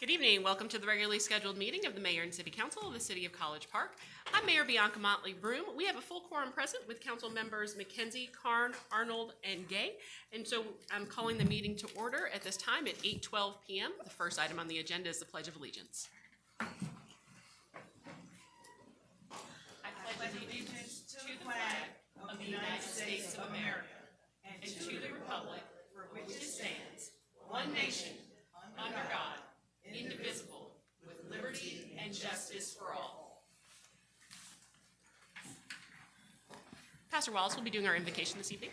Good evening. Welcome to the regularly scheduled meeting of the Mayor and City Council of the City of College Park. I'm Mayor Bianca Motley Broom. We have a full quorum present with council members McKenzie, Karn, Arnold, and Gay. And so I'm calling the meeting to order at this time at 8:12 p.m. The first item on the agenda is the Pledge of Allegiance. I pledge allegiance to the flag of the United States of America and to the republic for which it stands, one nation, under God, indivisible, with liberty and justice for all. Pastor Wallace will be doing our invocation this evening.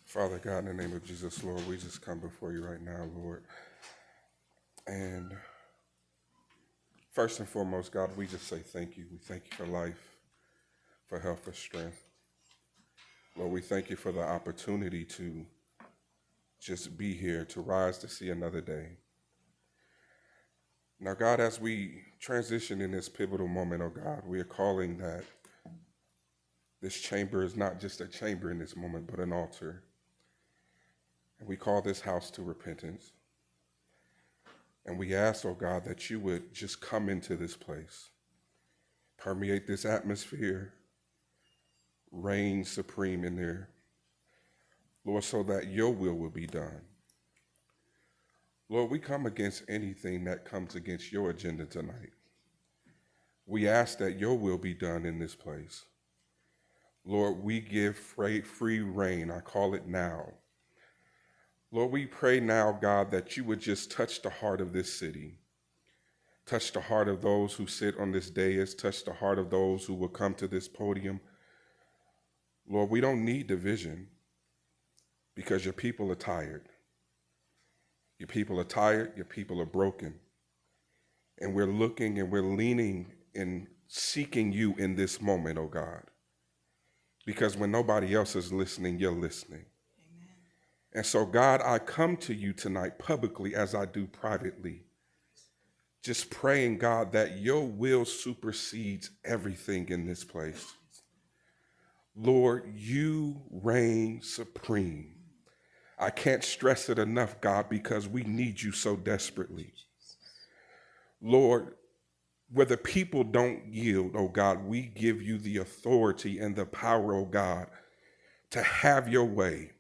Father God, in the name of Jesus, Lord, we just come before you right now, Lord. And first and foremost, God, we just say thank you. We thank you for life, for health, for strength. Lord, we thank you for the opportunity to just be here, to rise to see another day. Now, God, as we transition in this pivotal moment, oh God, we are calling that this chamber is not just a chamber in this moment, but an altar. And we call this house to repentance. And we ask, oh God, that you would just come into this place, permeate this atmosphere, reign supreme in there, Lord, so that your will be done. Lord, we come against anything that comes against your agenda tonight. We ask that your will be done in this place. Lord, we give free reign. I call it now. Lord, we pray now, God, that you would just touch the heart of this city, touch the heart of those who sit on this dais, touch the heart of those who will come to this podium. Lord, we don't need division because your people are tired. Your people are tired, your people are broken. And we're looking and we're leaning and seeking you in this moment, oh God. Because when nobody else is listening, you're listening. And so, God, I come to you tonight publicly as I do privately, just praying, God, that your will supersedes everything in this place. Lord, you reign supreme. I can't stress it enough, God, because we need you so desperately. Lord, where the people don't yield, oh God, we give you the authority and the power, oh God, to have your way.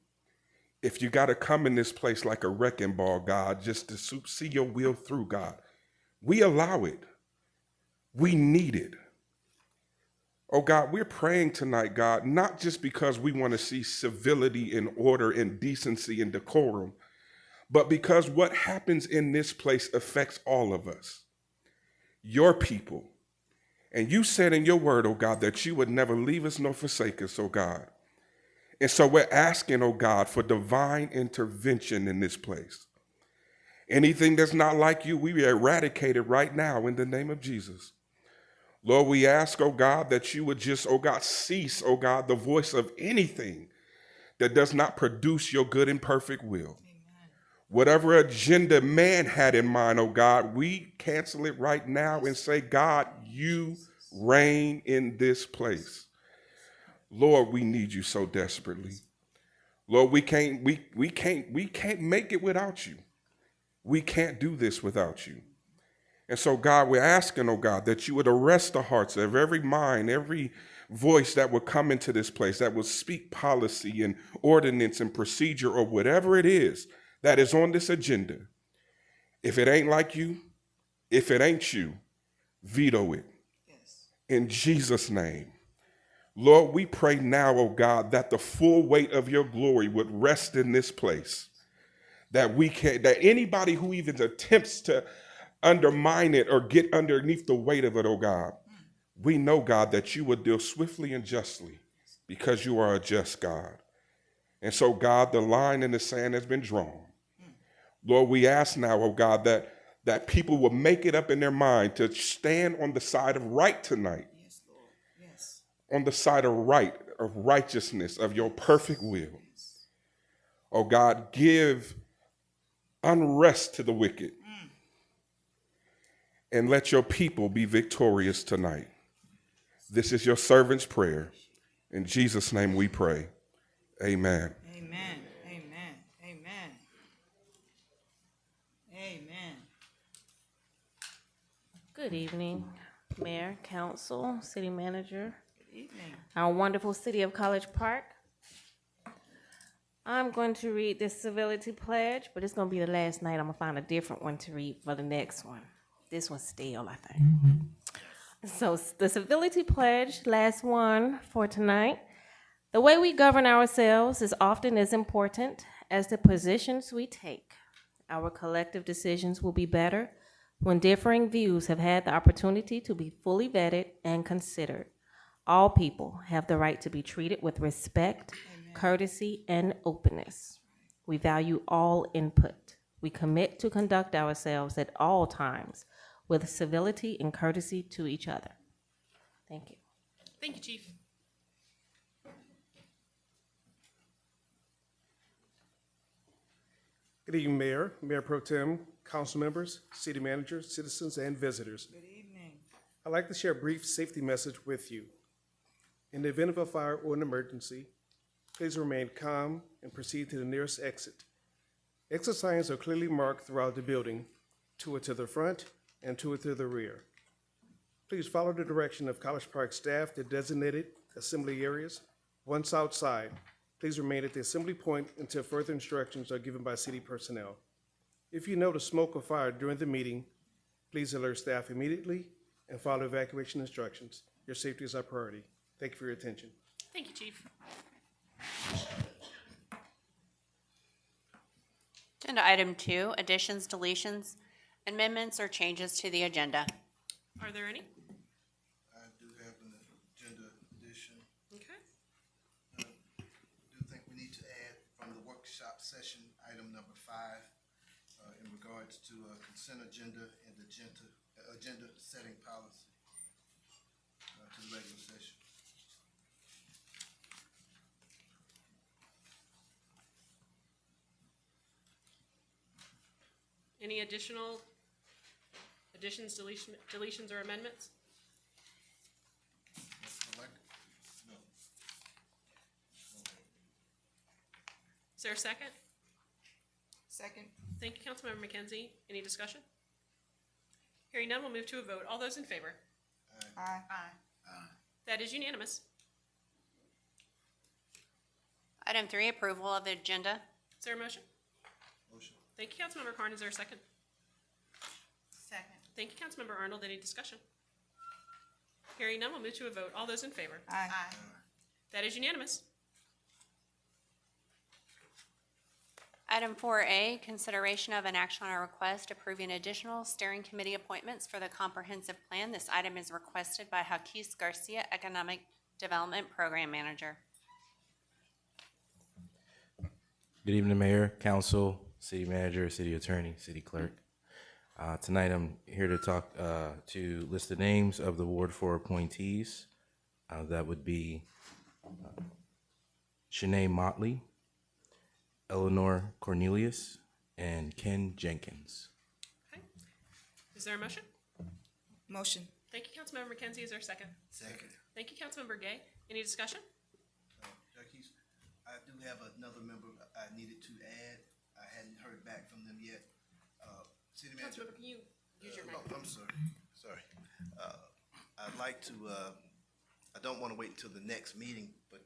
If you got to come in this place like a wrecking ball, God, just to see your will through, God, we allow it. We need it. Oh, God, we're praying tonight, God, not just because we want to see civility and order and decency and decorum, but because what happens in this place affects all of us, your people. And you said in your word, oh, God, that you would never leave us nor forsake us, oh, God. And so we're asking, oh God, for divine intervention in this place. Anything that's not like you, we eradicate it right now in the name of Jesus. Lord, we ask, oh God, that you would just, oh God, cease, oh God, the voice of anything that does not produce your good and perfect will. Amen. Whatever agenda man had in mind, oh God, we cancel it right now and say, God, you reign in this place. Lord, we need you so desperately. Lord, we can't make it without you. We can't do this without you. And so, God, we're asking, oh God, that you would arrest the hearts of every mind, every voice that would come into this place, that would speak policy and ordinance and procedure or whatever it is that is on this agenda. If it ain't like you, if it ain't you, veto it. Yes. In Jesus' name. Lord, we pray now, oh God, that the full weight of your glory would rest in this place. That anybody who even attempts to undermine it or get underneath the weight of it, oh God, we know, God, that you would deal swiftly and justly because you are a just God. And so, God, the line in the sand has been drawn. Lord, we ask now, oh God, that people will make it up in their mind to stand on the side of right tonight. On the side of right, of righteousness, of your perfect will. Oh God, give unrest to the wicked and let your people be victorious tonight. This is your servant's prayer. In Jesus' name we pray. Amen. Amen. Amen. Amen. Amen. Good evening, Mayor, Council, City Manager, Good evening. our wonderful city of College Park. I'm going to read this civility pledge, but it's going to be the last night. I'm going to find a different one to read for the next one. This one's stale, I think. So the civility pledge, last one for tonight. The way we govern ourselves is often as important as the positions we take. Our collective decisions will be better when differing views have had the opportunity to be fully vetted and considered. All people have the right to be treated with respect, courtesy, and openness. We value all input. We commit to conduct ourselves at all times with civility and courtesy to each other. Thank you. Thank you, Chief. Good evening, Mayor, Mayor Pro Tem, council members, city managers, citizens, and visitors. Good evening. I'd like to share a brief safety message with you. In the event of a fire or an emergency, please remain calm and proceed to the nearest exit. Exit signs are clearly marked throughout the building, 2 are to the front and 2 are to the rear. Please follow the direction of College Park staff to designated assembly areas. Once outside, please remain at the assembly point until further instructions are given by city personnel. If you notice smoke or fire during the meeting, please alert staff immediately and follow evacuation instructions. Your safety is our priority. Thank you for your attention. Thank you, Chief. Agenda item 2, additions, deletions, amendments, or changes to the agenda. Are there any? I do have an agenda addition. Okay. I do think we need to add from the workshop session, item number 5, in regards to consent agenda and agenda setting policy to the regular session. Any additional additions, deletions, or amendments? No. Is there a second? Second. Thank you, Councilmember McKenzie. Any discussion? Hearing none, we'll move to a vote. All those in favor? Aye. Aye. That is unanimous. Item 3, approval of the agenda. Is there a motion? Motion. Thank you, Councilmember Carn. Is there a second? Second. Thank you, Councilmember Arnold. Any discussion? Hearing none, we'll move to a vote. All those in favor? Aye. That is unanimous. Item 4A, consideration of an action on a request approving additional steering committee appointments for the comprehensive plan. This item is requested by Jaquez Garcia, Economic Development Program Manager. Good evening, Mayor, Council, City Manager, City Attorney, City Clerk. Tonight I'm here to talk, to list the names of the Ward 4 appointees. That would be Shanae Motley, Eleanor Cornelius, and Ken Jenkins. Okay. Is there a motion? Motion. Thank you, Councilmember McKenzie. Is there a second? Second. Thank you, Councilmember Gay. Any discussion? Jackie, I do have another member I needed to add. I hadn't heard back from them yet. City Manager. Councilmember, can you use your Oh, microphone? I'm sorry. I'd like to, I don't want to wait until the next meeting, but,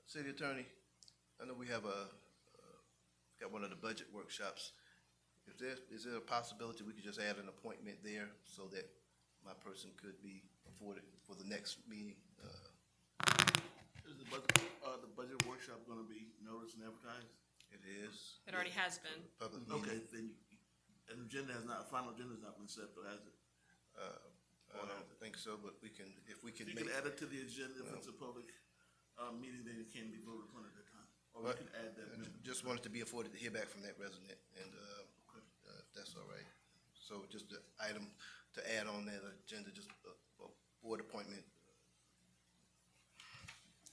City Attorney, I know we have got one of the budget workshops. Is there a possibility we could just add an appointment there so that my person could be afforded for the next meeting? Is the budget workshop gonna be noticed and advertised? It is. It already has been. Public Okay, meeting. then, an agenda has not, final agenda's not been set, though, has it? I don't think so, but we can, if we can You make. can add it to the agenda if it's a public, meeting, then it can be voted upon at that time. Or we But can add that. just wanted to be afforded to hear back from that resident, and if that's all right. So just the item to add on that agenda, just a board appointment.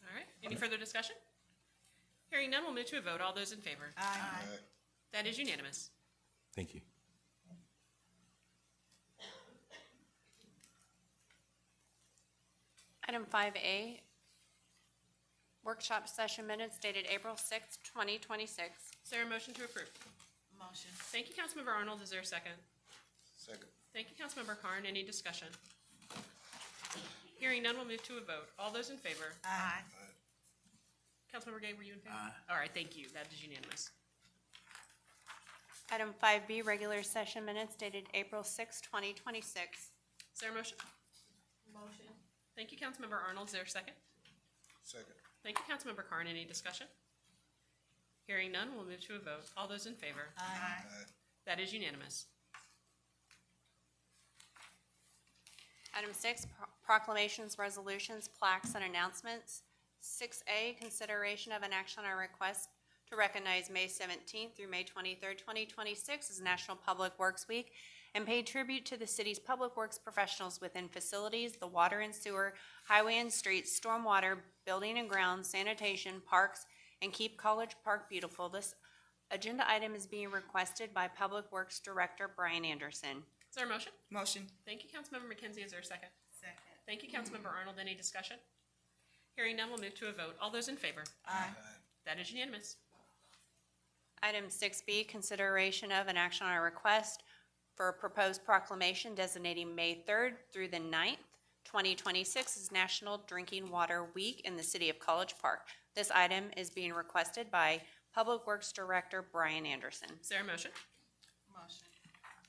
All right. Any further discussion? Hearing none, we'll move to a vote. All those in favor? Aye. That is unanimous. Thank you. Item 5A, workshop session minutes dated April 6th, 2026. Is there a motion to approve? Motion. Thank you, Councilmember Arnold. Is there a second? Second. Thank you, Councilmember Carn. Any discussion? Hearing none, we'll move to a vote. All those in favor? Aye. Councilmember Gay, were you in favor? Aye. All right, thank you. That is unanimous. Item 5B, regular session minutes dated April 6th, 2026. Is there a motion? Motion. Thank you, Councilmember Arnold. Is there a second? Second. Thank you, Councilmember Carn. Any discussion? Hearing none, we'll move to a vote. All those in favor? Aye. That is unanimous. Item 6, proclamations, resolutions, plaques, and announcements. 6A, consideration of an action on a request to recognize May 17th through May 23rd, 2026 as National Public Works Week and pay tribute to the city's public works professionals within facilities, the water and sewer, highway and streets, stormwater, building and grounds, sanitation, parks, and keep College Park beautiful. This agenda item is being requested by Public Works Director Brian Anderson. Is there a motion? Motion. Thank you, Councilmember McKenzie. Is there a second? Second. Thank you, Councilmember Arnold. Any discussion? Hearing none, we'll move to a vote. All those in favor? Aye. That is unanimous. Item 6B, consideration of an action on a request for a proposed proclamation designating May 3rd through the 9th, 2026 as National Drinking Water Week in the city of College Park. This item is being requested by Public Works Director Brian Anderson. Is there a motion? Motion.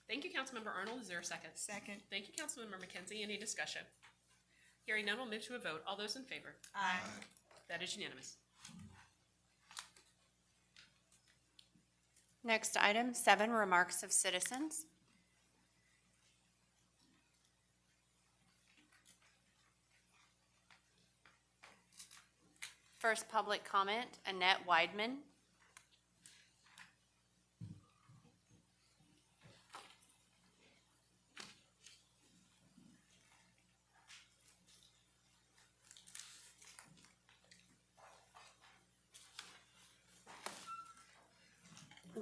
Thank you, Councilmember Arnold. Is there a second? Second. Thank you, Councilmember McKenzie. Any discussion? Hearing none, we'll move to a vote. All those in favor? Aye. That is unanimous. Next item, 7, remarks of citizens. First public comment, Annette Weidman.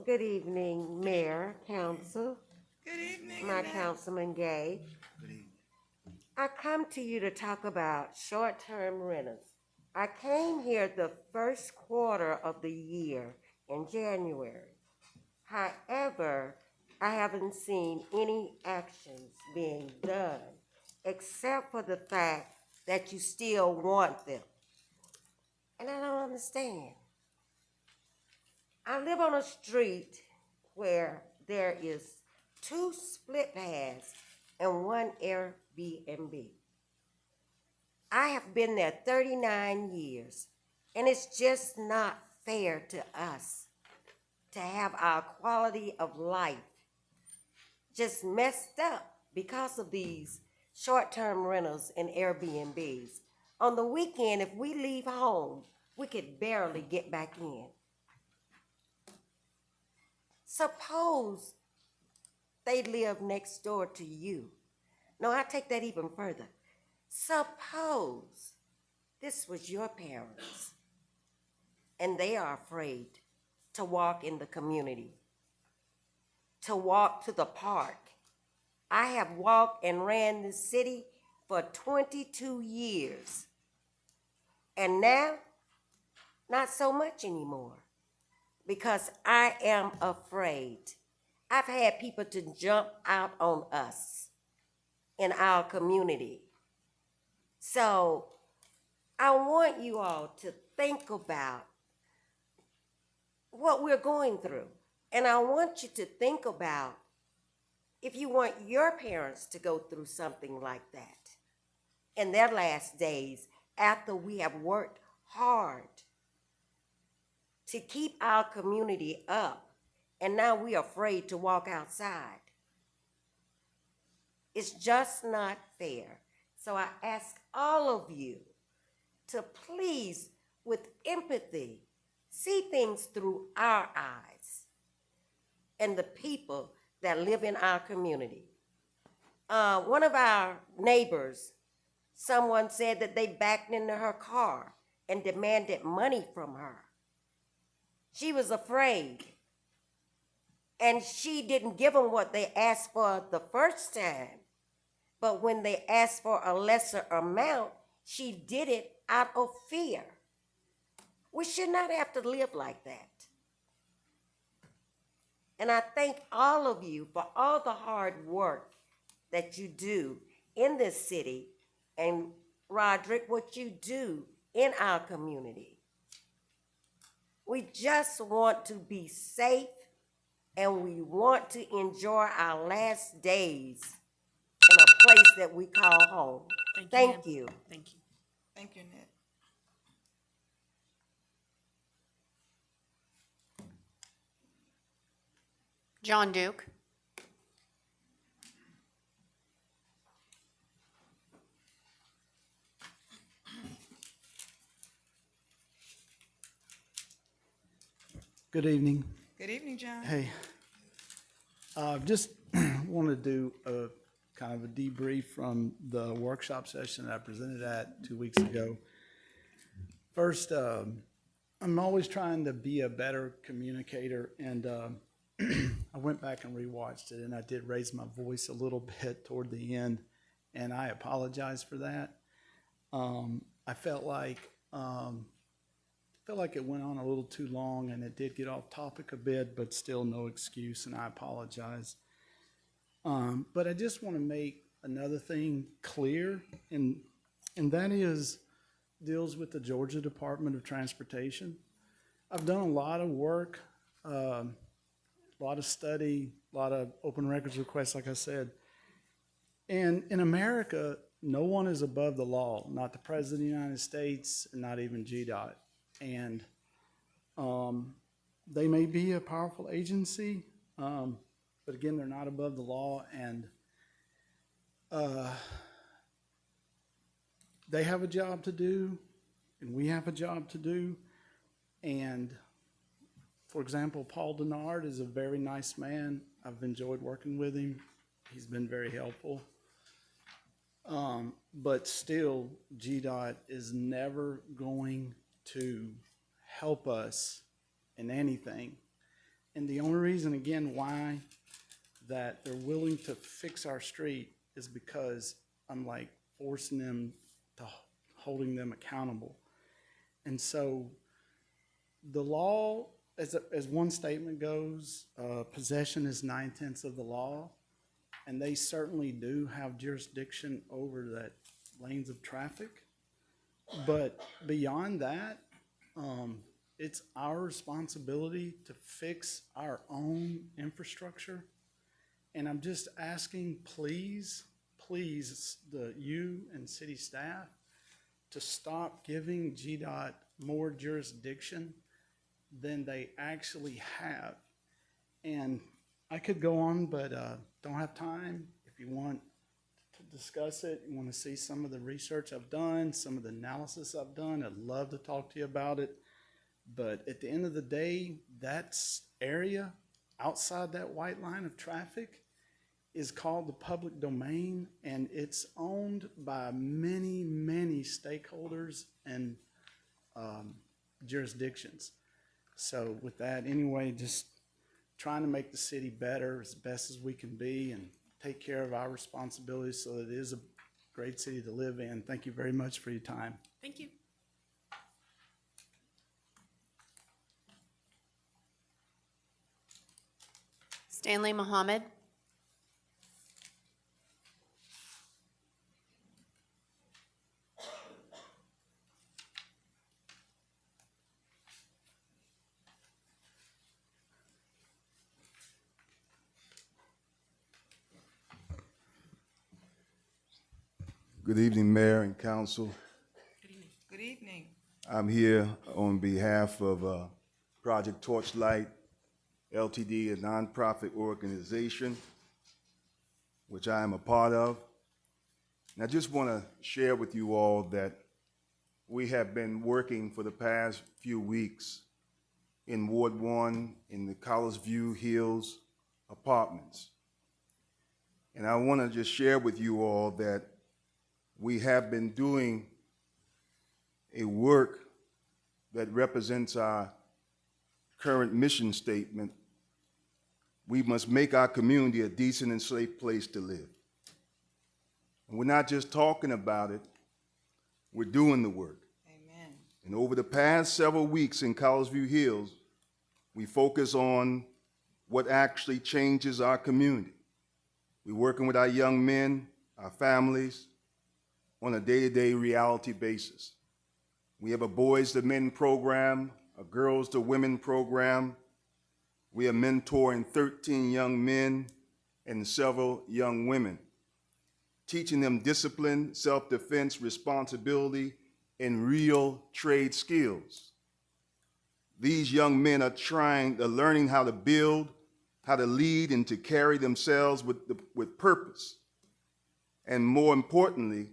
Good evening, Mayor, Council, Good evening. my Annette. Councilman Gay. Good evening. I come to you to talk about short-term renters. I came here the first quarter of the year in January. However, I haven't seen any actions being done except for the fact that you still want them. And I don't understand. I live on a street where there is 2 split pads and 1 Airbnb. I have been there 39 years, and it's just not fair to us to have our quality of life just messed up because of these short-term rentals and Airbnbs. On the weekend, if we leave home, we could barely get back in. Suppose they live next door to you. No, I take that even further. Suppose this was your parents and they are afraid to walk in the community, to walk to the park. I have walked and ran the city for 22 years. And now, not so much anymore. Because I am afraid. I've had people to jump out on us in our community. So I want you all to think about what we're going through. And I want you to think about if you want your parents to go through something like that in their last days after we have worked hard to keep our community up, and now we're afraid to walk outside. It's just not fair. So I ask all of you to please, with empathy, see things through our eyes and the people that live in our community. One of our neighbors, someone said that they backed into her car and demanded money from her. She was afraid, and she didn't give them what they asked for the first time. But when they asked for a lesser amount, She did it out of fear. We should not have to live like that. And I thank all of you for all the hard work that you do in this city, and Roderick, what you do in our community. We just want to be safe, and we want to enjoy our last days in a place that we call home. Thank you. Thank you. Thank you, Annette. John Duke. Good evening. Good evening, John. Hey, just want to do a kind of a debrief from the workshop session that I presented at 2 weeks ago. First, I'm always trying to be a better communicator, and I went back and rewatched it, and I did raise my voice a little bit toward the end, and I apologize for that. I felt like it went on a little too long, and it did get off topic a bit, but still no excuse, and I apologize. But I just want to make another thing clear, and that deals with the Georgia Department of Transportation. I've done a lot of work, a lot of study, a lot of open records requests, like I said. And in America, no one is above the law, not the President of the United States, and not even GDOT. And they may be a powerful agency, but again, they're not above the law, and they have a job to do, and we have a job to do. And for example, Paul Denard is a very nice man. I've enjoyed working with him. He's been very helpful. But still, GDOT is never going to help us in anything. And the only reason, again, why that they're willing to fix our street is because I'm like forcing them to holding them accountable. And so the law, as one statement goes, possession is 9/10 of the law, and they certainly do have jurisdiction over that lanes of traffic. But beyond that, it's our responsibility to fix our own infrastructure. And I'm just asking, please, you and city staff to stop giving GDOT more jurisdiction than they actually have. And I could go on, but don't have time. If you want to discuss it, you want to see some of the research I've done, some of the analysis I've done, I'd love to talk to you about it. But at the end of the day, that area outside that white line of traffic is called the public domain, and it's owned by many, many stakeholders and jurisdictions. So with that, anyway, just trying to make the city better as best as we can be and take care of our responsibilities so that it is a great city to live in. Thank you very much for your time. Thank you. Stanley Mohammed. Good evening, Mayor and Council. Good evening. Good evening. I'm here on behalf of Project Torchlight LTD, a nonprofit organization, which I am a part of. And I just want to share with you all that we have been working for the past few weeks in Ward 1 in the College View Hills apartments. And I want to just share with you all that we have been doing a work that represents our current mission statement. We must make our community a decent and safe place to live. And we're not just talking about it, We're doing the work. Amen. And over the past several weeks in College View Hills, we focus on what actually changes our community. We're working with our young men, our families, on a day-to-day reality basis. We have a Boys to Men program, a Girls to Women program. We are mentoring 13 young men and several young women, teaching them discipline, self-defense, responsibility, and real trade skills. These young men are learning how to build, how to lead, and to carry themselves with purpose. And more importantly,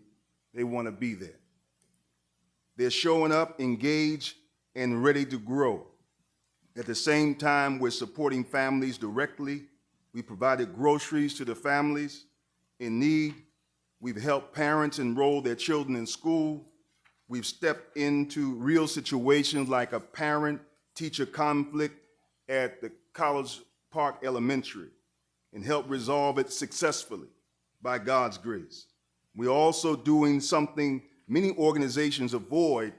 they want to be there. They're showing up, engaged, and ready to grow. At the same time, we're supporting families directly. We provided groceries to the families in need. We've helped parents enroll their children in school. We've stepped into real situations like a parent-teacher conflict at the College Park Elementary and helped resolve it successfully by God's grace. We're also doing something many organizations avoid.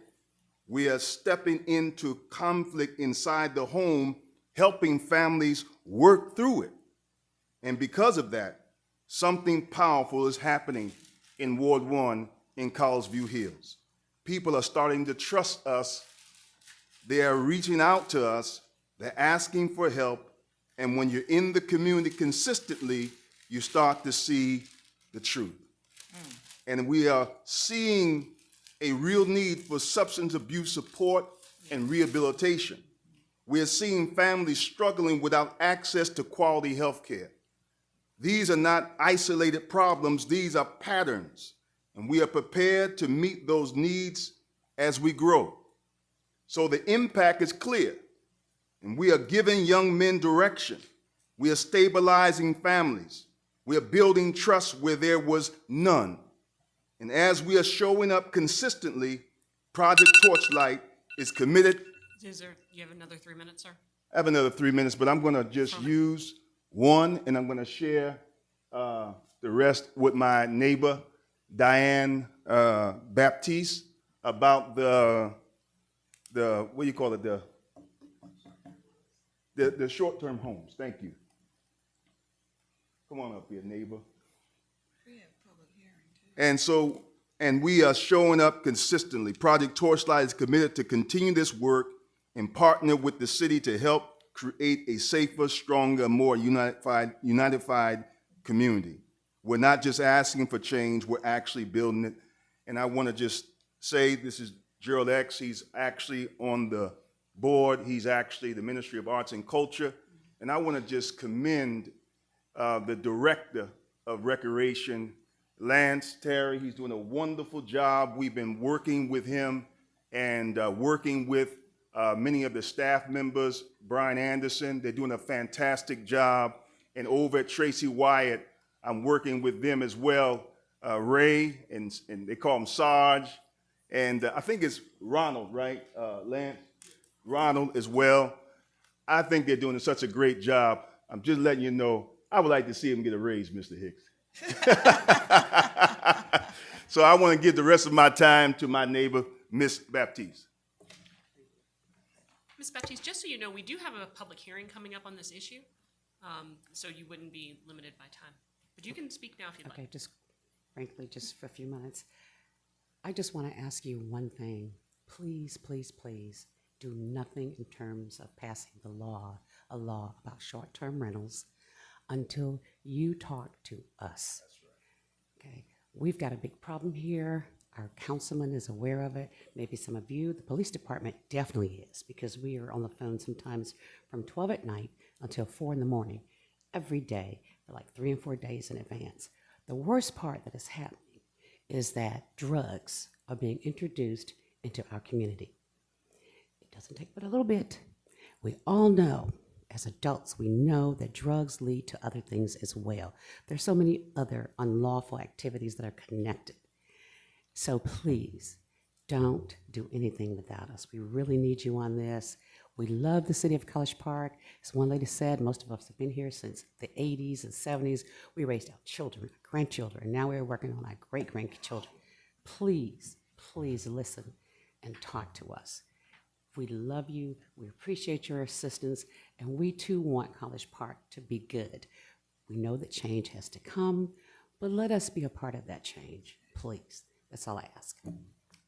We are stepping into conflict inside the home, helping families work through it. And because of that, something powerful is happening in Ward 1 in College View Hills. People are starting to trust us. They are reaching out to us. They're asking for help. And when you're in the community consistently, you start to see the truth. And we are seeing a real need for substance abuse support and rehabilitation. We are seeing families struggling without access to quality health care. These are not isolated problems, these are patterns, and we are prepared to meet those needs as we grow. So the impact is clear, and we are giving young men direction. We are stabilizing families. We are building trust where there was none. And as we are showing up consistently, Project Torchlight is committed. You have another 3 minutes, sir? I have another 3 minutes, but I'm going to just use one, and I'm going to share the rest with my neighbor, Diane Baptiste, about the what do you call it, the short-term homes. Thank you. Come on up here, neighbor. And we are showing up consistently. Project Torchlight is committed to continue this work and partner with the city to help create a safer, stronger, more unified community. We're not just asking for change, we're actually building it. And I want to just say, this is Gerald X. He's actually on the board. He's actually the Ministry of Arts and Culture. And I want to just commend the Director of Recreation, Lance Terry. He's doing a wonderful job. We've been working with him and working with many of the staff members, Brian Anderson. They're doing a fantastic job. And over at Tracy Wyatt, I'm working with them as well, Ray, and they call him Sarge. And I think it's Ronald, right, Lance? Ronald as well. I think they're doing such a great job. I'm just letting you know, I would like to see him get a raise, Mr. Hicks. So I want to give the rest of my time to my neighbor, Miss Baptiste. Ms. Baptiste, just so you know, we do have a public hearing coming up on this issue, so you wouldn't be limited by time. But you can speak now if you'd like. Okay, just frankly, just for a few minutes. I just want to ask you one thing. Please, please, please do nothing in terms of passing a law about short-term rentals until you talk to us. That's right. Okay, we've got a big problem here. Our councilman is aware of it. Maybe some of you, the police department definitely is, because we are on the phone sometimes from 12 at night until 4 in the morning every day for like 3 and 4 days in advance. The worst part that is happening is that drugs are being introduced into our community. It doesn't take but a little bit. We all know, as adults, we know that drugs lead to other things as well. There's so many other unlawful activities that are connected. So please, don't do anything without us. We really need you on this. We love the city of College Park. As one lady said, most of us have been here since the 80s and 70s. We raised our children, our grandchildren, and now we're working on our great-grandchildren. Please, please listen and talk to us. We love you, we appreciate your assistance, and we too want College Park to be good. We know that change has to come, but let us be a part of that change, please. That's all I ask.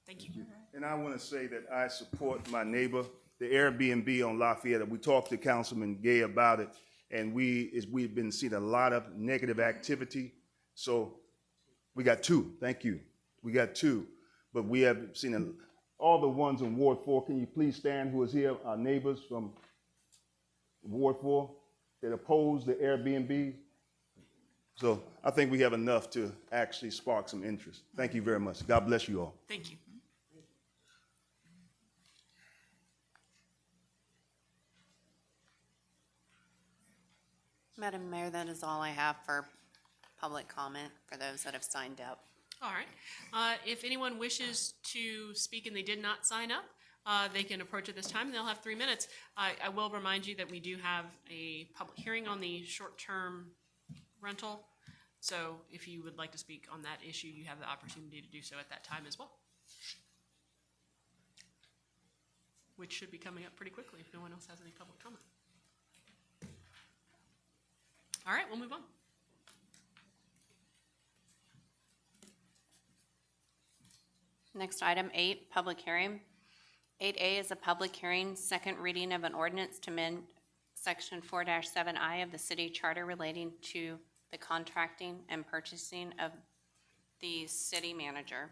Thank you. And I want to say that I support my neighbor, the Airbnb on Lafayette. We talked to Councilman Gay about it, and we've been seeing a lot of negative activity. So we got two, thank you. We got two, but we have seen all the ones in Ward 4. Can you please stand who is here, our neighbors from Ward 4 that oppose the Airbnb? So I think we have enough to actually spark some interest. Thank you very much. God bless you all. Thank you. Madam Mayor, that is all I have for public comment for those that have signed up. All right. If anyone wishes to speak and they did not sign up, they can approach at this time. They'll have 3 minutes. I will remind you that we do have a public hearing on the short-term rental. So if you would like to speak on that issue, you have the opportunity to do so at that time as well, which should be coming up pretty quickly if no one else has any public comment. All right, we'll move on. Next item, 8, public hearing. 8A is a public hearing, second reading of an ordinance to amend Section 4-7I of the city charter relating to the contracting and purchasing of the city manager.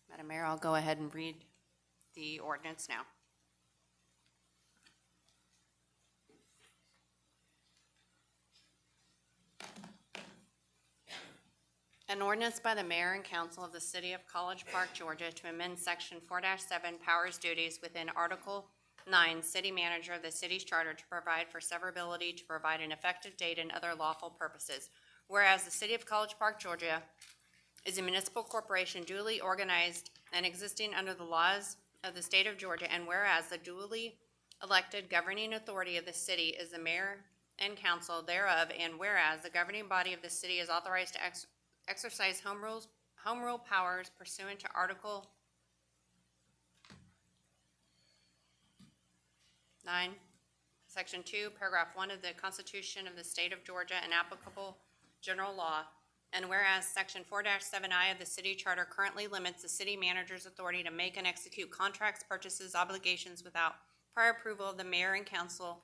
Madam Mayor, I'll go ahead and read the ordinance now. An ordinance by the mayor and council of the city of College Park, Georgia, to amend section 4-7 powers duties within Article 9, city manager of the city's charter to provide for severability, to provide an effective date and other lawful purposes. Whereas the city of College Park, Georgia is a municipal corporation duly organized and existing under the laws of the state of Georgia, and whereas the duly elected governing authority of the city is the mayor and council thereof, and whereas the governing body of the city is authorized to exercise home rule powers pursuant to Article 9, Section 2, Paragraph 1 of the Constitution of the State of Georgia and applicable general law. And whereas Section 4-7I of the city charter currently limits the city manager's authority to make and execute contracts, purchases, obligations without prior approval of the mayor and council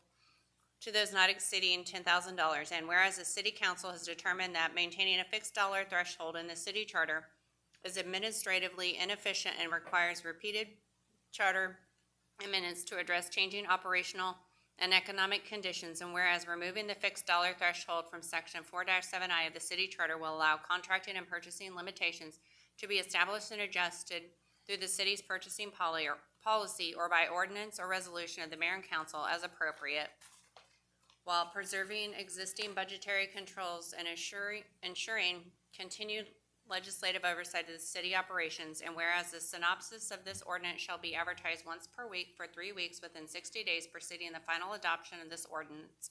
to those not exceeding $10,000. And whereas the city council has determined that maintaining a fixed dollar threshold in the city charter is administratively inefficient and requires repeated charter amendments to address changing operational and economic conditions, and whereas removing the fixed dollar threshold from section 4-7I of the city charter will allow contracting and purchasing limitations to be established and adjusted through the city's purchasing policy or by ordinance or resolution of the mayor and council as appropriate, while preserving existing budgetary controls and ensuring continued legislative oversight of the city operations. And whereas the synopsis of this ordinance shall be advertised once per week for 3 weeks within 60 days preceding the final adoption of this ordinance,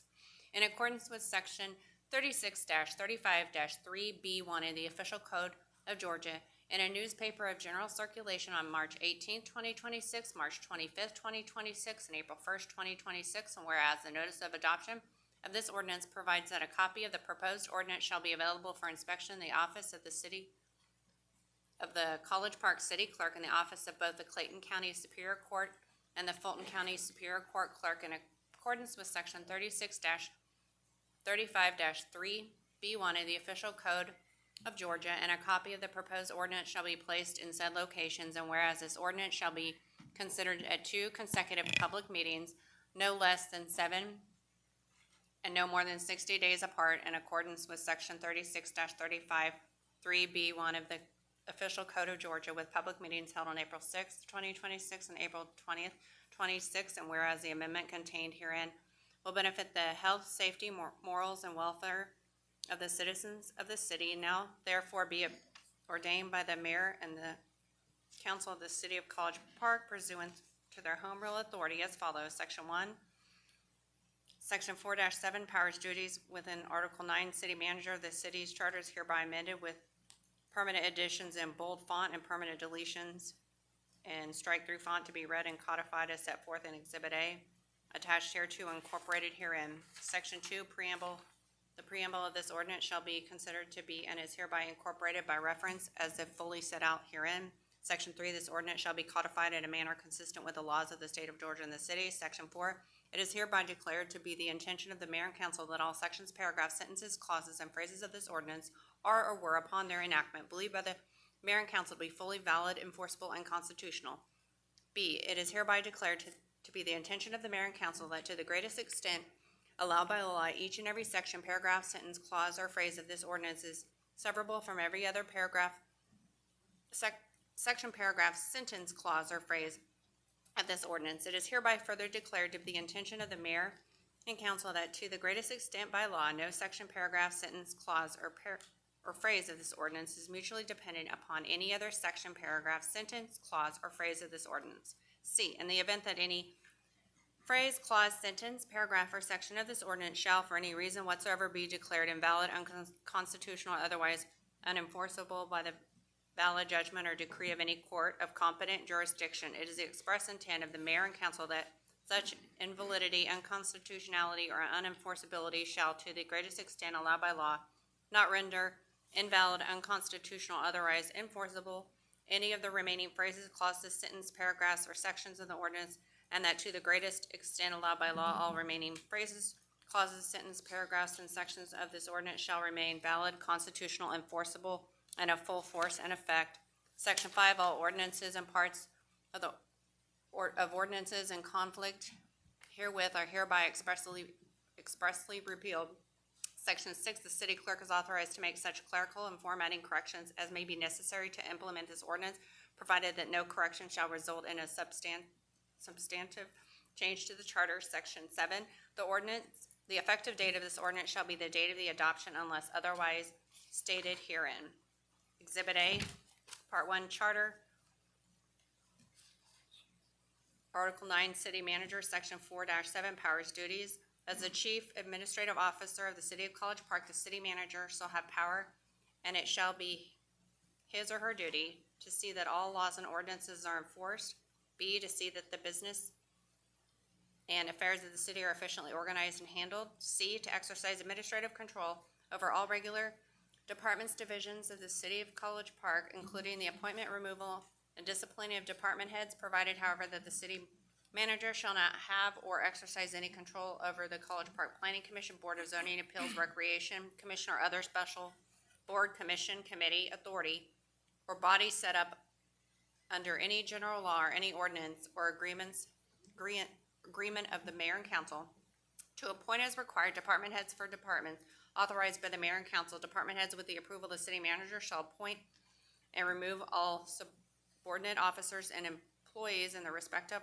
in accordance with section 36-35-3B1 of the official code of Georgia, in a newspaper of general circulation on March 18, 2026, March 25, 2026, and April 1, 2026, and whereas the notice of adoption of this ordinance provides that a copy of the proposed ordinance shall be available for inspection in the office of the College Park City Clerk, in the office of both the Clayton County Superior Court and the Fulton County Superior Court Clerk, in accordance with section 36-35-3B1 of the official code of Georgia, and a copy of the proposed ordinance shall be placed in said locations. And whereas this ordinance shall be considered at 2 consecutive public meetings, no less than 7 and no more than 60 days apart, in accordance with section 36-35-3B1 of the official code of Georgia, with public meetings held on April 6th, 2026 and April 20th, 2026. And whereas the amendment contained herein will benefit the health, safety, morals, and welfare of the citizens of the city, now therefore be ordained by the mayor and the council of the city of College Park pursuant to their home rule authority as follows. Section 1, Section 4-7, powers, duties within Article 9, city manager. The city's charter is hereby amended with permanent additions in bold font and permanent deletions in strike-through font to be read and codified as set forth in Exhibit A. Attached hereto, incorporated herein. Section 2, preamble. The preamble of this ordinance shall be considered to be and is hereby incorporated by reference as if fully set out herein. Section 3, this ordinance shall be codified in a manner consistent with the laws of the state of Georgia and the city. Section 4, it is hereby declared to be the intention of the mayor and council that all sections, paragraphs, sentences, clauses, and phrases of this ordinance are or were upon their enactment believed by the mayor and council to be fully valid, enforceable, and constitutional. B, it is hereby declared to be the intention of the mayor and council that to the greatest extent allowed by law, each and every section, paragraph, sentence, clause, or phrase of this ordinance is severable from every other paragraph, section, paragraph, sentence, clause, or phrase of this ordinance. It is hereby further declared to be the intention of the mayor and council that to the greatest extent by law, no section, paragraph, sentence, clause, or phrase of this ordinance is mutually dependent upon any other section, paragraph, sentence, clause, or phrase of this ordinance. C, in the event that any phrase, clause, sentence, paragraph, or section of this ordinance shall, for any reason whatsoever, be declared invalid, unconstitutional, or otherwise unenforceable by the valid judgment or decree of any court of competent jurisdiction, it is the express intent of the mayor and council that such invalidity, unconstitutionality, or unenforceability shall, to the greatest extent allowed by law, not render invalid, unconstitutional, otherwise enforceable any of the remaining phrases, clauses, sentence, paragraphs, or sections of the ordinance, and that to the greatest extent allowed by law, all remaining phrases, clauses, sentence, paragraphs, and sections of this ordinance shall remain valid, constitutional, enforceable, and of full force and effect. Section 5, all ordinances and parts of ordinances in conflict herewith are hereby expressly repealed. Section 6, the city clerk is authorized to make such clerical and formatting corrections as may be necessary to implement this ordinance, provided that no correction shall result in a substantive change to the charter. Section 7, the effective date of this ordinance shall be the date of the adoption unless otherwise stated herein. Exhibit A, Part 1, Charter. Article 9, City Manager, Section 4-7, Powers, Duties. As the Chief Administrative Officer of the City of College Park, the city manager shall have power, and it shall be his or her duty to see that all laws and ordinances are enforced. B, to see that the business and affairs of the city are efficiently organized and handled. C, to exercise administrative control over all regular departments, divisions of the City of College Park, including the appointment, removal, and disciplining of department heads, provided, however, that the city manager shall not have or exercise any control over the College Park Planning Commission, Board of Zoning Appeals, Recreation Commission, or other special board, commission, committee, authority, or body set up under any general law or any ordinance or agreement of the mayor and council to appoint as required department heads for departments authorized by the mayor and council. Department heads, with the approval of the city manager, shall appoint and remove all subordinate officers and employees in their respective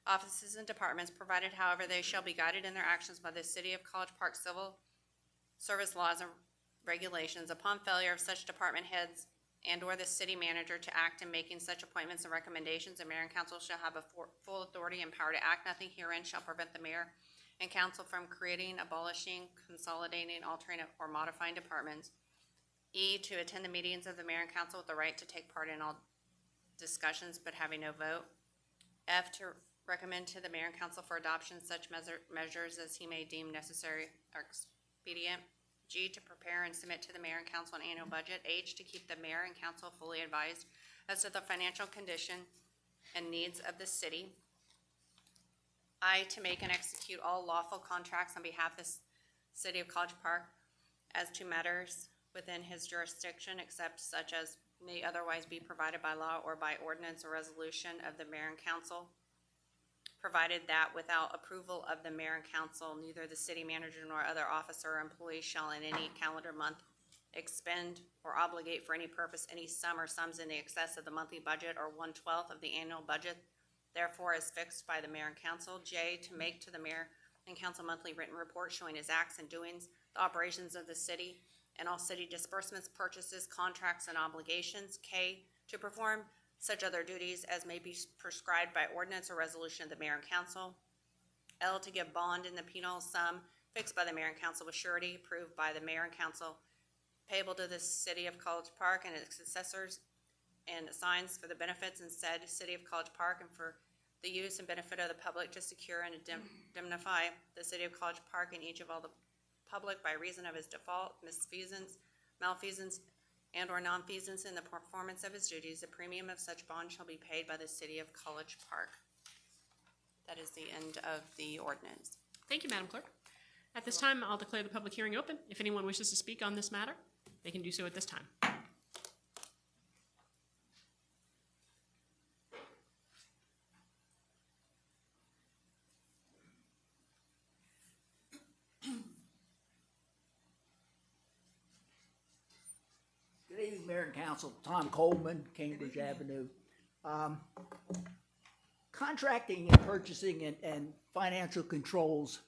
offices and departments, provided, however, they shall be guided in their actions by the City of College Park civil service laws and regulations. Upon failure of such department heads and/or the city manager to act in making such appointments and recommendations, the mayor and council shall have a full authority and power to act. Nothing herein shall prevent the mayor and council from creating, abolishing, consolidating, altering, or modifying departments. E, to attend the meetings of the mayor and council with the right to take part in all discussions but having no vote. F, to recommend to the mayor and council for adoption such measures as he may deem necessary or expedient. G, to prepare and submit to the mayor and council an annual budget. H, to keep the mayor and council fully advised as to the financial condition and needs of the city. I, to make and execute all lawful contracts on behalf of the City of College Park as to matters within his jurisdiction, except such as may otherwise be provided by law or by ordinance or resolution of the mayor and council, provided that without approval of the mayor and council, neither the city manager nor other officer or employee shall in any calendar month expend or obligate for any purpose any sum or sums in the excess of the monthly budget or 1/12 of the annual budget, therefore as fixed by the mayor and council. J, to make to the mayor and council monthly written report showing his acts and doings, the operations of the city, and all city disbursements, purchases, contracts, and obligations. K, to perform such other duties as may be prescribed by ordinance or resolution of the mayor and council. L, to give bond in the penal sum fixed by the mayor and council with surety approved by the mayor and council, payable to the city of College Park and its successors and assigns for the benefits in said city of College Park and for the use and benefit of the public to secure and indemnify the city of College Park and each of all the public by reason of his default, misfeasance, malfeasance, and/or nonfeasance in the performance of his duties. The premium of such bond shall be paid by the city of College Park. That is the end of the ordinance. Thank you, Madam Clerk. At this time, I'll declare the public hearing open. If anyone wishes to speak on this matter, they can do so at this time. Good evening, Mayor and Council. Tom Coleman, Cambridge Avenue. Contracting and purchasing and financial controls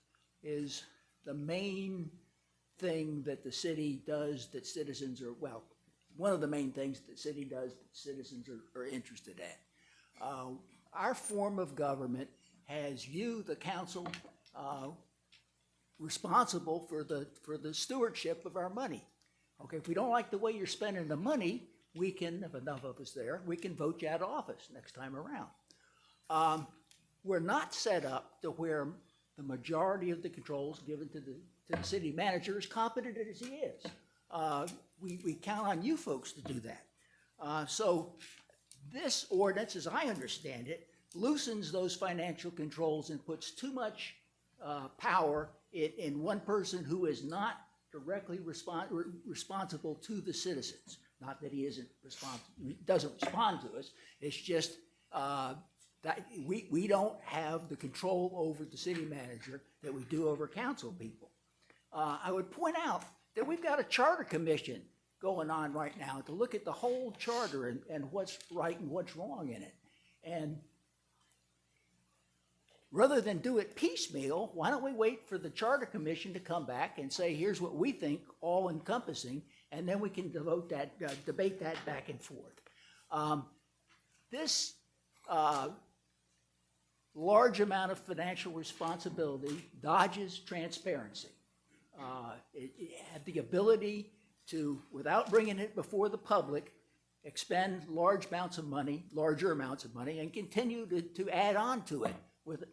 is the main thing that the city does that citizens are, well, one of the main things that the city does that citizens are interested in. Our form of government has you, the council, responsible for the stewardship of our money. Okay, if we don't like the way you're spending the money, we can, if enough of us there, we can vote you out of office next time around. We're not set up to where the majority of the controls given to the city manager, as competent as he is. We count on you folks to do that. So this ordinance, as I understand it, loosens those financial controls and puts too much power in one person who is not directly responsible to the citizens. Not that he isn't doesn't respond to us. It's just that we don't have the control over the city manager that we do over council people. I would point out that we've got a charter commission going on right now to look at the whole charter and what's right and what's wrong in it. And rather than do it piecemeal, why don't we wait for the charter commission to come back and say, here's what we think, all encompassing, and then we can debate that back and forth. This large amount of financial responsibility dodges transparency. It had the ability to, without bringing it before the public, expend larger amounts of money, and continue to add on to it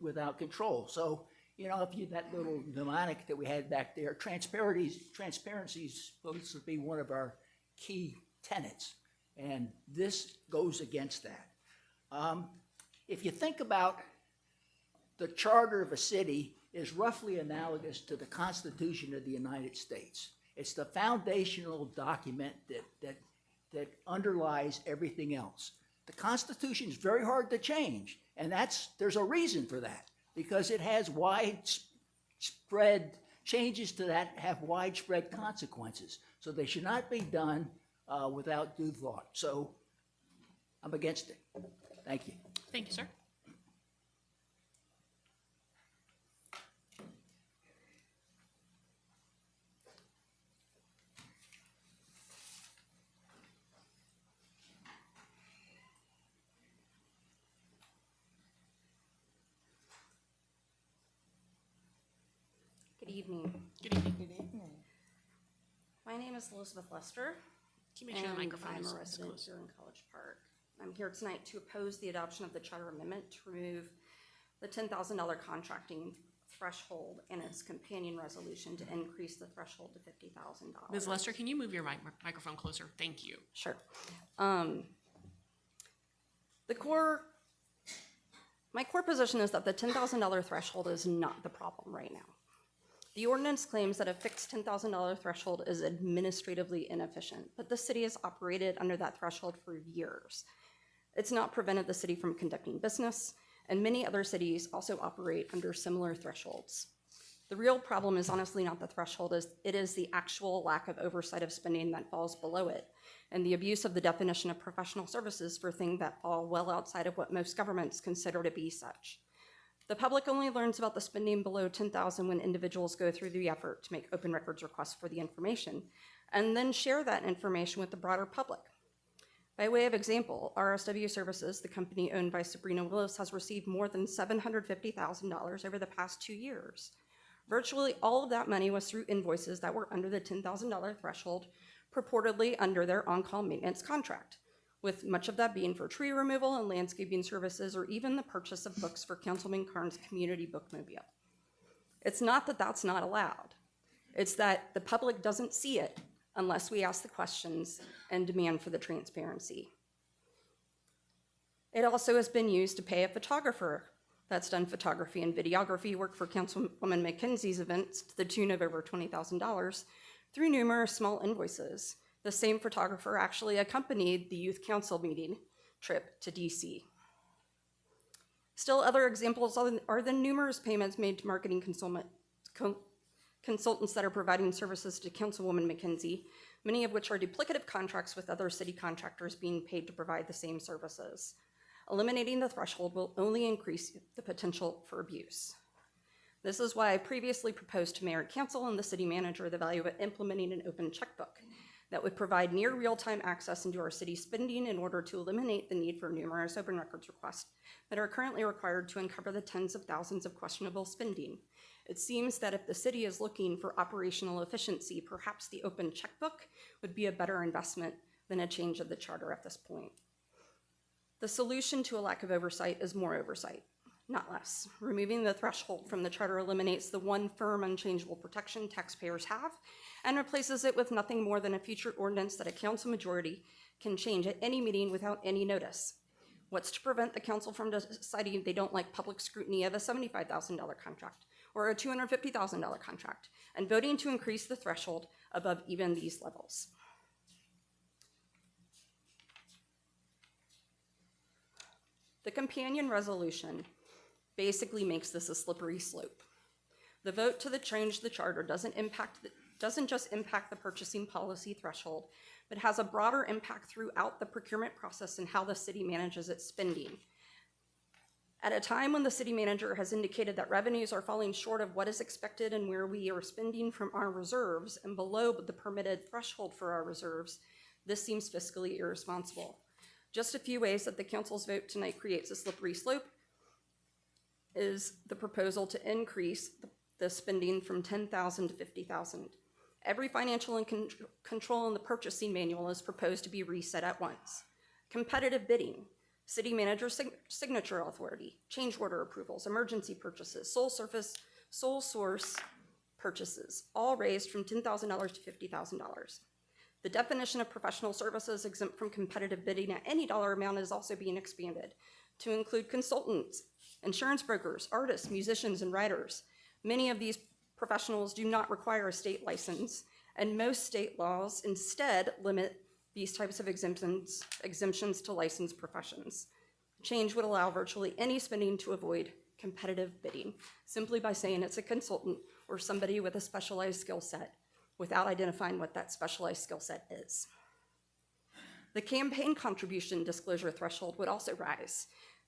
without control. So, you know, if you, that little mnemonic that we had back there, transparency is supposed to be one of our key tenets, and this goes against that. If you think about the charter of a city is roughly analogous to the Constitution of the United States. It's the foundational document that underlies everything else. The Constitution is very hard to change, and there's a reason for that, because it has widespread changes to that have widespread consequences. So they should not be done without due thought. So I'm against it. Thank you. Thank you, sir. Good evening. Good evening. Good evening. My name is Elizabeth Lester. Can you make sure the microphone I'm is a resident close? here in College Park. I'm here tonight to oppose the adoption of the charter amendment to remove the $10,000 contracting threshold and its companion resolution to increase the threshold to $50,000. Ms. Lester, can you move your microphone closer? Thank you. Sure. My core position is that the $10,000 threshold is not the problem right now. The ordinance claims that a fixed $10,000 threshold is administratively inefficient, but the city has operated under that threshold for years. It's not prevented the city from conducting business, and many other cities also operate under similar thresholds. The real problem is honestly not the threshold, it is the actual lack of oversight of spending that falls below it, and the abuse of the definition of professional services for things that fall well outside of what most governments consider to be such. The public only learns about the spending below $10,000 when individuals go through the effort to make open records requests for the information, and then share that information with the broader public. By way of example, RSW Services, the company owned by Sabrina Willis, has received more than $750,000 over the past 2 years. Virtually all of that money was through invoices that were under the $10,000 threshold, purportedly under their on-call maintenance contract, with much of that being for tree removal and landscaping services, or even the purchase of books for Councilman Carn's community bookmobile. It's not that that's not allowed. It's that the public doesn't see it unless we ask the questions and demand for the transparency. It also has been used to pay a photographer that's done photography and videography work for Councilwoman McKenzie's events to the tune of over $20,000 through numerous small invoices. The same photographer actually accompanied the youth council meeting trip to DC. Still, other examples are the numerous payments made to marketing consultants that are providing services to Councilwoman McKenzie, many of which are duplicative contracts with other city contractors being paid to provide the same services. Eliminating the threshold will only increase the potential for abuse. This is why I previously proposed to Mayor and Council and the City Manager the value of implementing an open checkbook that would provide near real-time access into our city spending in order to eliminate the need for numerous open records requests that are currently required to uncover the tens of thousands of questionable spending. It seems that if the city is looking for operational efficiency, perhaps the open checkbook would be a better investment than a change of the charter at this point. The solution to a lack of oversight is more oversight, not less. Removing the threshold from the charter eliminates the one firm, unchangeable protection taxpayers have and replaces it with nothing more than a future ordinance that a council majority can change at any meeting without any notice. What's to prevent the council from deciding they don't like public scrutiny of a $75,000 contract or a $250,000 contract and voting to increase the threshold above even these levels? The companion resolution basically makes this a slippery slope. The vote to change the charter doesn't just impact the purchasing policy threshold, but has a broader impact throughout the procurement process and how the city manages its spending. At a time when the city manager has indicated that revenues are falling short of what is expected and where we are spending from our reserves and below the permitted threshold for our reserves, this seems fiscally irresponsible. Just a few ways that the council's vote tonight creates a slippery slope is the proposal to increase the spending from $10,000 to $50,000. Every financial control in the purchasing manual is proposed to be reset at once. Competitive bidding, city manager signature authority, change order approvals, emergency purchases, sole source purchases, all raised from $10,000 to $50,000. The definition of professional services exempt from competitive bidding at any dollar amount is also being expanded to include consultants, insurance brokers, artists, musicians, and writers. Many of these professionals do not require a state license, and most state laws instead limit these types of exemptions to licensed professions. Change would allow virtually any spending to avoid competitive bidding simply by saying it's a consultant or somebody with a specialized skill set without identifying what that specialized skill set is. The campaign contribution disclosure threshold would also rise.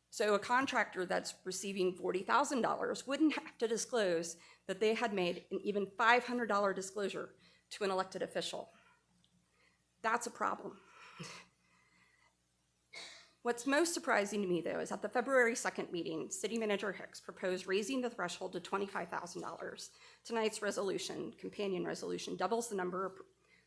So a contractor that's receiving $40,000 wouldn't have to disclose that they had made an even $500 disclosure to an elected official. That's a problem. What's most surprising to me, though, is at the February 2nd meeting, City Manager Hicks proposed raising the threshold to $25,000. Tonight's resolution, companion resolution, doubles the number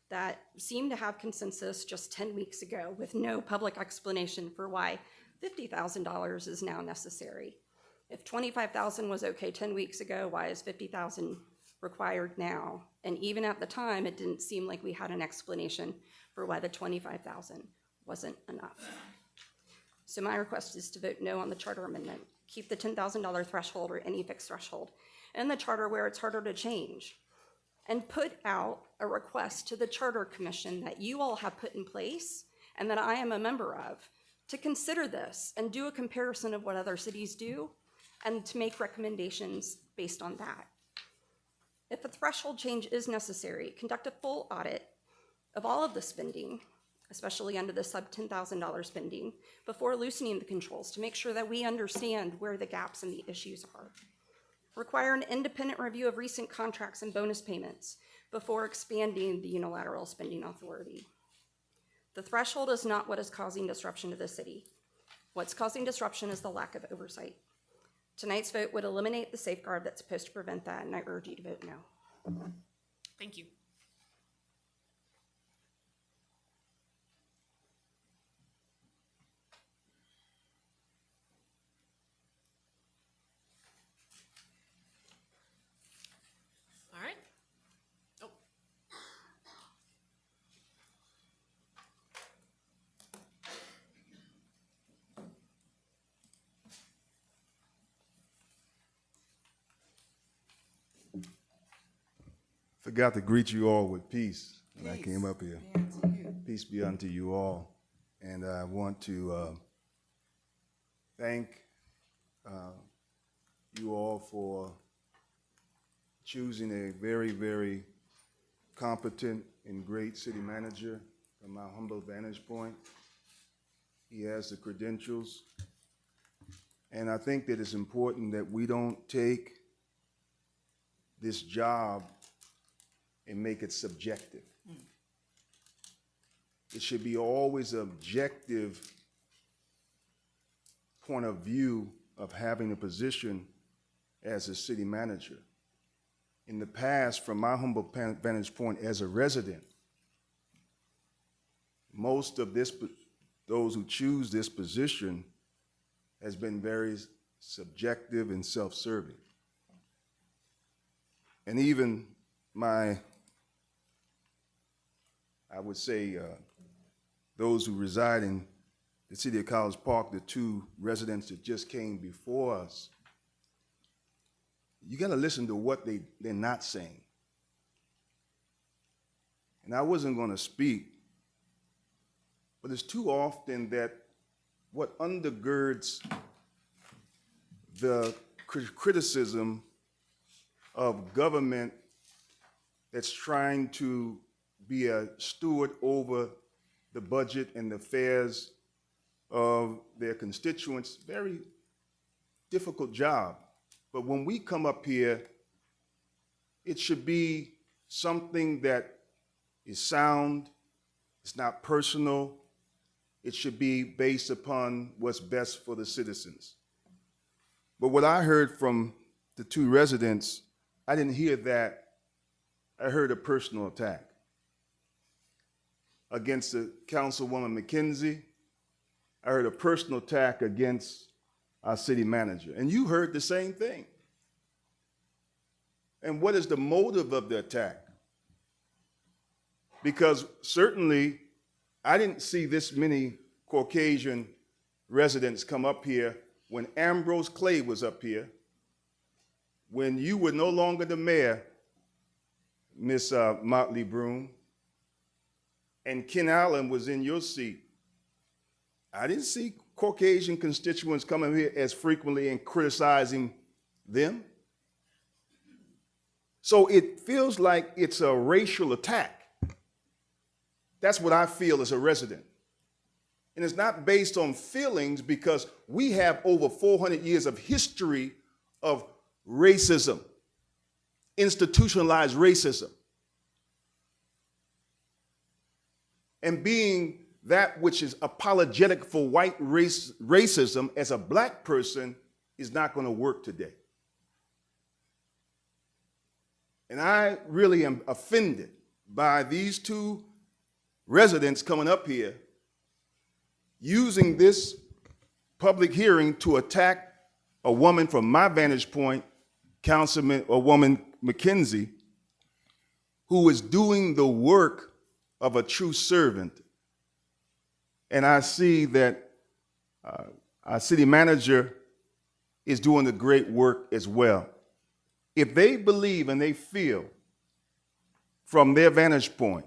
that seemed to have consensus just 10 weeks ago with no public explanation for why $50,000 is now necessary. If $25,000 was okay 10 weeks ago, why is $50,000 required now? And even at the time, it didn't seem like we had an explanation for why the $25,000 wasn't enough. So my request is to vote no on the charter amendment. Keep the $10,000 threshold or any fixed threshold in the charter where it's harder to change. And put out a request to the Charter Commission that you all have put in place and that I am a member of to consider this and do a comparison of what other cities do and to make recommendations based on that. If a threshold change is necessary, conduct a full audit of all of the spending, especially under the sub $10,000 spending, before loosening the controls to make sure that we understand where the gaps and the issues are. Require an independent review of recent contracts and bonus payments before expanding the unilateral spending authority. The threshold is not what is causing disruption to the city. What's causing disruption is the lack of oversight. Tonight's vote would eliminate the safeguard that's supposed to prevent that, and I urge you to vote no. Thank you. All right. Oh. Forgot to greet you all with peace when I came up here. Peace be unto you all. And I want to thank you all for choosing a very, very competent and great city manager from my humble vantage point. He has the credentials. And I think that it's important that we don't take this job and make it subjective. It should be always an objective point of view of having a position as a city manager. In the past, from my humble vantage point as a resident, most of those who choose this position has been very subjective and self-serving. And even I would say, those who reside in the city of College Park, the two residents that just came before us, you got to listen to what they're not saying. And I wasn't going to speak, but it's too often that what undergirds the criticism of government that's trying to be a steward over the budget and the affairs of their constituents. Very difficult job. But when we come up here, it should be something that is sound, it's not personal, it should be based upon what's best for the citizens. But what I heard from the two residents, I didn't hear that. I heard a personal attack against the Councilwoman McKenzie. I heard a personal attack against our city manager. And you heard the same thing. And what is the motive of the attack? Because certainly I didn't see this many Caucasian residents come up here when Ambrose Clay was up here, when you were no longer the mayor, Miss Motley Broom, and Ken Allen was in your seat. I didn't see Caucasian constituents coming here as frequently and criticizing them. So it feels like it's a racial attack. That's what I feel as a resident. And it's not based on feelings, because we have over 400 years of history of racism, institutionalized racism. And being that which is apologetic for white racism as a black person is not going to work today. And I really am offended by these two residents coming up here using this public hearing to attack a woman from my vantage point, Councilwoman McKenzie, who is doing the work of a true servant. And I see that our city manager is doing the great work as well. If they believe and they feel from their vantage point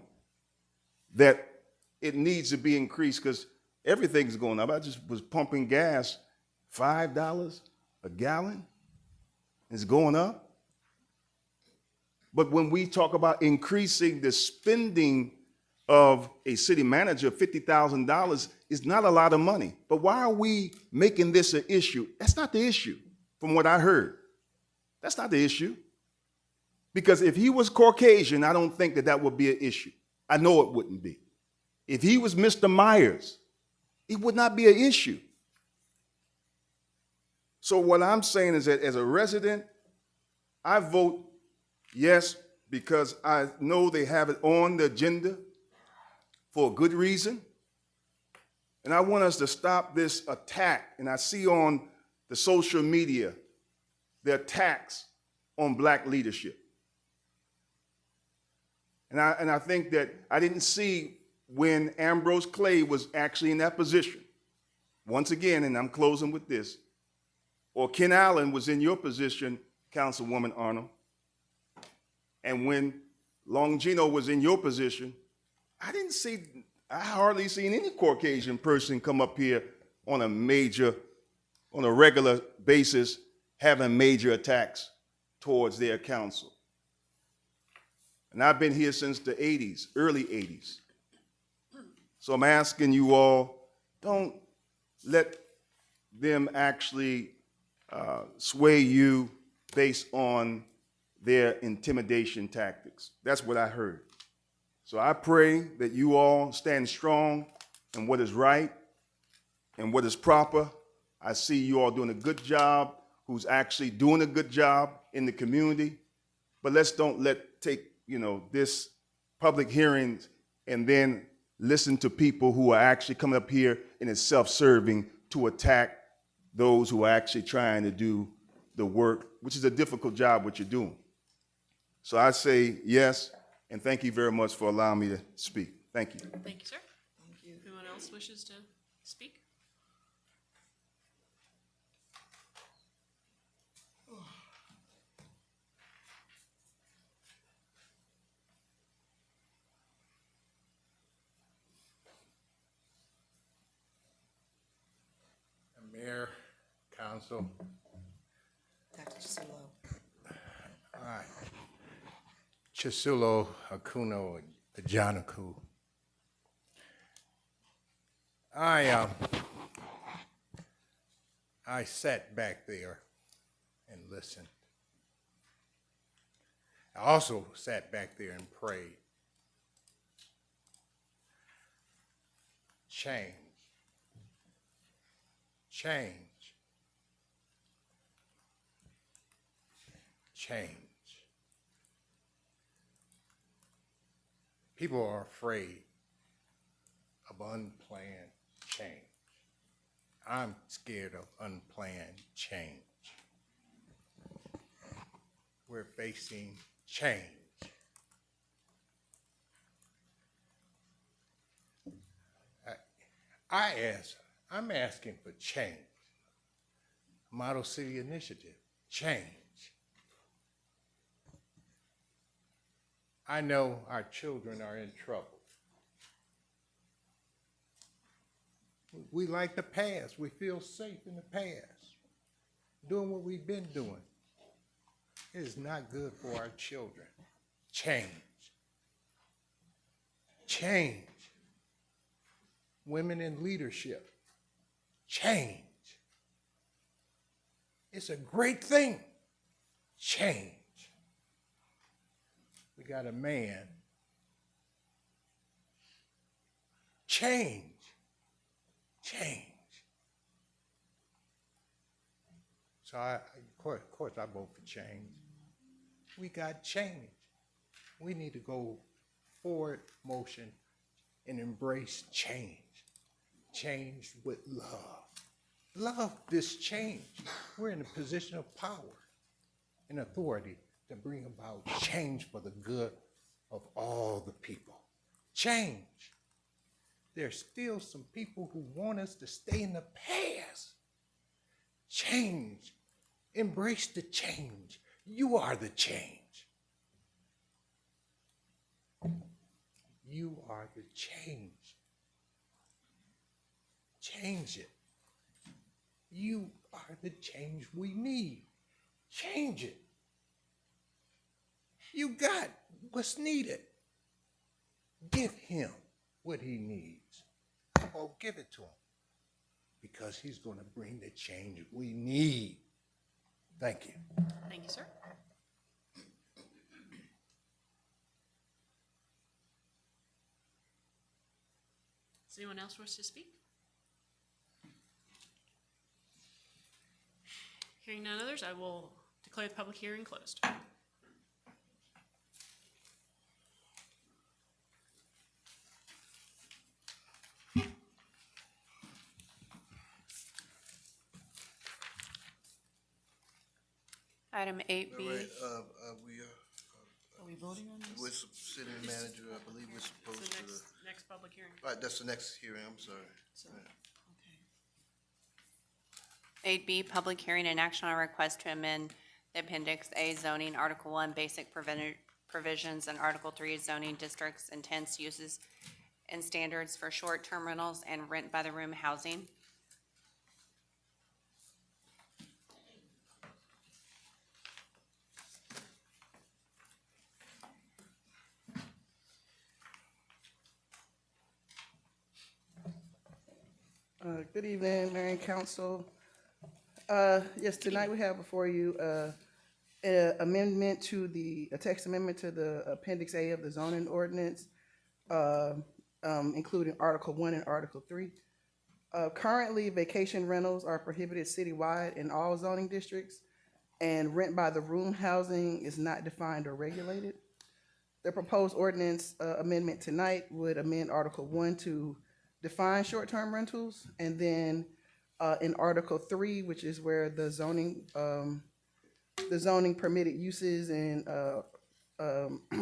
that it needs to be increased, because everything's going up. I just was pumping gas, $5 a gallon. It's going up. But when we talk about increasing the spending of a city manager, $50,000 is not a lot of money. But why are we making this an issue? That's not the issue, from what I heard. That's not the issue. Because if he was Caucasian, I don't think that that would be an issue. I know it wouldn't be. If he was Mr. Myers, it would not be an issue. So what I'm saying is that as a resident, I vote yes because I know they have it on the agenda for a good reason. And I want us to stop this attack. And I see on the social media the attacks on black leadership. And I think that I didn't see when Ambrose Clay was actually in that position. Once again, and I'm closing with this, or Ken Allen was in your position, Councilwoman Arnold, and when Longino was in your position, I hardly seen any Caucasian person come up here on a regular basis, having major attacks towards their council. And I've been here since the 80s, early 80s. So I'm asking you all, don't let them actually sway you based on their intimidation tactics. That's what I heard. So I pray that you all stand strong in what is right and what is proper. I see you all doing a good job, who's actually doing a good job in the community. But let's don't take this public hearings and then listen to people who are actually coming up here and is self-serving to attack those who are actually trying to do the work, which is a difficult job what you're doing. So I say yes, and thank you very much for allowing me to speak. Thank you. Thank you, sir. Thank you. Anyone else wishes to speak? Mayor, Council. Dr. Chisulo. All right. Chisulo Akuno Ajanaku. I sat back there and listened. I also sat back there and prayed. Change. Change. Change. People are afraid of unplanned change. I'm scared of unplanned change. We're facing change. I'm asking for change. Model City Initiative, change. I know our children are in trouble. We like the past. We feel safe in the past, doing what we've been doing. It is not good for our children. Change. Change. Women in leadership. Change. It's a great thing. Change. We got a man. Change. Change. So of course I vote for change. We got change. We need to go forward motion and embrace change. Change with love. Love this change. We're in a position of power and authority to bring about change for the good of all the people. Change. There's still some people who want us to stay in the past. Change. Embrace the change. You are the change. You are the change. Change it. You are the change we need. Change it. You got what's needed. Give him what he needs. Or give it to him. Because he's going to bring the change we need. Thank you. Thank you, sir. Does anyone else wish to speak? Hearing none others, I will declare the public hearing closed. Item 8B. All right, Are we voting on with city manager, I believe we're supposed to. Next public hearing. Right, that's the next hearing, I'm sorry. Right. 8B, public hearing and action on a request to amend the Appendix A zoning, Article 1, basic provisions, and Article 3, zoning districts, intense uses and standards for short-term rentals and rent-by-the-room housing. Good evening, Mayor and Council. Yes, tonight we have before you a amendment to a text amendment to the Appendix A of the zoning ordinance, including Article 1 and Article 3. Currently, vacation rentals are prohibited citywide in all zoning districts, and rent-by-the-room housing is not defined or regulated. The proposed ordinance amendment tonight would amend Article 1 to define short-term rentals, and then in Article 3, which is where the zoning permitted uses and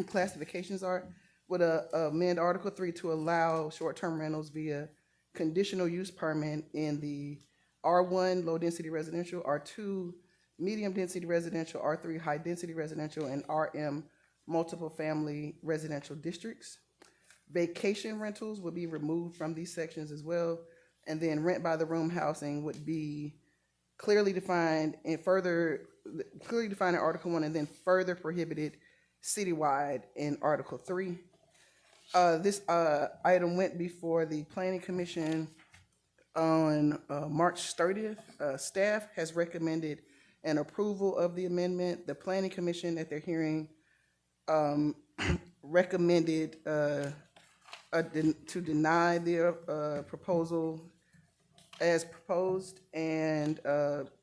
classifications are, would amend Article 3 to allow short-term rentals via conditional use permit in the R1 low-density residential, R2 medium-density residential, R3 high-density residential, and RM multiple family residential districts. Vacation rentals would be removed from these sections as well, and then rent-by-the-room housing would be clearly defined in Article 1, and then further prohibited citywide in Article 3. This item went before the Planning Commission on March 30th. Staff has recommended an approval of the amendment. The Planning Commission at their hearing recommended to deny the proposal as proposed, and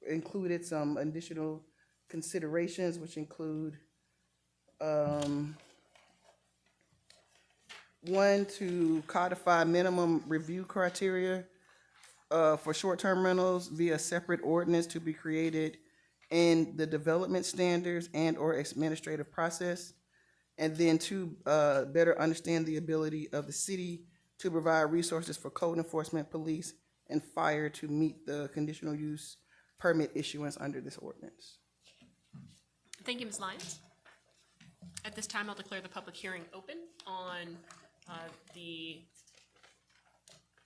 included some additional considerations, which include one, to codify minimum review criteria for short-term rentals via separate ordinance to be created in the development standards and/or administrative process. And then to better understand the ability of the city to provide resources for code enforcement, police, and fire to meet the conditional use permit issuance under this ordinance. Thank you, Ms. Lyons. At this time, I'll declare the public hearing open on the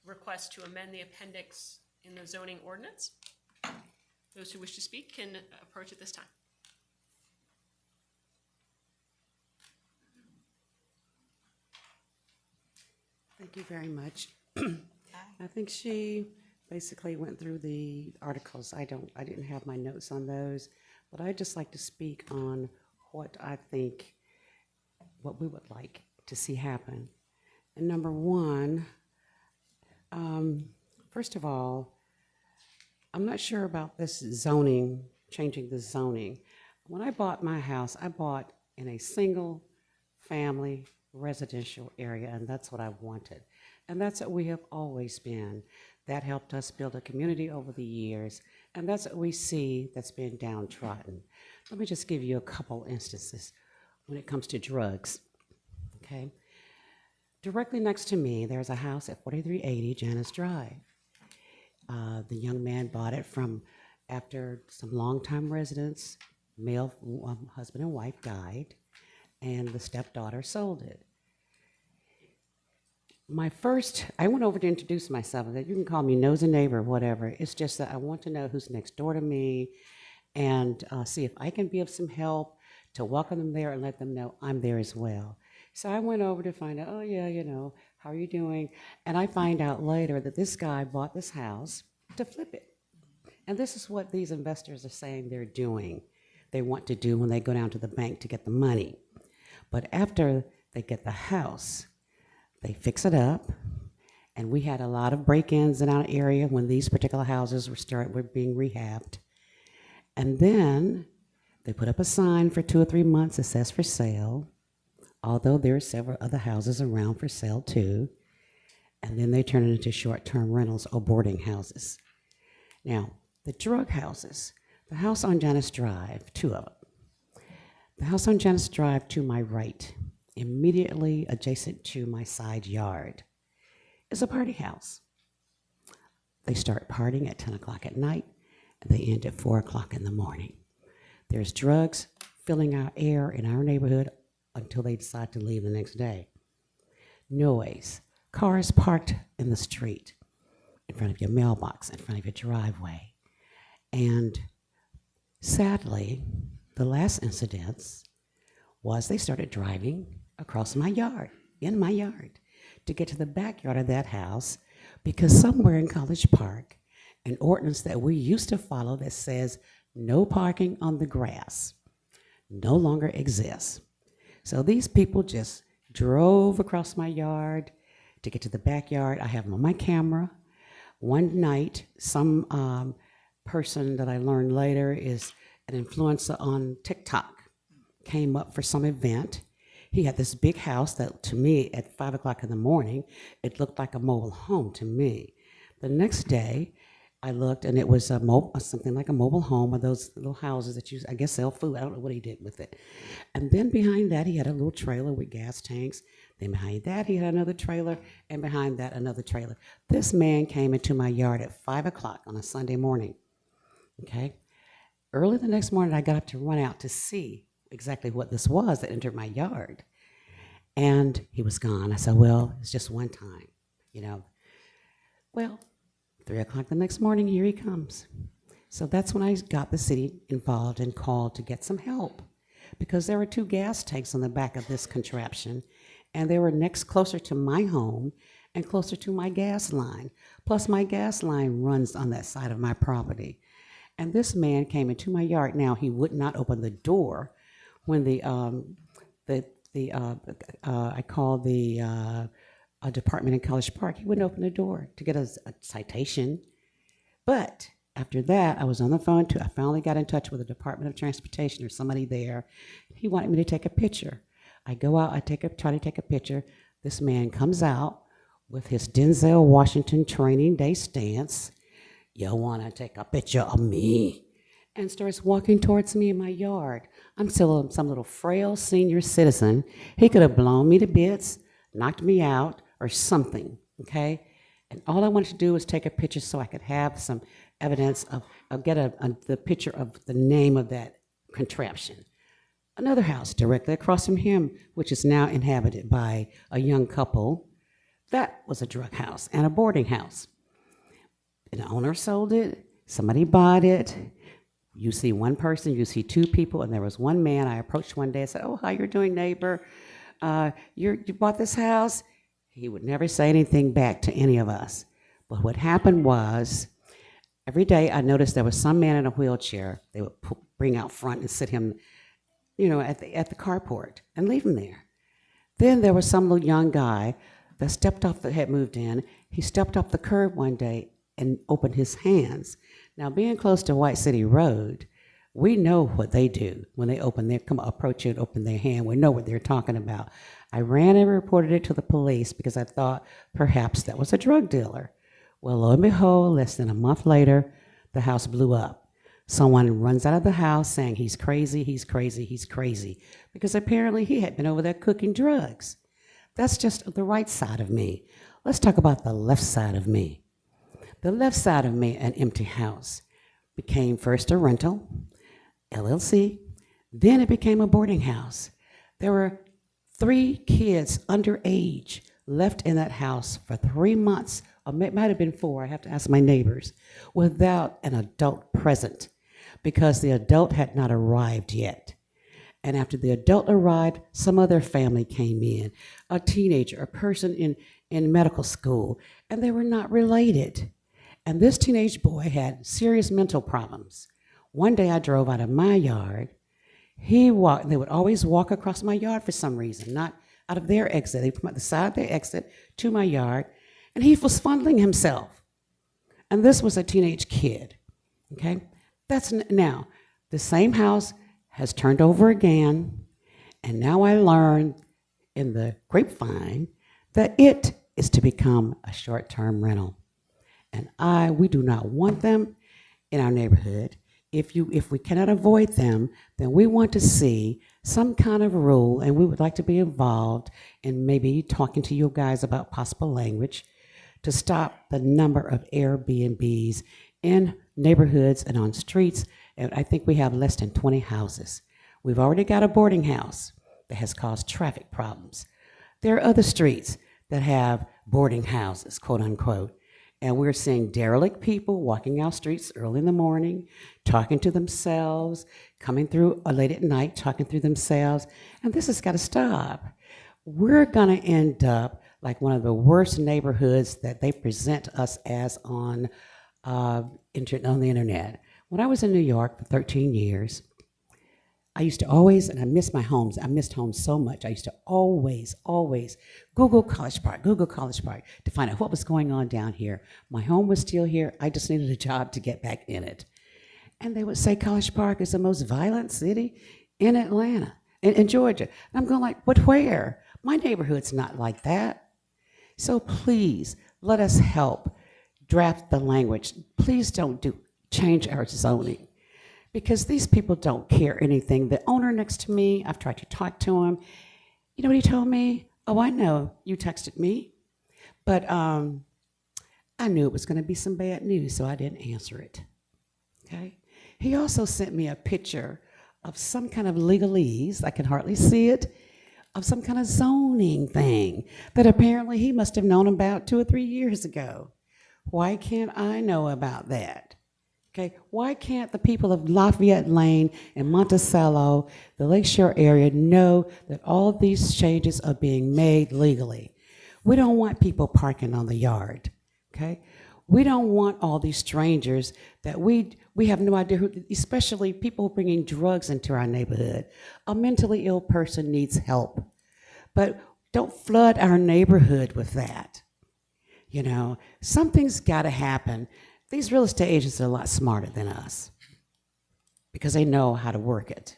request to amend the appendix in the zoning ordinance. Those who wish to speak can approach at this time. Thank you very much. I think she basically went through the articles. I didn't have my notes on those, but I'd just like to speak on what I think, what we would like to see happen. And number one, first of all, I'm not sure about this zoning, changing the zoning. When I bought my house, I bought in a single family residential area, and that's what I wanted. And that's what we have always been. That helped us build a community over the years, and that's what we see that's been downtrodden. Let me just give you a couple instances when it comes to drugs, okay? Directly next to me, there's a house at 4380 Janice Drive. The young man bought it from after some longtime residents, male husband and wife died, and the stepdaughter sold it. I went over to introduce myself. That you can call me nosy neighbor or whatever. It's just that I want to know who's next door to me and see if I can be of some help to welcome them there and let them know I'm there as well. So I went over to find out, oh yeah, how are you doing? And I find out later that this guy bought this house to flip it. And this is what these investors are saying they're doing. They want to do when they go down to the bank to get the money. But after they get the house, they fix it up, And we had a lot of break-ins in our area when these particular houses were being rehabbed. And then they put up a sign for 2 or 3 months that says for sale, although there are several other houses around for sale too. And then they turn it into short-term rentals or boarding houses. Now, the drug houses, the house on Janice Drive, 2 of them. The house on Janice Drive to my right, immediately adjacent to my side yard, is a party house. They start partying at 10 o'clock at night, and they end at 4 o'clock in the morning. There's drugs filling our air in our neighborhood until they decide to leave the next day. Noise, cars parked in the street, in front of your mailbox, in front of your driveway. And sadly, the last incidents was they started driving across my yard, in my yard, to get to the backyard of that house, because somewhere in College Park, an ordinance that we used to follow that says no parking on the grass no longer exists. So these people just drove across my yard to get to the backyard. I have them on my camera. One night, some person that I learned later is an influencer on TikTok came up for some event. He had this big house that, to me, at 5 o'clock in the morning, it looked like a mobile home to me. The next day, I looked, and it was something like a mobile home, or those little houses that you, I guess, sell food. I don't know what he did with it. And then behind that, he had a little trailer with gas tanks. Then behind that, he had another trailer, and behind that, another trailer. This man came into my yard at 5 o'clock on a Sunday morning, okay? Early the next morning, I got up to run out to see exactly what this was that entered my yard. And he was gone. I said, well, it's just one time, you know. Well, 3 o'clock the next morning, here he comes. So that's when I got the city involved and called to get some help, because there were 2 gas tanks on the back of this contraption, and they were next closer to my home and closer to my gas line. Plus, my gas line runs on that side of my property. And this man came into my yard. Now, he would not open the door when I called the department in College Park. He wouldn't open the door to get a citation. But after that, I was on the phone too. I finally got in touch with the Department of Transportation or somebody there. He wanted me to take a picture. I go out, try to take a picture. This man comes out with his Denzel Washington Training Day stance. You want to take a picture of me? And starts walking towards me in my yard. I'm still some little frail senior citizen. He could have blown me to bits, knocked me out, or something, okay? And all I wanted to do was take a picture so I could have some evidence of get the picture of the name of that contraption. Another house directly across from him, which is now inhabited by a young couple, that was a drug house and a boarding house. And the owner sold it, somebody bought it. You see one person, you see 2 people, and there was one man I approached one day and said, oh, how you doing, neighbor? You bought this house? He would never say anything back to any of us. But what happened was, every day I noticed there was some man in a wheelchair. They would bring out front and sit him, you know, at the carport and leave him there. Then there was some little young guy that had moved in. He stepped off the curb one day and opened his hands. Now, being close to White City Road, we know what they do when they approach you and open their hand. We know what they're talking about. I ran and reported it to the police because I thought perhaps that was a drug dealer. Well, lo and behold, less than a month later, the house blew up. Someone runs out of the house saying he's crazy, he's crazy, he's crazy, because apparently he had been over there cooking drugs. That's just the right side of me. Let's talk about the left side of me. The left side of me, an empty house, became first a rental, LLC, then it became a boarding house. There were 3 kids underage left in that house for 3 months, or it might have been 4, I have to ask my neighbors, without an adult present, because the adult had not arrived yet. And after the adult arrived, some other family came in, a teenager, a person in medical school, and they were not related. And this teenage boy had serious mental problems. One day I drove out of my yard. They would always walk across my yard for some reason, not out of their exit. They come out the side of their exit to my yard, and he was fondling himself. And this was a teenage kid, okay? Now, the same house has turned over again, and now I learned in the grapevine that it is to become a short-term rental. And we do not want them in our neighborhood. If we cannot avoid them, then we want to see some kind of rule, and we would like to be involved in maybe talking to you guys about possible language to stop the number of Airbnbs in neighborhoods and on streets. And I think we have less than 20 houses. We've already got a boarding house that has caused traffic problems. There are other streets that have boarding houses, quote unquote. And we're seeing derelict people walking out streets early in the morning, talking to themselves, coming through late at night, talking through themselves. And this has got to stop. We're going to end up like one of the worst neighborhoods that they present us as on the internet. When I was in New York for 13 years, I used to always, and I miss my homes. I missed homes so much. I used to always Google College Park to find out what was going on down here. My home was still here. I just needed a job to get back in it. And they would say College Park is the most violent city in Atlanta, in Georgia. And I'm going like, but where? My neighborhood's not like that. So please, let us help draft the language. Please don't change our zoning, because these people don't care anything. The owner next to me, I've tried to talk to him. You know what he told me? Oh, I know, you texted me. But I knew it was going to be some bad news, so I didn't answer it, okay? He also sent me a picture of some kind of legalese, I can hardly see it, of some kind of zoning thing that apparently he must have known about 2 or 3 years ago. Why can't I know about that? Okay, why can't the people of Lafayette Lane and Monticello, the Lakeshore area, know that all of these changes are being made legally? We don't want people parking on the yard, okay? We don't want all these strangers that we have no idea who, especially people bringing drugs into our neighborhood. A mentally ill person needs help, but don't flood our neighborhood with that. You know, something's got to happen. These real estate agents are a lot smarter than us because they know how to work it.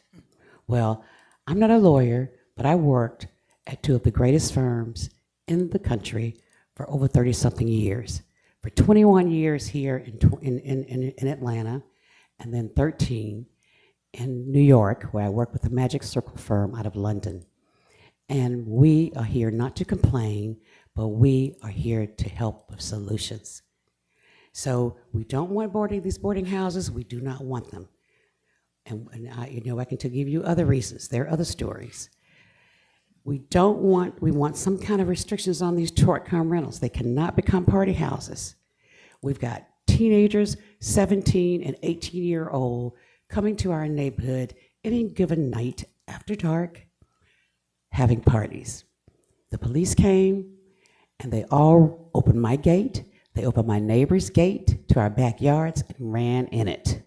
Well, I'm not a lawyer, but I worked at 2 of the greatest firms in the country for over 30-something years. For 21 years here in Atlanta, and then 13 in New York, where I work with the Magic Circle firm out of London. And we are here not to complain, but we are here to help with solutions. So we don't want these boarding houses. We do not want them. And I can give you other reasons. There are other stories. We want some kind of restrictions on these short-term rentals. They cannot become party houses. We've got teenagers, 17 and 18-year-old, coming to our neighborhood any given night after dark, having parties. The police came, and they all opened my gate. They opened my neighbor's gate to our backyards and ran in it.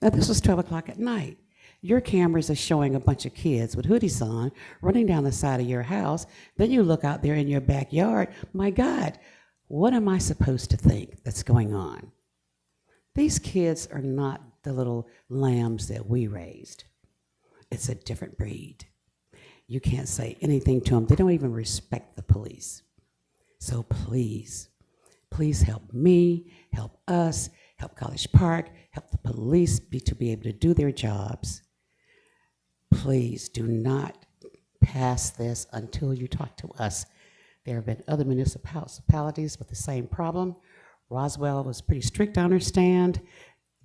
Now, this was 12 o'clock at night. Your cameras are showing a bunch of kids with hoodies on running down the side of your house. Then you look out there in your backyard. My God, what am I supposed to think that's going on? These kids are not the little lambs that we raised. It's a different breed. You can't say anything to them. They don't even respect the police. So please, please help me, help us, help College Park, help the police to be able to do their jobs. Please do not pass this until you talk to us. There have been other municipalities with the same problem. Roswell was pretty strict, I understand.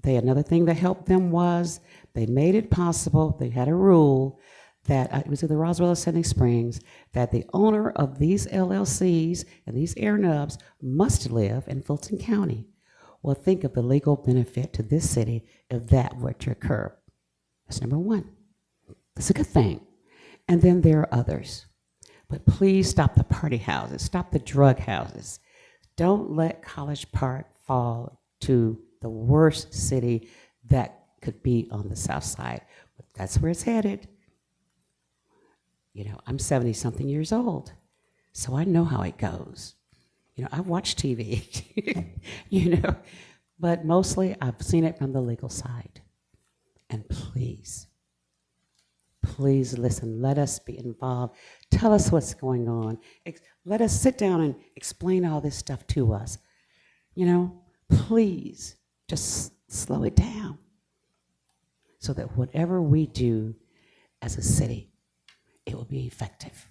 Another thing that helped them was they made it possible, they had a rule that, it was either Roswell or Sandy Springs, that the owner of these LLCs and these air nubs must live in Fulton County. Well, think of the legal benefit to this city if that were to occur. That's number one. That's a good thing. And then there are others. But please stop the party houses, stop the drug houses. Don't let College Park fall to the worst city that could be on the south side. But that's where it's headed. You know, I'm 70-something years old, so I know how it goes. You know, I watch TV, you know, but mostly I've seen it from the legal side. And please, please listen. Let us be involved. Tell us what's going on. Let us sit down and explain all this stuff to us. You know, please just slow it down so that whatever we do as a city, it will be effective.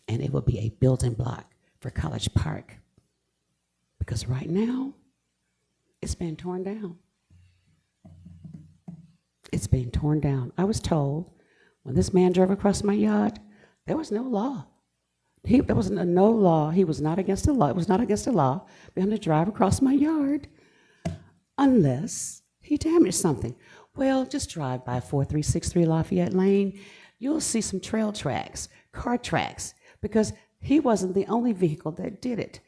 And it will be a building block for College Park. Because right now, it's being torn down. It's being torn down. I was told when this man drove across my yard, there was no law. There was no law. He was not against the law. It was not against the law for him to drive across my yard unless he damaged something. Well, just drive by 4363 Lafayette Lane. You'll see some trail tracks, car tracks, because he wasn't the only vehicle that did it.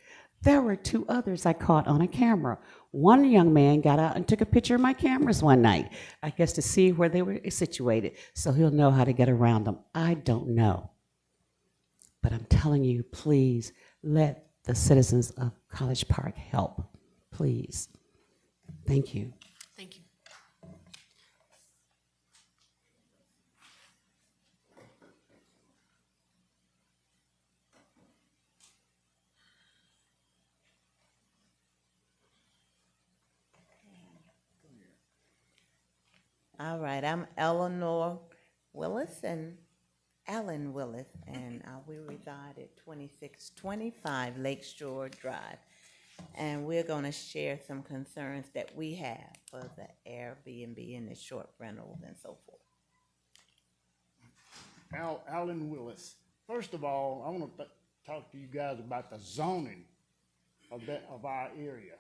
There were 2 others I caught on a camera. One young man got out and took a picture of my cameras one night, I guess to see where they were situated, so he'll know how to get around them. I don't know. But I'm telling you, please let the citizens of College Park help. Please. Thank you. Thank you. All right, I'm Eleanor Willis and Alan Willis, and we reside at 2625 Lakeshore Drive. And we're going to share some concerns that we have for the Airbnb and the short rentals and so forth. Alan Willis. First of all, I want to talk to you guys about the zoning of our area.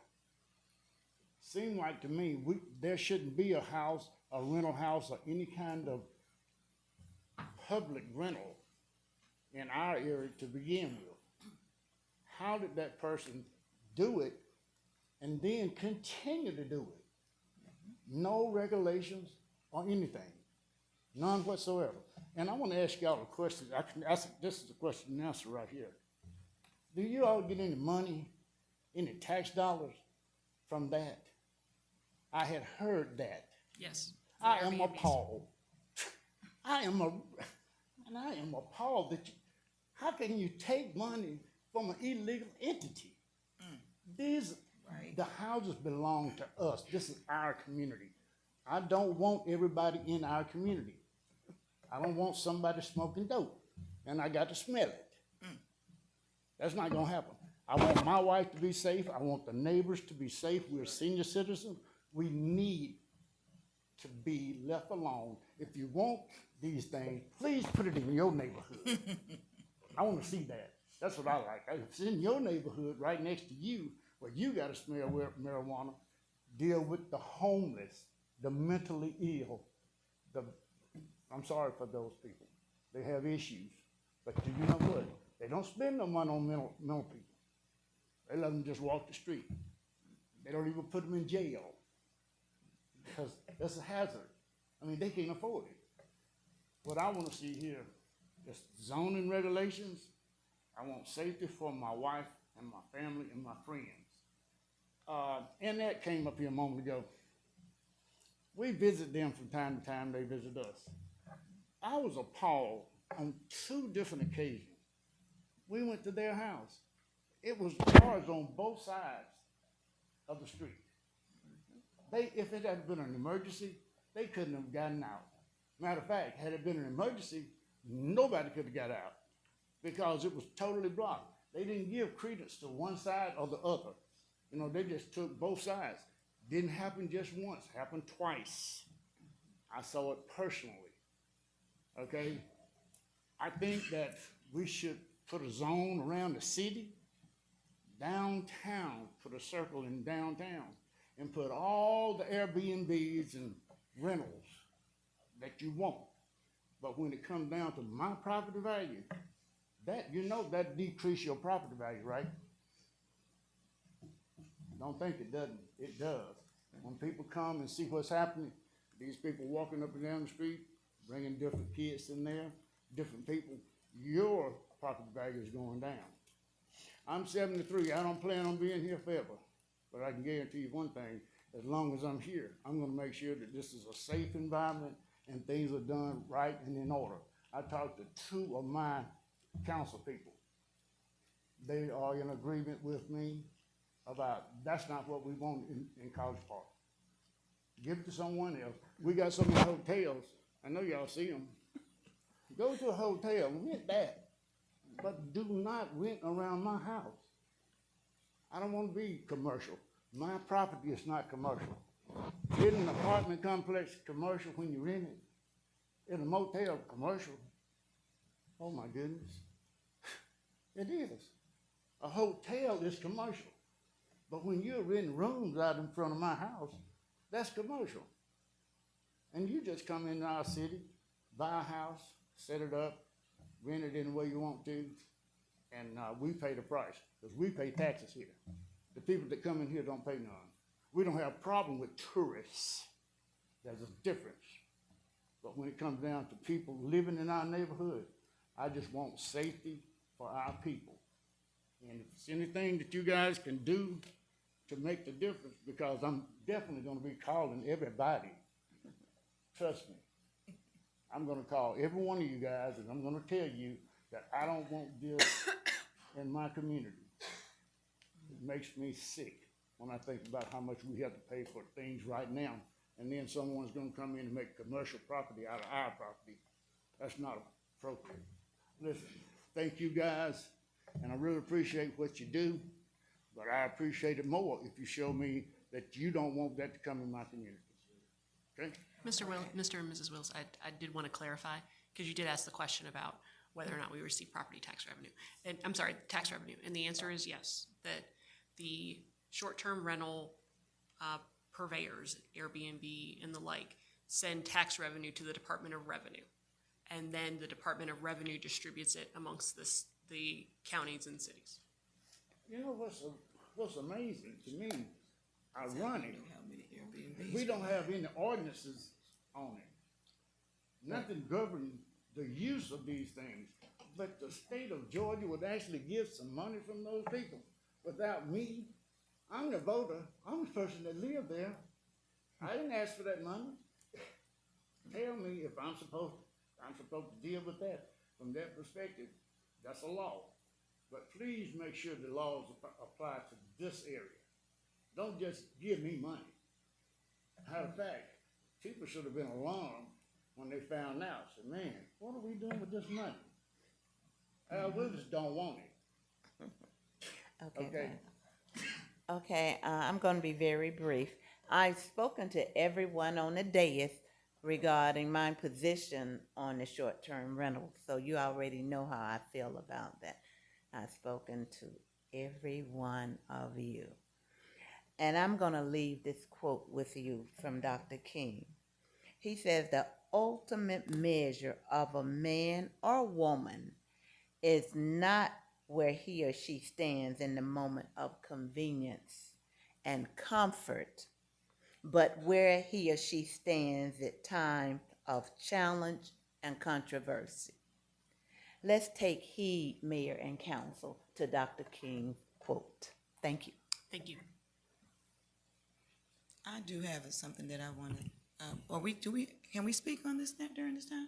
Seems like to me there shouldn't be a house, a rental house, or any kind of public rental in our area to begin with. How did that person do it and then continue to do it? No regulations or anything, none whatsoever. And I want to ask y'all a question. This is a question and answer right here. Do you all get any money, any tax dollars from that? I had heard that. Yes. I am appalled. I am appalled that how can you take money from an illegal entity? The houses belong to us. This is our community. I don't want everybody in our community. I don't want somebody smoking dope, and I got to smell it. That's not gonna happen. I want my wife to be safe. I want the neighbors to be safe. We're senior citizens. We need to be left alone. If you want these things, please put it in your neighborhood. I want to see that. That's what I like. If it's in your neighborhood, right next to you, where you got to smell marijuana, deal with the homeless, the mentally ill. I'm sorry for those people. They have issues. But do you know what? They don't spend no money on mental people. They let them just walk the street. They don't even put them in jail because that's a hazard. I mean, they can't afford it. What I want to see here is zoning regulations. I want safety for my wife and my family and my friends. Annette came up here a moment ago. We visit them from time to time. They visit us. I was appalled on 2 different occasions. We went to their house. It was cars on both sides of the street. If it had been an emergency, they couldn't have gotten out. Matter of fact, had it been an emergency, nobody could have got out because it was totally blocked. They didn't give credence to one side or the other. You know, they just took both sides. Didn't happen just once, happened twice. I saw it personally, okay? I think that we should put a zone around the city, downtown, put a circle in downtown, and put all the Airbnbs and rentals that you want. But when it comes down to my property value, that decreases your property value, right? Don't think it doesn't. It does. When people come and see what's happening, these people walking up and down the street, bringing different kids in there, different people, your property value is going down. I'm 73. I don't plan on being here forever. But I can guarantee you one thing, as long as I'm here, I'm gonna make sure that this is a safe environment and things are done right and in order. I talked to 2 of my council people. They are in agreement with me about that's not what we want in College Park. Give it to someone else. We got so many hotels. I know y'all see them. Go to a hotel and rent that, but do not rent around my house. I don't want to be commercial. My property is not commercial. In an apartment complex, commercial when you rent it. In a motel, commercial. Oh my goodness. It is. A hotel is commercial. But when you're renting rooms out in front of my house, that's commercial. And you just come into our city, buy a house, set it up, rent it any way you want to, and we pay the price, because we pay taxes here. The people that come in here don't pay none. We don't have a problem with tourists. There's a difference. But when it comes down to people living in our neighborhood, I just want safety for our people. And if it's anything that you guys can do to make the difference, because I'm definitely gonna be calling everybody. Trust me. I'm gonna call every one of you guys and I'm gonna tell you that I don't want this in my community. It makes me sick when I think about how much we have to pay for things right now. And then someone's gonna come in and make commercial property out of our property. That's not appropriate. Listen, thank you guys, and I really appreciate what you do, but I appreciate it more if you show me that you don't want that to come in my community. Okay? Mr. and Mrs. Wills, I did want to clarify, because you did ask the question about whether or not we receive property tax revenue. And I'm sorry, tax revenue. And the answer is yes, that the short-term rental purveyors, Airbnb and the like, send tax revenue to the Department of Revenue. And then the Department of Revenue distributes it amongst the counties and cities. You know what's amazing to me, ironic, we don't have any ordinances on it. Nothing governing the use of these things. But the state of Georgia would actually give some money from those people. Without me, I'm the voter. I'm the person that lived there. I didn't ask for that money. Tell me if I'm supposed to deal with that. From that perspective, that's a law. But please make sure the laws apply to this area. Don't just give me money. Matter of fact, people should have been alarmed when they found out. Said, man, what are we doing with this money? We just don't want it. Okay. Okay, I'm going to be very brief. I've spoken to everyone on the dais regarding my position on the short-term rental, so you already know how I feel about that. I've spoken to every one of you. And I'm going to leave this quote with you from Dr. King. He says, the ultimate measure of a man or woman is not where he or she stands in the moment of convenience and comfort, but where he or she stands at time of challenge and controversy. Let's take heed, Mayor and Council, to Dr. King's quote. Thank you. Thank you. I do have something that I want to, can we speak on this during this time?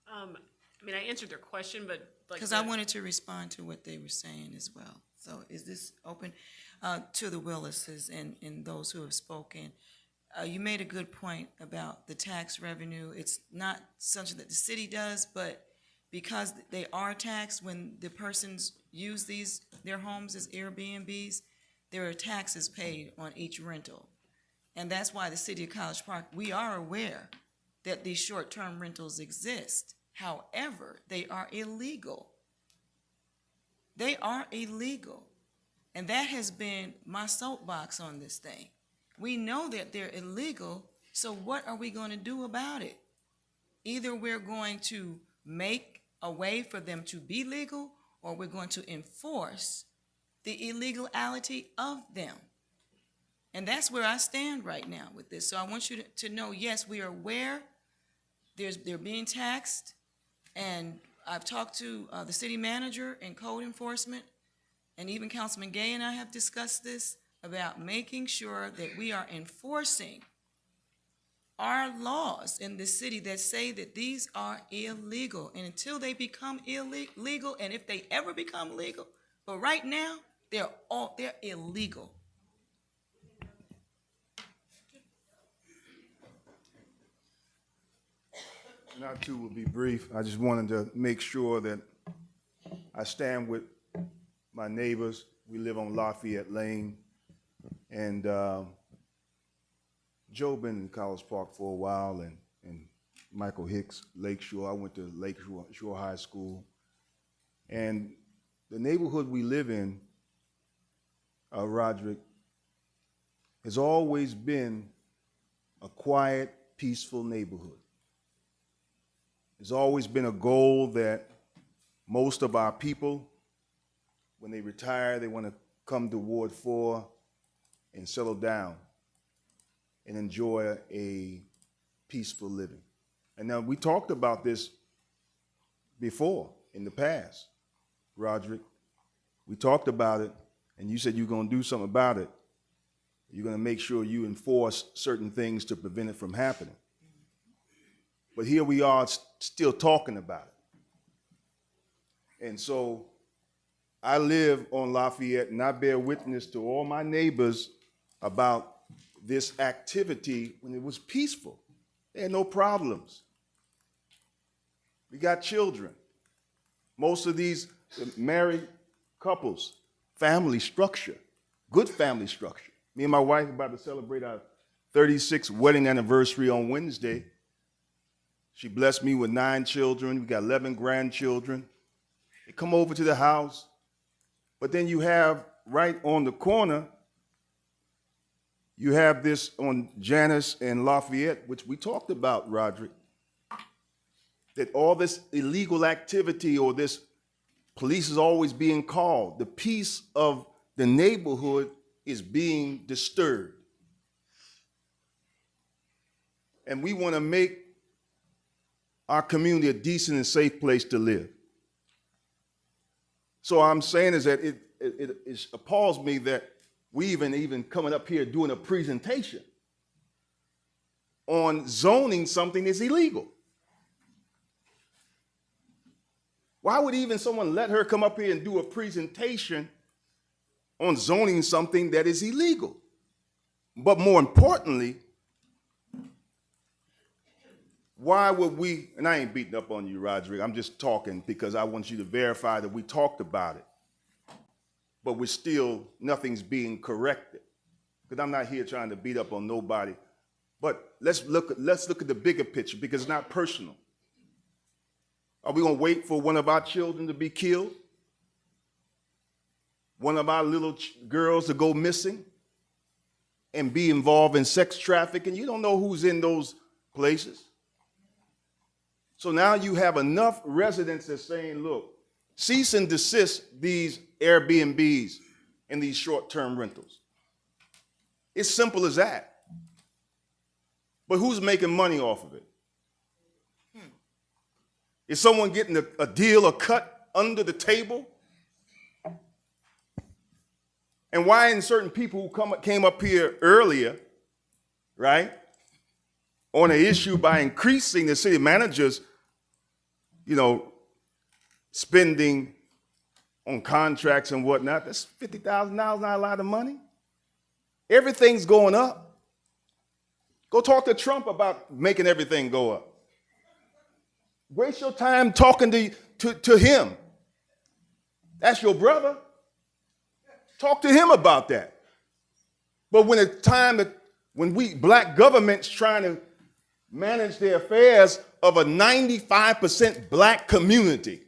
I mean, I answered their question, but like. Because I wanted to respond to what they were saying as well. So is this open to the Willises and those who have spoken? You made a good point about the tax revenue. It's not something that the city does, but because they are taxed when the persons use their homes as Airbnbs, there are taxes paid on each rental. And that's why the city of College Park, we are aware that these short-term rentals exist. However, they are illegal. They are illegal. And that has been my soapbox on this thing. We know that they're illegal, so what are we going to do about it? Either we're going to make a way for them to be legal, or we're going to enforce the illegality of them. And that's where I stand right now with this. So I want you to know, yes, we are aware they're being taxed. And I've talked to the city manager and code enforcement, and even Councilman Gay and I have discussed this, about making sure that we are enforcing our laws in this city that say that these are illegal. And until they become illegal, and if they ever become legal, but right now, they're illegal. Not too will be brief. I just wanted to make sure that I stand with my neighbors. We live on Lafayette Lane, and Joe been in College Park for a while, and Michael Hicks, Lakeshore. I went to Lakeshore High School, and the neighborhood we live in, Roderick, has always been a quiet, peaceful neighborhood. It's always been a goal that most of our people, when they retire, they want to come to Ward 4 and settle down and enjoy a peaceful living. And now we talked about this before in the past, Roderick. We talked about it, and you said you're going to do something about it. You're going to make sure you enforce certain things to prevent it from happening. But here we are still talking about it. And so I live on Lafayette, and I bear witness to all my neighbors about this activity when it was peaceful. There had no problems. We got children. Most of these married couples, family structure, good family structure. Me and my wife are about to celebrate our 36th wedding anniversary on Wednesday. She blessed me with 9 children. We got 11 grandchildren. They come over to the house. But then you have right on the corner, you have this on Janus and Lafayette, which we talked about, Roderick, that all this illegal activity or this police is always being called. The peace of the neighborhood is being disturbed. And we want to make our community a decent and safe place to live. So I'm saying is that it appalls me that we even coming up here doing a presentation on zoning something that's illegal. Why would even someone let her come up here and do a presentation on zoning something that is illegal? But more importantly, why would we, and I ain't beating up on you, Roderick, I'm just talking because I want you to verify that we talked about it, but we're still, nothing's being corrected. Because I'm not here trying to beat up on nobody, but let's look at the bigger picture because it's not personal. Are we gonna wait for one of our children to be killed? One of our little girls to go missing and be involved in sex trafficking? You don't know who's in those places. So now you have enough residents that's saying, look, cease and desist these Airbnbs and these short-term rentals. It's simple as that. But who's making money off of it? Is someone getting a deal or cut under the table? And why in certain people who came up here earlier, right, on an issue by increasing the city manager's spending on contracts and whatnot, that's $50,000, not a lot of money. Everything's going up. Go talk to Trump about making everything go up. Waste your time talking to him. That's your brother. Talk to him about that. But when it's time when we black government's trying to manage the affairs of a 95% black community,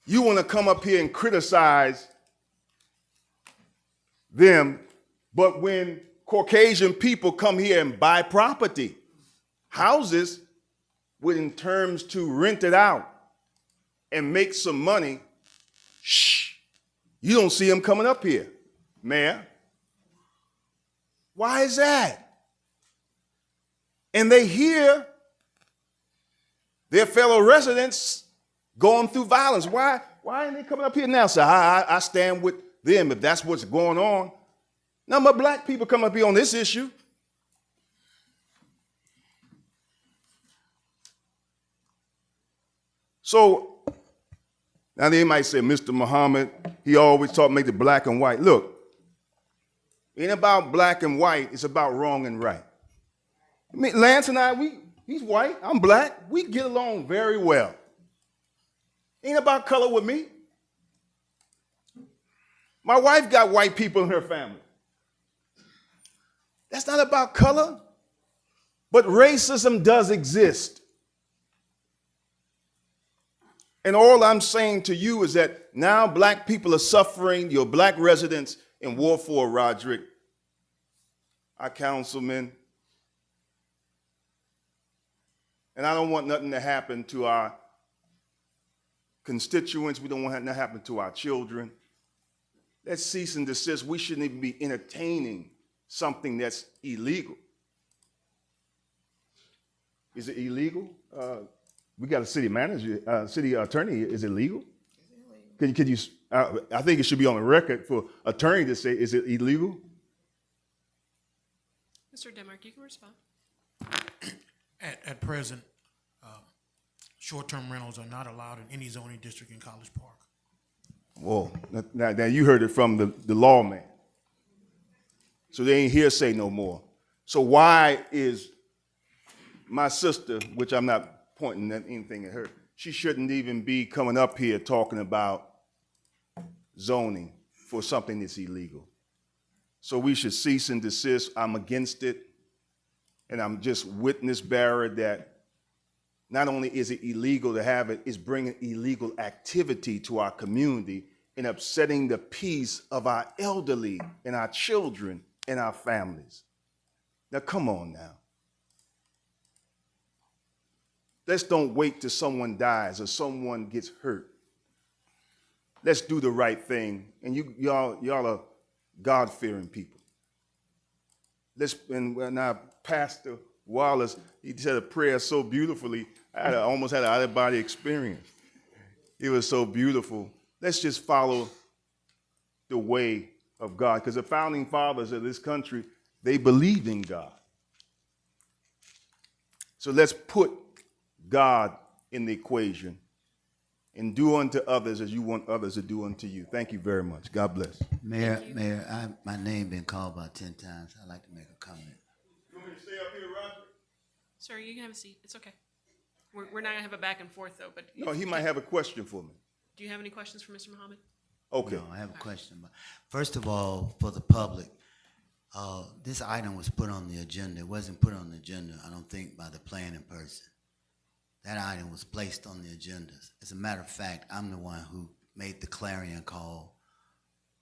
you want to come up here and criticize them, but when Caucasian people come here and buy property, houses, in terms to rent it out and make some money, you don't see them coming up here, Mayor. Why is that? And they hear their fellow residents going through violence. Why Why ain't they coming up here now? So I stand with them if that's what's going on. None but black people come up here on this issue. So now they might say, Mr. Muhammad, he always taught make the black and white. Look, it ain't about black and white, it's about wrong and right. I mean, Lance and I, he's white, I'm black, we get along very well. Ain't about color with me. My wife got white people in her family. That's not about color, but racism does exist. And all I'm saying to you is that now black people are suffering, your black residents in Ward 4, Roderick, our councilman. And I don't want nothing to happen to our constituents. We don't want nothing to happen to our children. Let's cease and desist. We shouldn't even be entertaining something that's illegal. Is it illegal? We got a city manager, city attorney. Is it legal? Could you? I think it should be on the record for attorney to say, is it illegal? Mr. Denmark, you can respond. At present, short-term rentals are not allowed in any zoning district in College Park. Well, now you heard it from the lawman. So they ain't hearsay no more. So why is my sister, which I'm not pointing at anything at her, she shouldn't even be coming up here talking about zoning for something that's illegal. So we should cease and desist. I'm against it. And I'm just witness bearer that not only is it illegal to have it, it's bringing illegal activity to our community and upsetting the peace of our elderly and our children and our families. Now, come on now. Let's don't wait till someone dies or someone gets hurt. Let's do the right thing. And y'all are God-fearing people. And now Pastor Wallace, he said a prayer so beautifully, I almost had an out-of-body experience. It was so beautiful. Let's just follow the way of God, because the founding fathers of this country, they believed in God. So let's put God in the equation and do unto others as you want others to do unto you. Thank you very much. God bless. Mayor, my name been called about 10 times. I'd like to make a comment. You want me to stay up here, Roger? Sir, you can have a seat. It's okay. We're not gonna have a back and forth though, but. No, he might have a question for me. Do you have any questions for Mr. Muhammad? Okay. No, I have a question. First of all, for the public, this item was put on the agenda. It wasn't put on the agenda, I don't think, by the planning person. That item was placed on the agenda. As a matter of fact, I'm the one who made the clarion call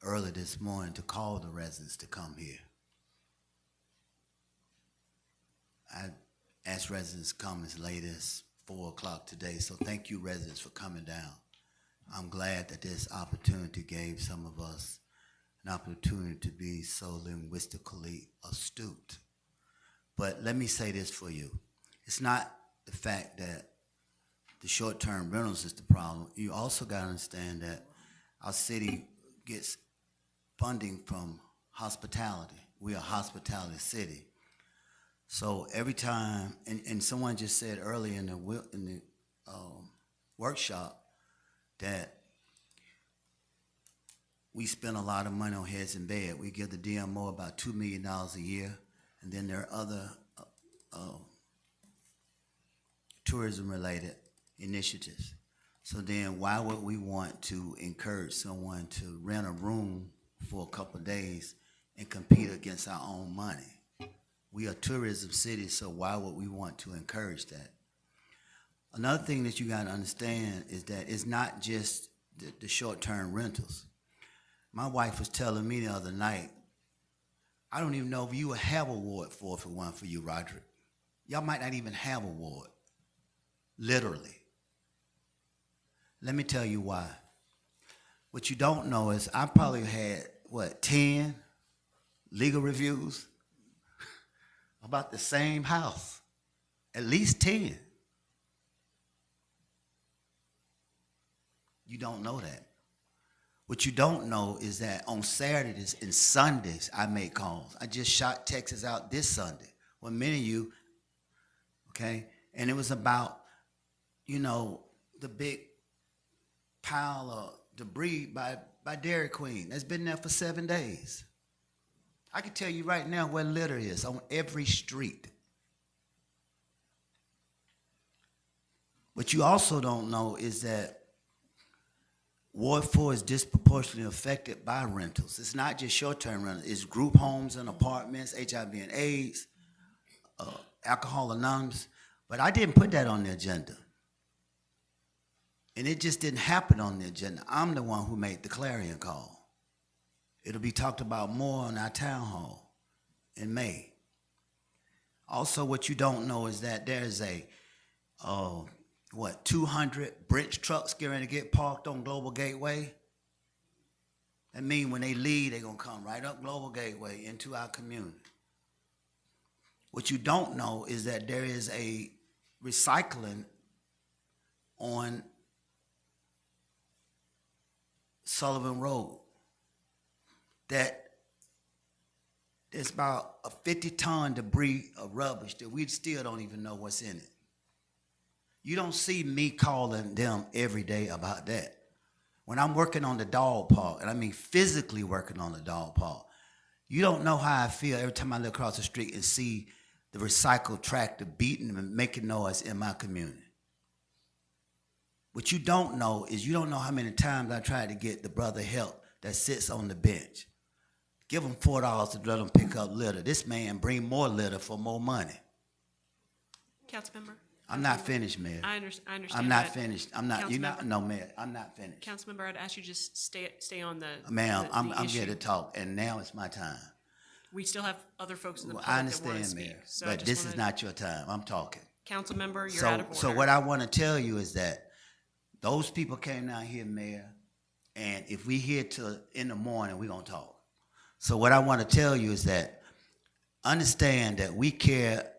early this morning to call the residents to come here. I asked residents to come as late as 4 o'clock today, so thank you residents for coming down. I'm glad that this opportunity gave some of us an opportunity to be so linguistically astute. But let me say this for you. It's not the fact that the short-term rentals is the problem. You also got to understand that our city gets funding from hospitality. We're a hospitality city. So every time, and someone just said earlier in the workshop that we spend a lot of money on heads in bed. We give the DMO about $2 million a year, and then there are other tourism-related initiatives. So then why would we want to encourage someone to rent a room for a couple of days and compete against our own money? We are a tourism city, so why would we want to encourage that? Another thing that you got to understand is that it's not just the short-term rentals. My wife was telling me the other night, I don't even know if you would have a ward for if it weren't for you, Roderick. Y'all might not even have a ward, literally. Let me tell you why. What you don't know is I probably had, 10 legal reviews about the same house, at least 10. You don't know that. What you don't know is that on Saturdays and Sundays, I make calls. I just shot Texas out this Sunday. Well, many of you, okay? And it was about, you know, the big pile of debris by Dairy Queen that's been there for 7 days. I can tell you right now where litter is on every street. What you also don't know is that Ward 4 is disproportionately affected by rentals. It's not just short-term rentals. It's group homes and apartments, HIV and AIDS, Alcohol Anonymous. But I didn't put that on the agenda. And it just didn't happen on the agenda. I'm the one who made the clarion call. It'll be talked about more on our town hall in May. Also, what you don't know is that there's a 200 Brinch trucks getting ready to get parked on Global Gateway. That means when they leave, they're going to come right up Global Gateway into our community. What you don't know is that there is a recycling on Sullivan Road that there's about a 50-ton debris of rubbish that we still don't even know what's in it. You don't see me calling them every day about that. When I'm working on the dog park, and I mean physically working on the dog park, you don't know how I feel every time I look across the street and see the recycled tractor beating and making noise in my community. What you don't know is you don't know how many times I tried to get the brother help that sits on the bench. Give him $4 to let him pick up litter. This man bring more litter for more money. Councilmember? I'm not finished, Mayor. I understand. I'm not that. finished. I'm not. You're not. Councilmember? No, Mayor. I'm not finished. Councilmember, I'd ask you just stay on the. Ma'am, the I'm issue. here to talk, and now it's my time. We still have other folks in the Well, public I that want to understand, speak. Mayor, So I but just this is wanna- not your time. I'm talking. Councilmember, you're out of order. So what I want to tell you is that those people came down here, Mayor, and if we here till in the morning, we're gonna talk. So what I want to tell you is that understand that we care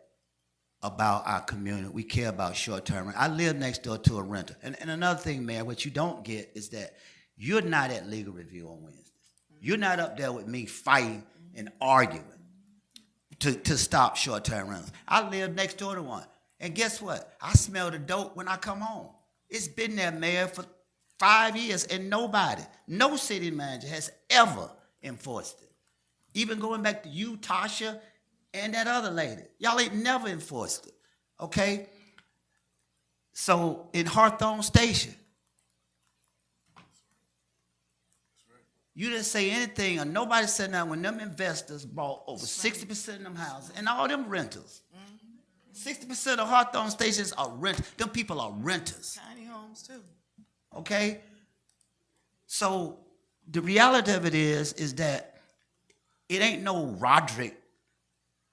about our community. We care about short-term rent. I live next door to a renter. And another thing, Mayor, what you don't get is that you're not at legal review on Wednesdays. You're not up there with me fighting and arguing to stop short-term rentals. I live next door to one. And guess what? I smell the dope when I come home. It's been there, Mayor, for 5 years, and nobody, no city manager has ever enforced it. Even going back to you, Tasha, and that other lady. Y'all ain't never enforced it, okay? So in Hawthorne Station, you didn't say anything, or nobody said nothing when them investors bought over 60% of them houses and all them renters. 60% of Hawthorne Stations are rent. Them people are renters. Tiny homes too. Okay? So the reality of it is that it ain't no Roderick.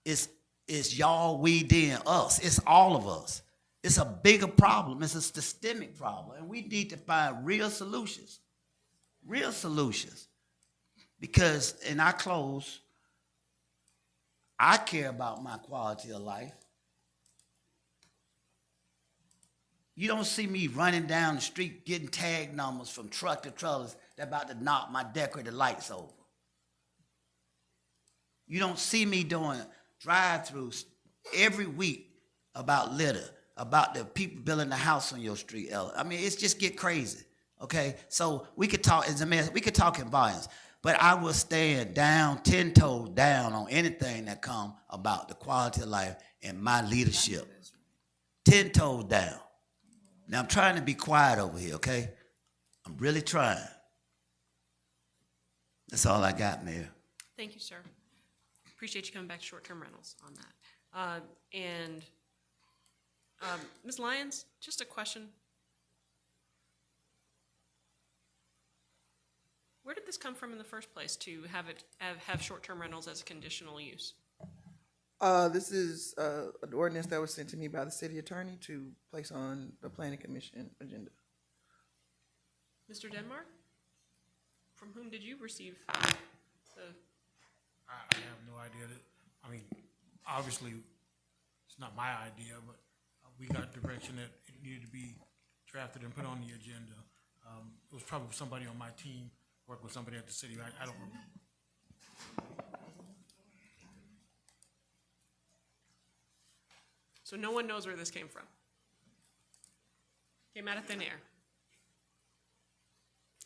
It's y'all, we, then us. It's all of us. It's a bigger problem. It's a systemic problem. And we need to find real solutions. Real solutions. Because, and I close, I care about my quality of life. You don't see me running down the street getting tag numbers from truck to truckers that about to knock my decorated lights over. You don't see me doing drive-throughs every week about litter, about the people building the house on your street. I mean, it's just get crazy, okay? So we could talk, as a man, we could talk in volumes, but I will stand down, 10 toes down on anything that come about the quality of life and my leadership. 10 toes down. Now, I'm trying to be quiet over here, okay? I'm really trying. That's all I got, Mayor. Thank you, sir. Appreciate you coming back to short-term rentals on that. Ms. Lyons, just a question. Where did this come from in the first place to have short-term rentals as a conditional use? This is an ordinance that was sent to me by the city attorney to place on the planning commission agenda. Mr. Denmark? From whom did you receive the? I have no idea. I mean, obviously, it's not my idea, but we got direction that it needed to be drafted and put on the agenda. It was probably somebody on my team, worked with somebody at the city, I don't remember. So no one knows where this came from? Came out of thin air?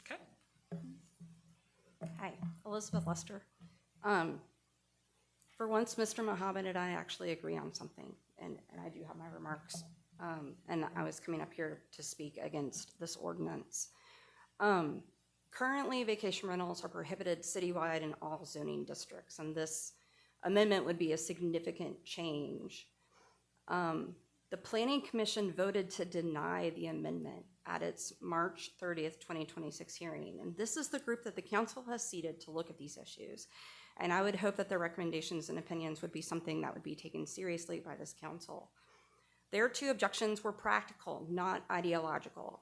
Okay. Hi, Elizabeth Lester. For once, Mr. Mohammed and I actually agree on something, and I do have my remarks. And I was coming up here to speak against this ordinance. Currently, vacation rentals are prohibited citywide in all zoning districts, and this amendment would be a significant change. The Planning Commission voted to deny the amendment at its March 30th, 2026 hearing. And this is the group that the council has seated to look at these issues. And I would hope that their recommendations and opinions would be something that would be taken seriously by this council. Their two objections were practical, not ideological.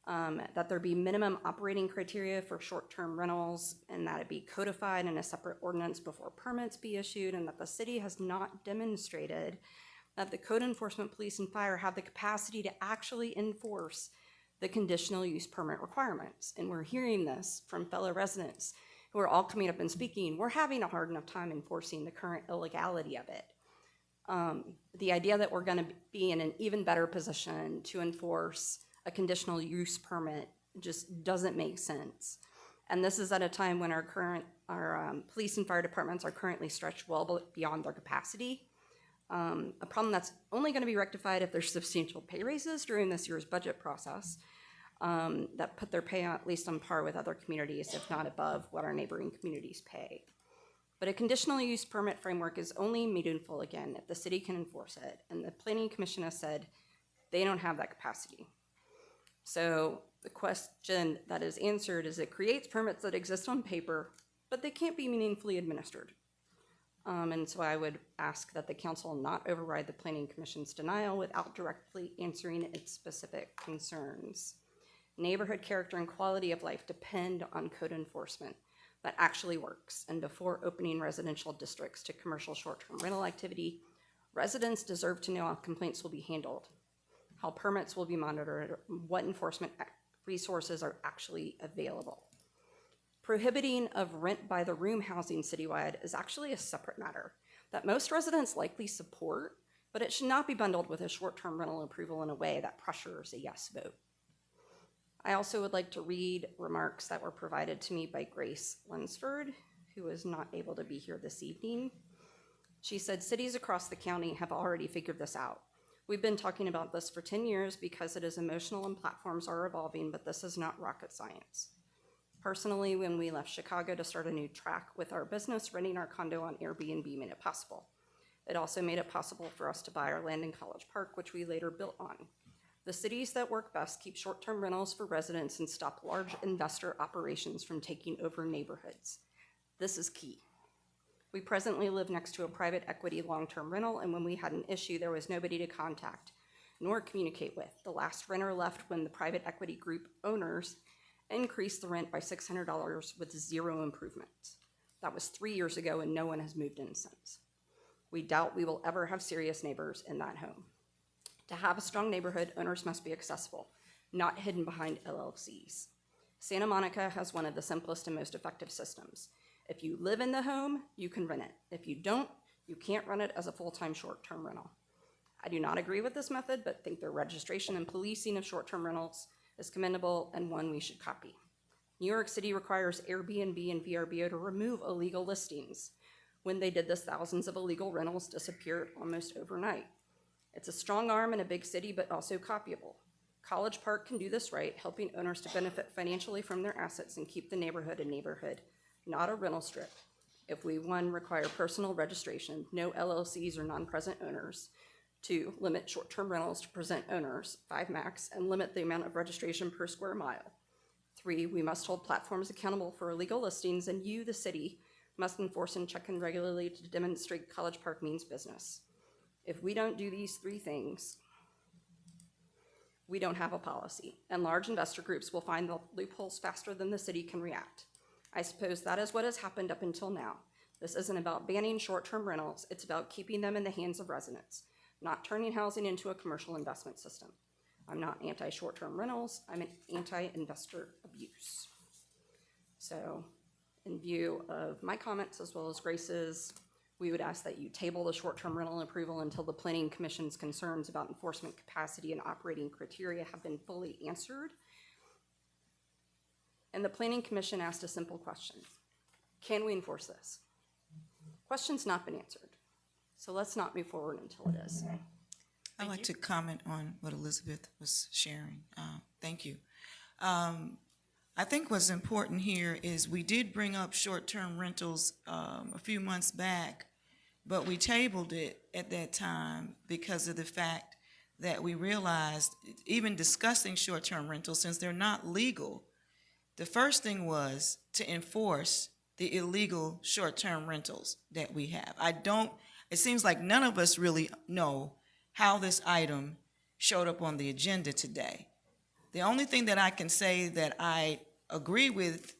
That there be minimum operating criteria for short-term rentals and that it be codified in a separate ordinance before permits be issued, and that the city has not demonstrated that the code enforcement, police, and fire have the capacity to actually enforce the conditional use permit requirements. And we're hearing this from fellow residents who are all coming up and speaking. We're having a hard enough time enforcing the current illegality of it. The idea that we're gonna be in an even better position to enforce a conditional use permit just doesn't make sense. And this is at a time when our police and fire departments are currently stretched well beyond their capacity. A problem that's only going to be rectified if there's substantial pay raises during this year's budget process that put their pay at least on par with other communities, if not above what our neighboring communities pay. But a conditional use permit framework is only meaningful, again, if the city can enforce it. And the Planning Commission has said they don't have that capacity. So the question that is answered is it creates permits that exist on paper, but they can't be meaningfully administered. And so I would ask that the council not override the Planning Commission's denial without directly answering its specific concerns. Neighborhood character and quality of life depend on code enforcement that actually works. And before opening residential districts to commercial short-term rental activity, residents deserve to know how complaints will be handled, how permits will be monitored, what enforcement resources are actually available. Prohibiting of rent by the room housing citywide is actually a separate matter that most residents likely support, but it should not be bundled with a short-term rental approval in a way that pressures a yes vote. I also would like to read remarks that were provided to me by Grace Lunsford, who is not able to be here this evening. She said, cities across the county have already figured this out. We've been talking about this for 10 years because it is emotional and platforms are evolving, but this is not rocket science. Personally, when we left Chicago to start a new track with our business, renting our condo on Airbnb made it possible. It also made it possible for us to buy our land in College Park, which we later built on. The cities that work best keep short-term rentals for residents and stop large investor operations from taking over neighborhoods. This is key. We presently live next to a private equity long-term rental, and when we had an issue, there was nobody to contact nor communicate with. The last renter left when the private equity group owners increased the rent by $600 with zero improvements. That was 3 years ago, and no one has moved in since. We doubt we will ever have serious neighbors in that home. To have a strong neighborhood, owners must be accessible, not hidden behind LLCs. Santa Monica has one of the simplest and most effective systems. If you live in the home, you can rent it. If you don't, you can't run it as a full-time short-term rental. I do not agree with this method, but think their registration and policing of short-term rentals is commendable and one we should copy. New York City requires Airbnb and VRBO to remove illegal listings. When they did this, thousands of illegal rentals disappeared almost overnight. It's a strong arm in a big city, but also copyable. College Park can do this right, helping owners to benefit financially from their assets and keep the neighborhood a neighborhood, not a rental strip. If we, 1, require personal registration, no LLCs or non-present owners, 2, limit short-term rentals to present owners, 5 max, and limit the amount of registration per square mile. 3, we must hold platforms accountable for illegal listings, and you, the city, must enforce and check in regularly to demonstrate College Park means business. If we don't do these 3 things, we don't have a policy, and large investor groups will find the loopholes faster than the city can react. I suppose that is what has happened up until now. This isn't about banning short-term rentals, it's about keeping them in the hands of residents, not turning housing into a commercial investment system. I'm not anti-short-term rentals, I'm an anti-investor abuse. So, in view of my comments as well as Grace's, we would ask that you table the short-term rental approval until the Planning Commission's concerns about enforcement capacity and operating criteria have been fully answered. And the Planning Commission asked a simple question. Can we enforce this? Question's not been answered. So let's not move forward until it is. I'd like to comment on what Elizabeth was sharing. Thank you. I think what's important here is we did bring up short-term rentals a few months back, but we tabled it at that time because of the fact that we realized, even discussing short-term rentals, since they're not legal, the first thing was to enforce the illegal short-term rentals that we have. It seems like none of us really know how this item showed up on the agenda today. The only thing that I can say that I agree with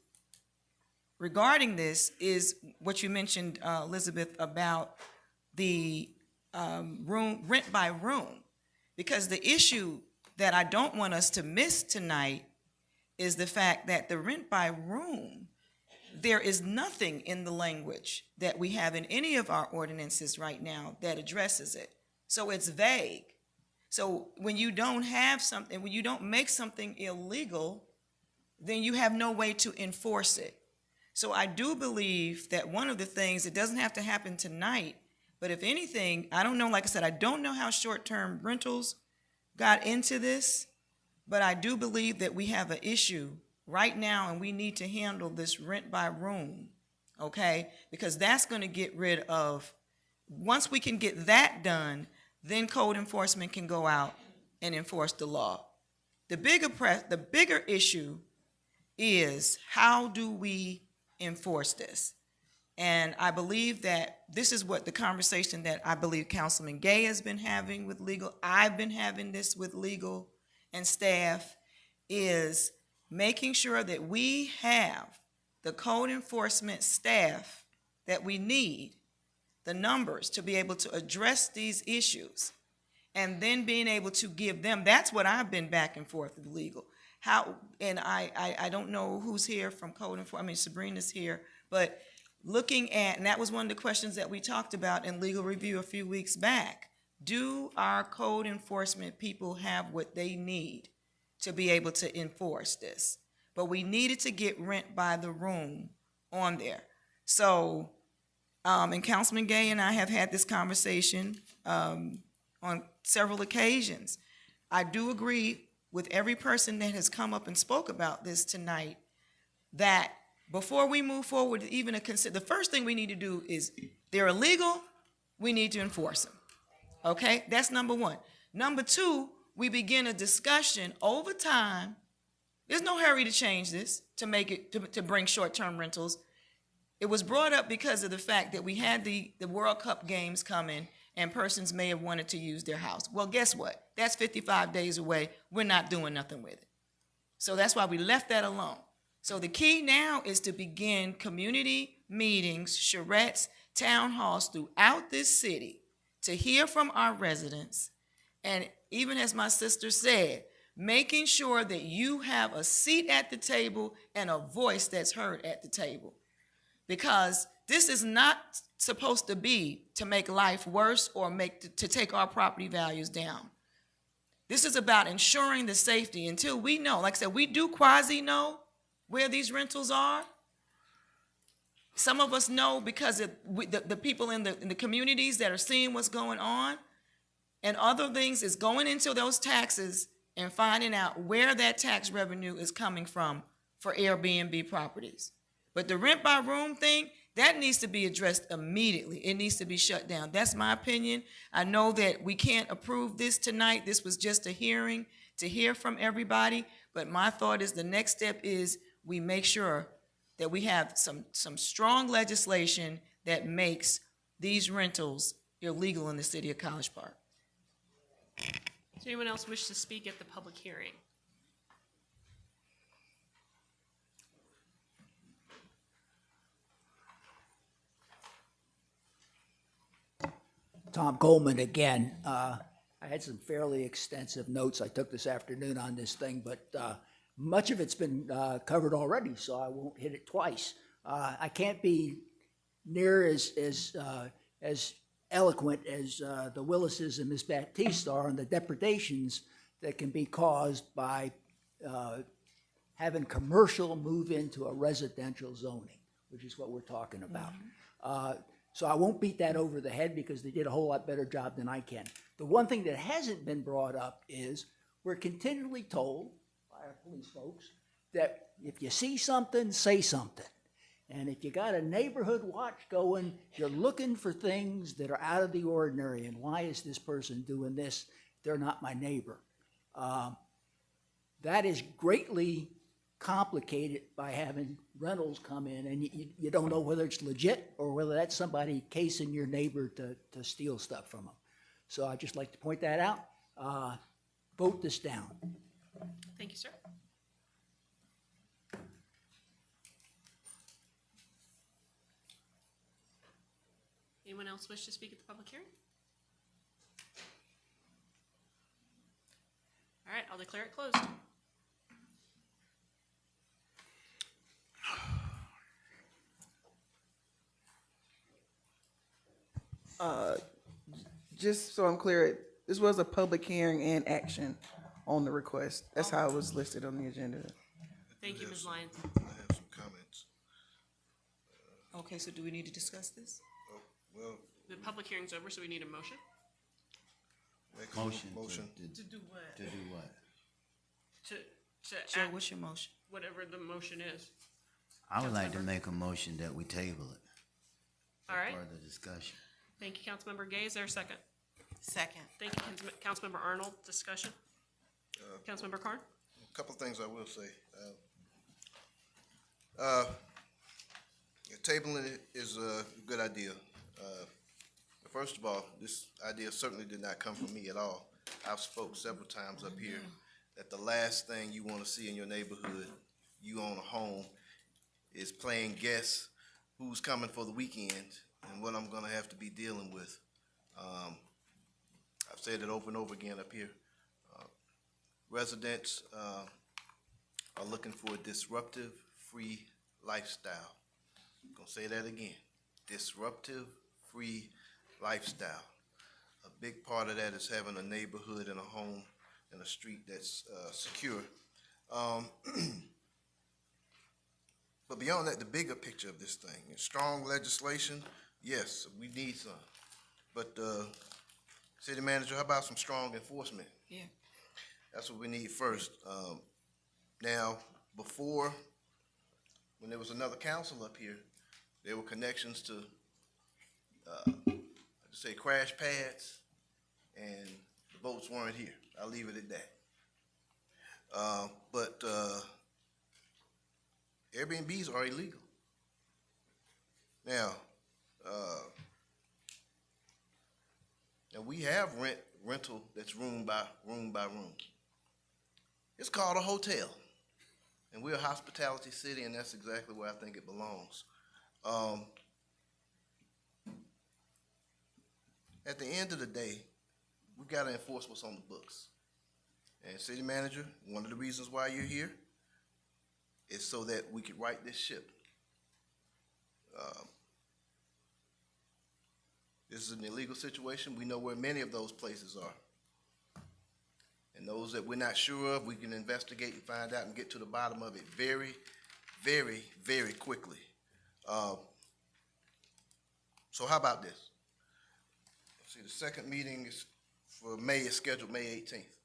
regarding this is what you mentioned, Elizabeth, about the rent by room. Because the issue that I don't want us to miss tonight is the fact that the rent by room, there is nothing in the language that we have in any of our ordinances right now that addresses it. So it's vague. So when you don't have something, when you don't make something illegal, then you have no way to enforce it. So I do believe that one of the things, it doesn't have to happen tonight, but if anything, I don't know, like I said, I don't know how short-term rentals got into this, but I do believe that we have an issue right now and we need to handle this rent by room, okay? Because that's going to get rid of, once we can get that done, then code enforcement can go out and enforce the law. The bigger issue is, how do we enforce this? And I believe that this is what the conversation that I believe Councilman Gay has been having with legal, I've been having this with legal and staff, is making sure that we have the code enforcement staff that we need, the numbers to be able to address these issues, and then being able to give them, that's what I've been back and forth with legal. How, and I don't know who's here from code enforcement, I mean, Sabrina's here, but looking at, and that was one of the questions that we talked about in legal review a few weeks back, do our code enforcement people have what they need to be able to enforce this? But we needed to get rent by the room on there. So, and Councilman Gay and I have had this conversation on several occasions. I do agree with every person that has come up and spoke about this tonight, that before we move forward, even the first thing we need to do is, they're illegal, we need to enforce them. Okay, that's number one. Number two, we begin a discussion over time. There's no hurry to change this, to make it, to bring short-term rentals. It was brought up because of the fact that we had the World Cup games coming and persons may have wanted to use their house. Well, guess what? That's 55 days away. We're not doing nothing with it. So that's why we left that alone. So the key now is to begin community meetings, charrettes, town halls throughout this city to hear from our residents. And even as my sister said, making sure that you have a seat at the table and a voice that's heard at the table. Because this is not supposed to be to make life worse or to take our property values down. This is about ensuring the safety until we know, like I said, we do quasi know where these rentals are. Some of us know because the people in the communities that are seeing what's going on, and other things is going into those taxes and finding out where that tax revenue is coming from for Airbnb properties. But the rent by room thing, that needs to be addressed immediately. It needs to be shut down. That's my opinion. I know that we can't approve this tonight. This was just a hearing to hear from everybody. But my thought is the next step is we make sure that we have some strong legislation that makes these rentals illegal in the city of College Park. Does anyone else wish to speak at the public hearing? Tom Goldman again. I had some fairly extensive notes I took this afternoon on this thing, but much of it's been covered already, so I won't hit it twice. I can't be near as eloquent as the Willises and Ms. Baptiste are on the depredations that can be caused by having commercial move into a residential zoning, which is what we're talking about. So I won't beat that over the head because they did a whole lot better job than I can. The one thing that hasn't been brought up is we're continually told by our police folks that if you see something, say something. And if you got a neighborhood watch going, you're looking for things that are out of the ordinary. And why is this person doing this? They're not my neighbor. That is greatly complicated by having rentals come in, and you don't know whether it's legit or whether that's somebody casing your neighbor to steal stuff from them. So I'd just like to point that out. Vote this down. Thank you, sir. Anyone else wish to speak at the public hearing? All right, I'll declare it closed. Just so I'm clear, this was a public hearing and action on the request. That's how it was listed on the agenda. Thank you, Ms. Lyons. I have some comments. Okay, so do we need to discuss this? Well, The public hearing's over, so we need a motion. make a Motion. motion. To do what? To do what? To Joe, act what's your motion? whatever the motion is. I would like to Councilmember. make a motion that we table it. All right. For further discussion. Thank you, Councilmember Gay. Is there a second? Second. Thank you, Councilmember Arnold. Discussion. Councilmember Carn? A couple of things I will say. Tabling it is a good idea. First of all, this idea certainly did not come from me at all. I've spoke several times up here that the last thing you want to see in your neighborhood, you own a home, is playing guess who's coming for the weekend and what I'm going to have to be dealing with. I've said it over and over again up here. Residents are looking for a disruptive, free lifestyle. I'm going to say that again. Disruptive, free lifestyle. A big part of that is having a neighborhood and a home and a street that's secure. But beyond that, the bigger picture of this thing, strong legislation, yes, we need some. But city manager, how about some strong enforcement? Yeah. That's what we need first. Now, before, when there was another council up here, there were connections to, say, crash pads, and the boats weren't here. I'll leave it at that. But Airbnbs are illegal. Now, and we have rental that's room by room. It's called a hotel, and we're a hospitality city, and that's exactly where I think it belongs. At the end of the day, we've got to enforce what's on the books. And city manager, one of the reasons why you're here is so that we could right this ship. This is an illegal situation. We know where many of those places are. And those that we're not sure of, we can investigate and find out and get to the bottom of it very, very, very quickly. So how about this? See, the second meeting is for May, is scheduled May 18th.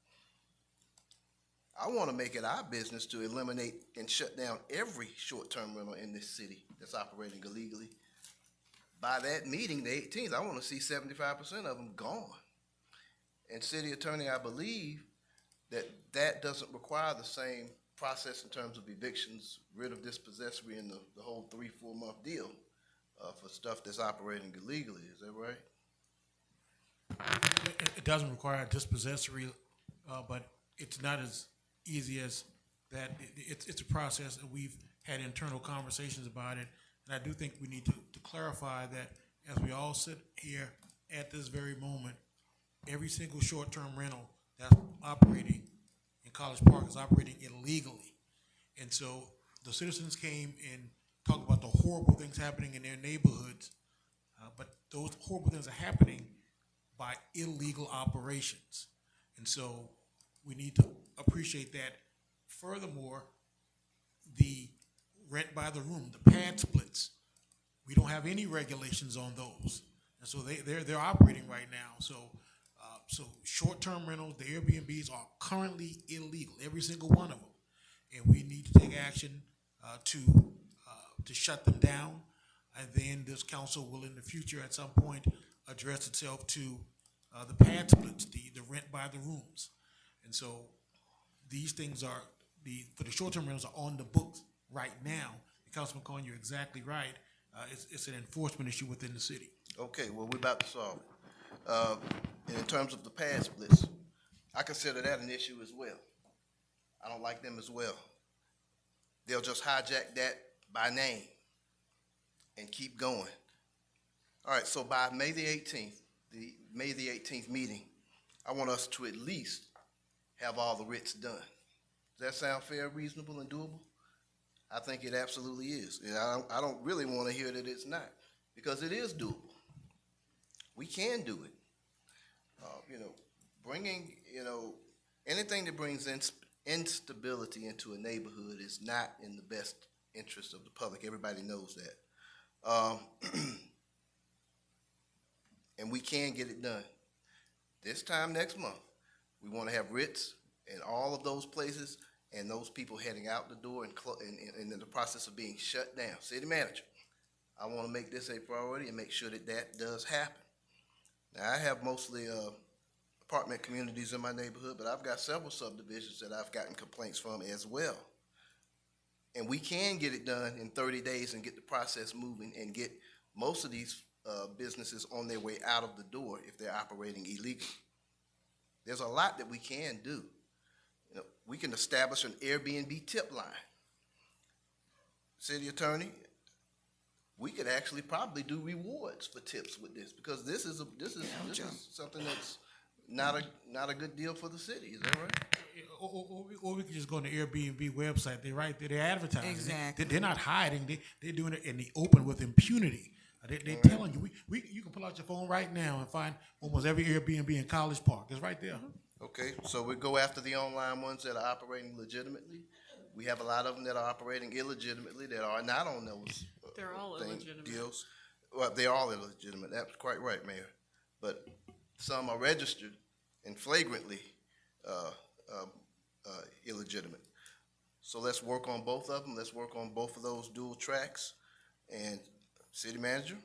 I want to make it our business to eliminate and shut down every short-term rental in this city that's operating illegally. By that meeting, the 18th, I want to see 75% of them gone. And city attorney, I believe that doesn't require the same process in terms of evictions, rid of dispossessory, and the whole 3-4 month deal for stuff that's operating illegally. Is that right? It doesn't require a dispossessory, but it's not as easy as that. It's a process, and we've had internal conversations about it. And I do think we need to clarify that as we all sit here at this very moment, every single short-term rental that's operating in College Park is operating illegally. And so the citizens came and talked about the horrible things happening in their neighborhoods, but those horrible things are happening by illegal operations. And so we need to appreciate that. Furthermore, the rent by the room, the pad splits, we don't have any regulations on those. And so they're operating right now. So short-term rentals, the Airbnbs are currently illegal, every single one of them. And we need to take action to shut them down. And then this council will in the future at some point address itself to the pad splits, the rent by the rooms. And so these things are, for the short-term rentals are on the books right now. Councilman Cohen, you're exactly right. It's an enforcement issue within the city. Okay, well, we're about to solve it. And in terms of the pad splits, I consider that an issue as well. I don't like them as well. They'll just hijack that by name and keep going. All right, so by May the 18th meeting, I want us to at least have all the writs done. Does that sound fair, reasonable, and doable? I think it absolutely is. And I don't really want to hear that it's not, because it is doable. We can do it. Bringing, anything that brings instability into a neighborhood is not in the best interest of the public. Everybody knows that. And we can get it done. This time next month, we want to have writs in all of those places and those people heading out the door and in the process of being shut down. City manager, I want to make this a priority and make sure that that does happen. Now, I have mostly apartment communities in my neighborhood, but I've got several subdivisions that I've gotten complaints from as well. And we can get it done in 30 days and get the process moving and get most of these businesses on their way out of the door if they're operating illegally. There's a lot that we can do. We can establish an Airbnb tip line. City attorney, we could actually probably do rewards for tips with this, because this is something that's not a good deal for the city. Is that right? Or we could just go on the Airbnb website. They're right there. They're advertising. Exactly. They're not hiding. They're doing it in the open with impunity. They're telling you. You can pull out your phone right now and find almost every Airbnb in College Park. It's right there. Okay, so we go after the online ones that are operating legitimately. We have a lot of them that are operating illegitimately that are not on those. They're all illegitimate. Deals. Well, they're all illegitimate. That's quite right, Mayor. But some are registered and flagrantly illegitimate. So let's work on both of them. Let's work on both of those dual tracks. And city manager,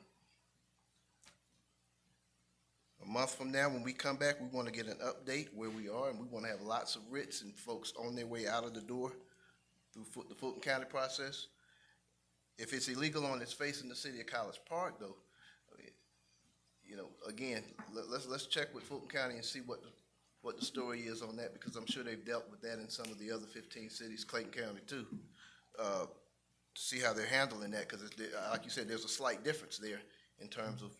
a month from now, when we come back, we want to get an update where we are, and we want to have lots of writs and folks on their way out of the door through the Fulton County process. If it's illegal on its face in the city of College Park, though, again, let's check with Fulton County and see what the story is on that, because I'm sure they've dealt with that in some of the other 15 cities, Clayton County too, to see how they're handling that, because like you said, there's a slight difference there in terms of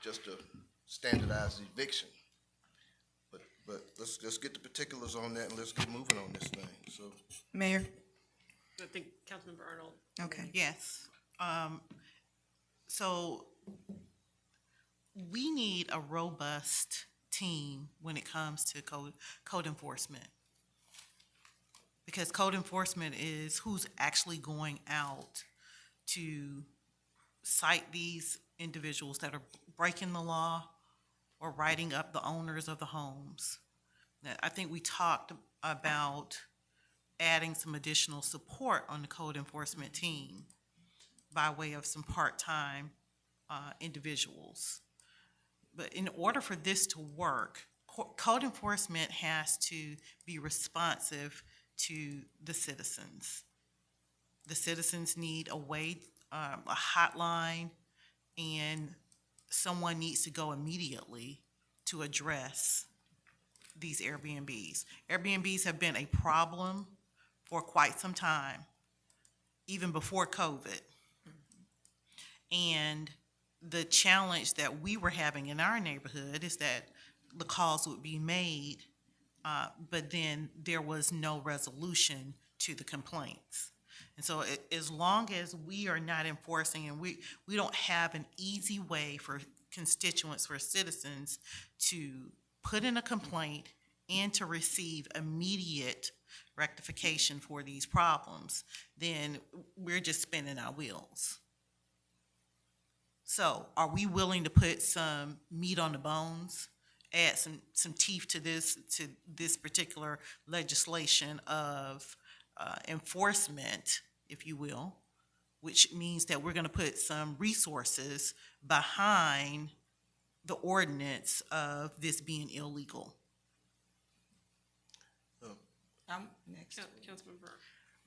just a standardized eviction. But let's get the particulars on that and let's get moving on this thing. So, Mayor? I think Councilmember Arnold. Okay. Yes. So we need a robust team when it comes to code enforcement. Because code enforcement is who's actually going out to cite these individuals that are breaking the law or writing up the owners of the homes. Now, I think we talked about adding some additional support on the code enforcement team by way of some part-time individuals. But in order for this to work, code enforcement has to be responsive to the citizens. The citizens need a way, a hotline, and someone needs to go immediately to address these Airbnbs. Airbnbs have been a problem for quite some time, even before COVID. And the challenge that we were having in our neighborhood is that the calls would be made, but then there was no resolution to the complaints. And so as long as we are not enforcing, and we don't have an easy way for constituents, for citizens to put in a complaint and to receive immediate rectification for these problems, then we're just spinning our wheels. So are we willing to put some meat on the bones, add some teeth to this particular legislation of enforcement, if you will, which means that we're going to put some resources behind the ordinance of this being illegal? I'm next. Councilmember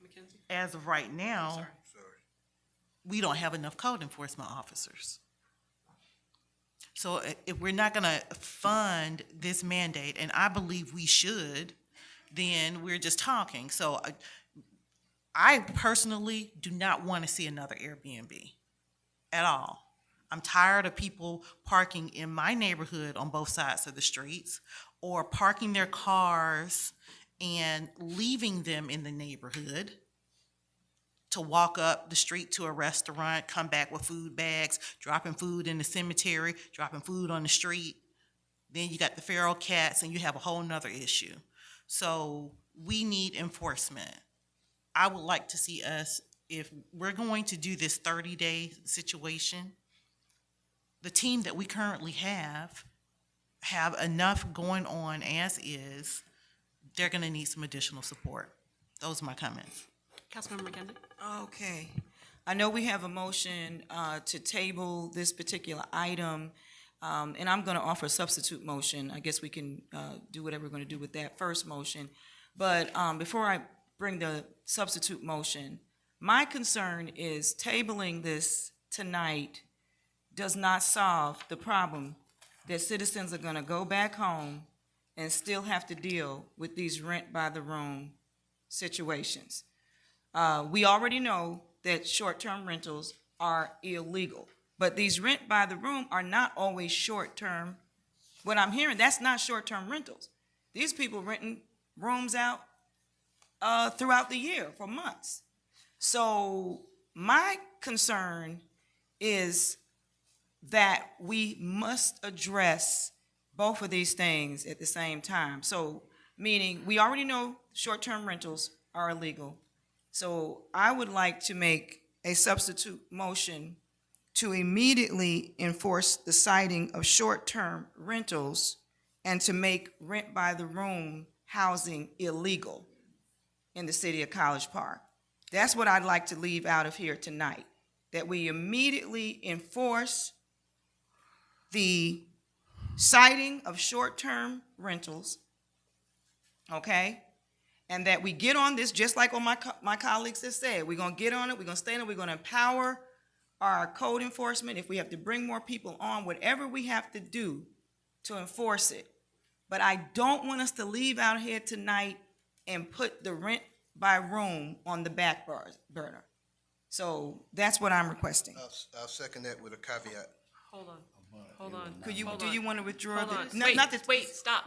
McKenzie? As of right now, Sorry. we don't have enough code enforcement officers. So if we're not gonna fund this mandate, and I believe we should, then we're just talking. So I personally do not want to see another Airbnb at all. I'm tired of people parking in my neighborhood on both sides of the streets, or parking their cars and leaving them in the neighborhood to walk up the street to a restaurant, come back with food bags, dropping food in the cemetery, dropping food on the street. Then you got the feral cats, and you have a whole nother issue. So we need enforcement. I would like to see us, if we're going to do this 30-day situation, the team that we currently have enough going on as is. They're gonna need some additional support. Those are my comments. Councilmember McKenzie? Okay. I know we have a motion to table this particular item, and I'm going to offer a substitute motion. I guess we can do whatever we're going to do with that first motion. But before I bring the substitute motion, my concern is tabling this tonight does not solve the problem that citizens are going to go back home and still have to deal with these rent-by-the-room situations. We already know that short-term rentals are illegal, but these rent-by-the-room are not always short-term. What I'm hearing, that's not short-term rentals. These people renting rooms out throughout the year for months. So my concern is that we must address both of these things at the same time. So, meaning, we already know short-term rentals are illegal. So I would like to make a substitute motion to immediately enforce the citing of short-term rentals and to make rent-by-the-room housing illegal in the city of College Park. That's what I'd like to leave out of here tonight, that we immediately enforce the citing of short-term rentals, okay? And that we get on this, just like what my colleagues have said. We're going to get on it, we're going to stay on it, we're going to empower our code enforcement. If we have to bring more people on, whatever we have to do to enforce it. But I don't want us to leave out here tonight and put the rent by room on the back burner. So that's what I'm requesting. I'll second that with a caveat. Hold on. Hold on. Do you want to withdraw? Hold on. Stop. Stop.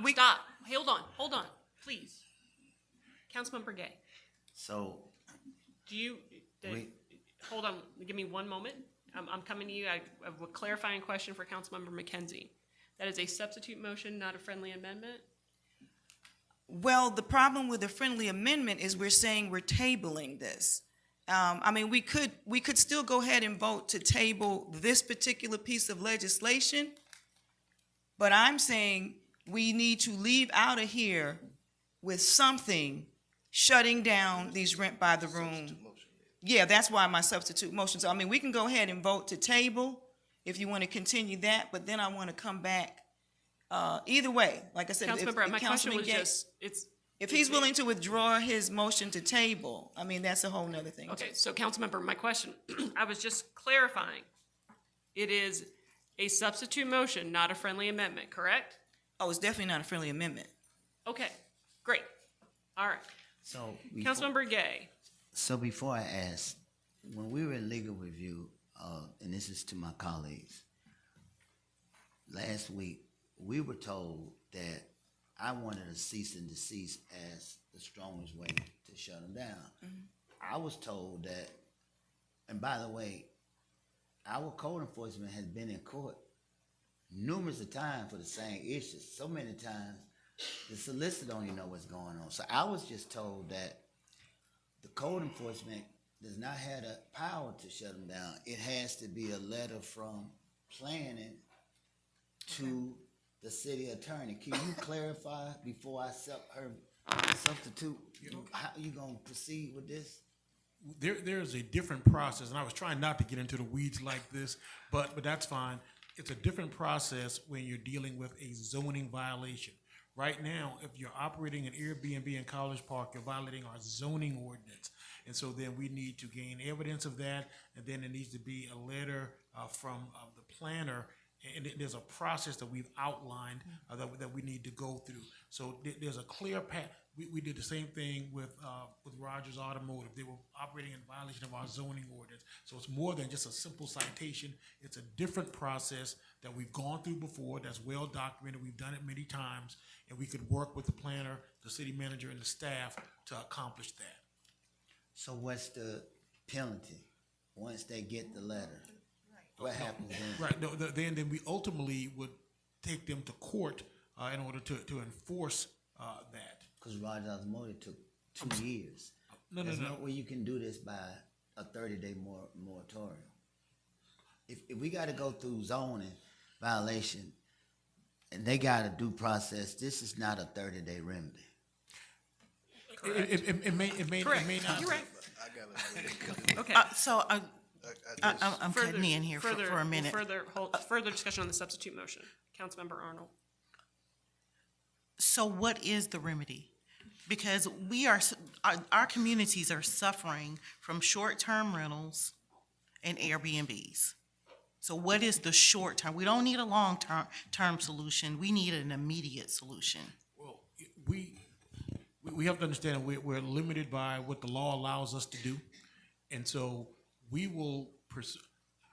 Hold on, please. Councilmember Gay, So, do you, Wait. hold on, give me one moment. I'm coming to you. I have a clarifying question for Councilmember McKenzie. That is a substitute motion, not a friendly amendment? Well, the problem with the friendly amendment is we're saying we're tabling this. I mean, we could still go ahead and vote to table this particular piece of legislation, but I'm saying we need to leave out of here with something shutting down these rent-by-the-room. Yeah, that's why my substitute motion. So, I mean, we can go ahead and vote to table if you want to continue that, but then I want to come back. Either way, like I said, Councilmember, my question was just, if he's willing to withdraw his motion to table, I mean, that's a whole nother thing. Okay, so Councilmember, my question, I was just clarifying. It is a substitute motion, not a friendly amendment, correct? Oh, it's definitely not a friendly amendment. Okay, great. All right. so. Councilmember Gay. So before I ask, when we were in legal review, and this is to my colleagues, last week we were told that I wanted a cease and desist as the strongest way to shut them down. I was told that, and by the way, our code enforcement has been in court numerous of times for the same issues. So many times, the solicitor don't even know what's going on. So I was just told that the code enforcement does not have the power to shut them down. It has to be a letter from planning to the city attorney. Can you clarify before I substitute? How you gonna proceed with this? There's a different process, and I was trying not to get into the weeds like this, but that's fine. It's a different process when you're dealing with a zoning violation. Right now, if you're operating an Airbnb in College Park, you're violating our zoning ordinance. And so then we need to gain evidence of that, and then there needs to be a letter from the planner. And there's a process that we've outlined that we need to go through. So there's a clear path. We did the same thing with Rogers Automotive. They were operating in violation of our zoning ordinance. So it's more than just a simple citation. It's a different process that we've gone through before, that's well documented. We've done it many times, and we could work with the planner, the city manager, and the staff to accomplish that. So what's the penalty once they get the letter? What happens then? Right. No, then we ultimately would take them to court in order to enforce that. Because Rogers Automotive took 2 years. No. There's no way you can do this by a 30-day moratorium. If we got to go through zoning violation, and they got a due process, this is not a 30-day remedy. It may not. You're right. Okay. So I'm cutting in here for a minute. Further discussion on the substitute motion. Councilmember Arnold. So what is the remedy? Because our communities are suffering from short-term rentals and Airbnbs. So what is the short term? We don't need a long-term solution. We need an immediate solution. Well, we have to understand that we're limited by what the law allows us to do. And so we will pursue.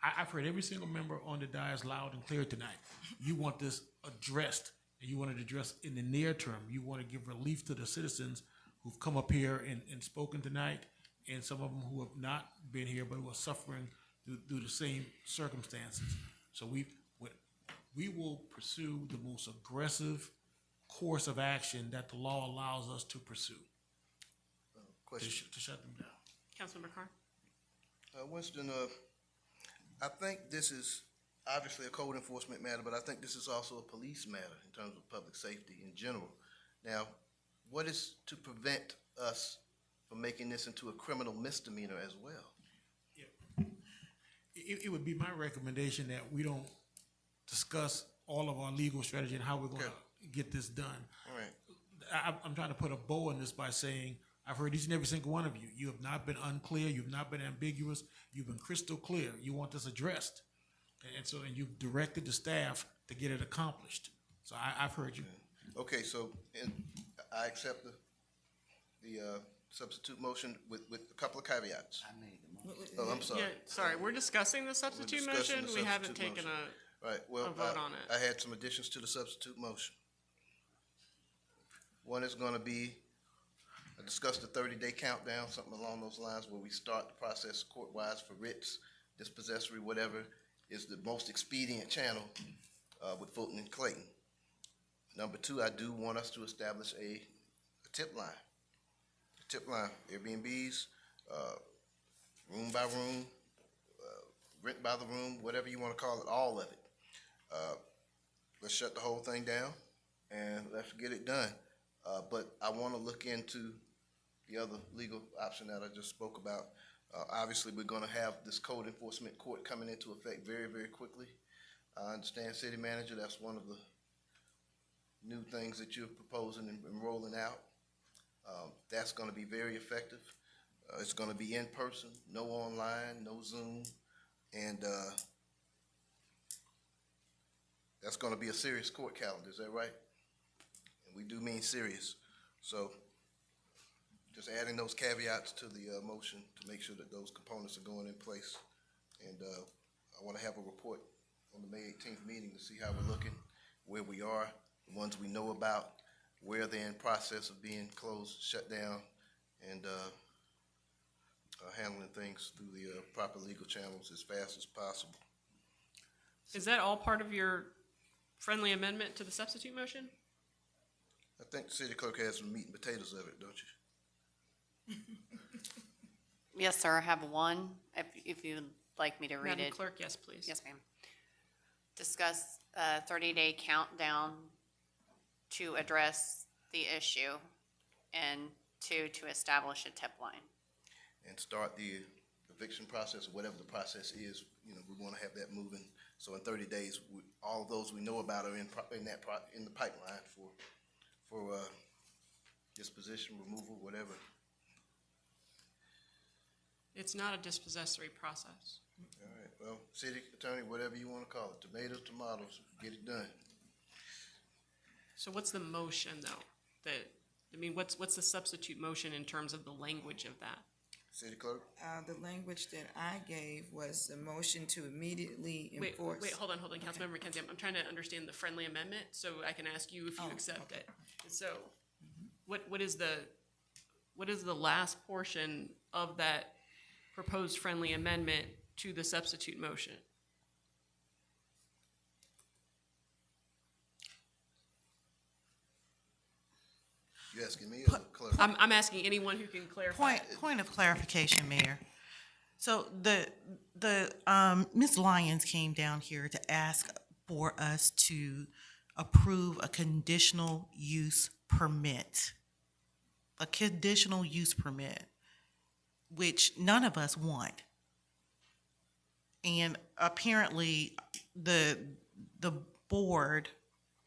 I've heard every single member on the dais loud and clear tonight. You want this addressed, and you want it addressed in the near term. You want to give relief to the citizens who've come up here and spoken tonight, and some of them who have not been here but who are suffering through the same circumstances. So we will pursue the most aggressive course of action that the law allows us to pursue to shut them down. Councilmember Carr. Winston, I think this is obviously a code enforcement matter, but I think this is also a police matter in terms of public safety in general. Now, what is to prevent us from making this into a criminal misdemeanor as well? It would be my recommendation that we don't discuss all of our legal strategy and how we're going to get this done. All right. I'm trying to put a bow on this by saying, I've heard each and every single one of you. You have not been unclear. You've not been ambiguous. You've been crystal clear. You want this addressed. And you've directed the staff to get it accomplished. So I've heard you. Okay, so I accept the substitute motion with a couple of caveats. I made the motion. Oh, I'm sorry. Yeah, sorry, we're discussing the substitute motion. We haven't taken a vote on it. I had some additions to the substitute motion. One is going to be, I discussed the 30-day countdown, something along those lines, where we start the process court-wise for writs, dispossessory, whatever is the most expedient channel with Fulton and Clayton. Number two, I do want us to establish a tip line. A tip line, Airbnbs, room by room, rent by the room, whatever you want to call it, all of it. Let's shut the whole thing down and let's get it done. But I want to look into the other legal option that I just spoke about. Obviously, we're going to have this code enforcement court coming into effect very, very quickly. I understand, City Manager, that's one of the new things that you're proposing and rolling out. That's going to be very effective. It's going to be in person, no online, no Zoom, and that's going to be a serious court calendar. Is that right? And we do mean serious. So just adding those caveats to the motion to make sure that those components are going in place. And I want to have a report on the May 18th meeting to see how we're looking where we are, the ones we know about, where they're in process of being closed, shut down, and handling things through the proper legal channels as fast as possible. Is that all part of your friendly amendment to the substitute motion? I think the city clerk has some meat and potatoes of it, don't you? Yes, sir, I have one, if you'd like me to read Madam it. Clerk, yes, please. Yes, ma'am. Discuss a 30-day countdown to address the issue, and two, to establish a tip line. And start the eviction process, or whatever the process is, you know, we want to have that moving. So in 30 days, all of those we know about are in the pipeline for disposition, removal, whatever. It's not a dispossessory process. All right, well, city attorney, whatever you want to call it, tomatoes, tomatoes, get it done. So what's the motion, though? What's the substitute motion in terms of the language of that? City clerk? The language that I gave was a motion to immediately enforce. Wait, hold on, Councilmember McKenzie, I'm trying to understand the friendly amendment, so I can ask you if you accept it. So, what is the last portion of that proposed friendly amendment to the substitute motion? You asking me or the clerk? I'm asking anyone who can clarify. Point of clarification, Mayor. So the Ms. Lyons came down here to ask for us to approve a conditional use permit. A conditional use permit, which none of us want. And apparently the board,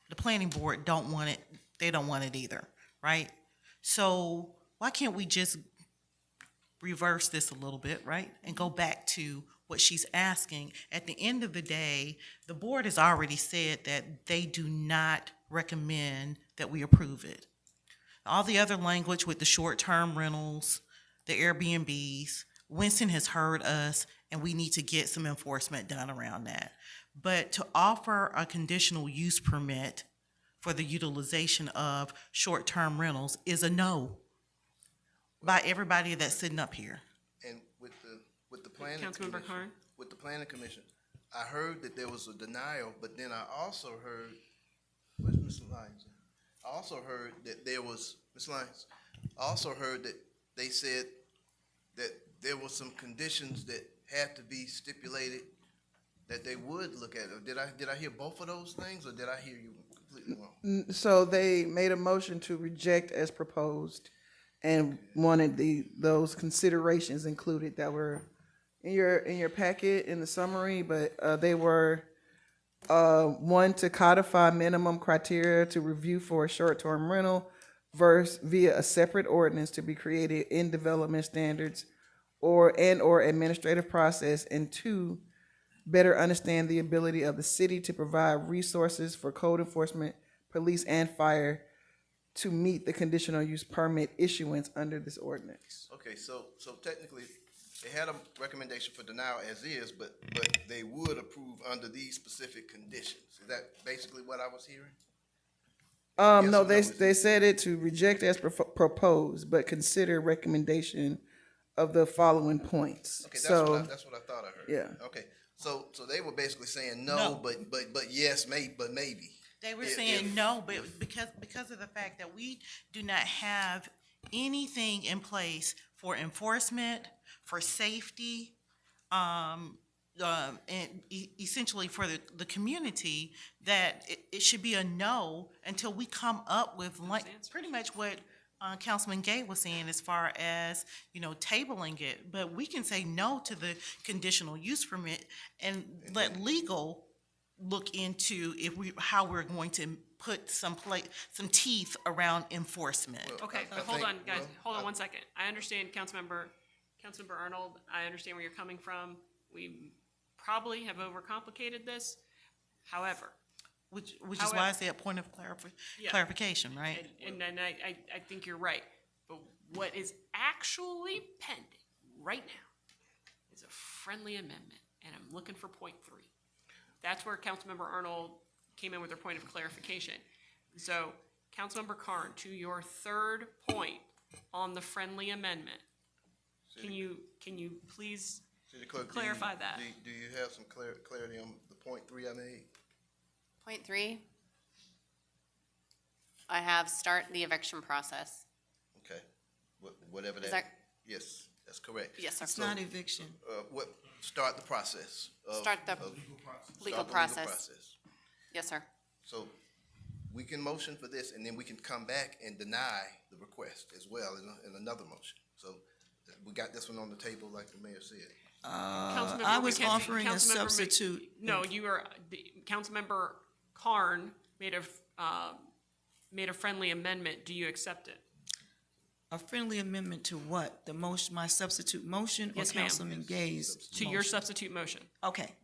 the planning board don't want it, they don't want it either, right? So why can't we just reverse this a little bit, right? And go back to what she's asking. At the end of the day, the board has already said that they do not recommend that we approve it. All the other language with the short-term rentals, the Airbnbs, Winston has heard us, and we need to get some enforcement done around that. But to offer a conditional use permit for the utilization of short-term rentals is a no by everybody that's sitting up here. And with the planning Councilmember commission, Carn? with the planning commission, I heard that there was a denial, but then I also heard, where's Ms. Lyons? I also heard that there was, Ms. Lyons, I also heard that they said that there were some conditions that had to be stipulated that they would look at it. Did I hear both of those things, or did I hear you completely wrong? So they made a motion to reject as proposed and wanted those considerations included that were in your packet in the summary, but they were one, to codify minimum criteria to review for a short-term rental via a separate ordinance to be created in development standards or administrative process, and two, better understand the ability of the city to provide resources for code enforcement, police, and fire to meet the conditional use permit issuance under this ordinance. Okay, so technically, they had a recommendation for denial as is, but they would approve under these specific conditions. Is that basically what I was hearing? Yes No, or no, they said it to reject as proposed, but consider recommendation of the following points. Okay, So, that's what I thought I heard. yeah. Okay, so they were basically saying no, but yes, maybe. They were saying no, but because of the fact that we do not have anything in place for enforcement, for safety, and essentially for the community, that it should be a no until we come up with like pretty much what Councilman Gay was saying as far as, tabling it. But we can say no to the conditional use permit and let legal look into how we're going to put some teeth around enforcement. Okay, hold on, guys, hold on 1 second. I understand, Councilmember Arnold, I understand where you're coming from. We probably have overcomplicated this, however. Which is why I say a point of clarification, right? And I think you're right. But what is actually pending right now is a friendly amendment, and I'm looking for point 3. That's where Councilmember Arnold came in with their point of clarification. So, Councilmember Carn, to your third point on the friendly amendment, can you please City Clerk, clarify that? Do you have some clarity on the point 3 I made? Point 3, I have start the eviction process. Okay, whatever Is that, that- yes, that's correct. Yes, sir. It's not eviction. Start the process of. Start the of- legal start the process. Yes, sir. So we can motion for this, and then we can come back and deny the request as well in another motion. So we got this one on the table, like the mayor said. Councilmember I was McKenzie- offering a Councilmember Mc- substitute. No, you were, Councilmember Carn made a friendly amendment. Do you accept it? A friendly amendment to what? The motion, my substitute motion, or Yes, ma'am. Councilman Gay's To your motion? substitute motion. Okay.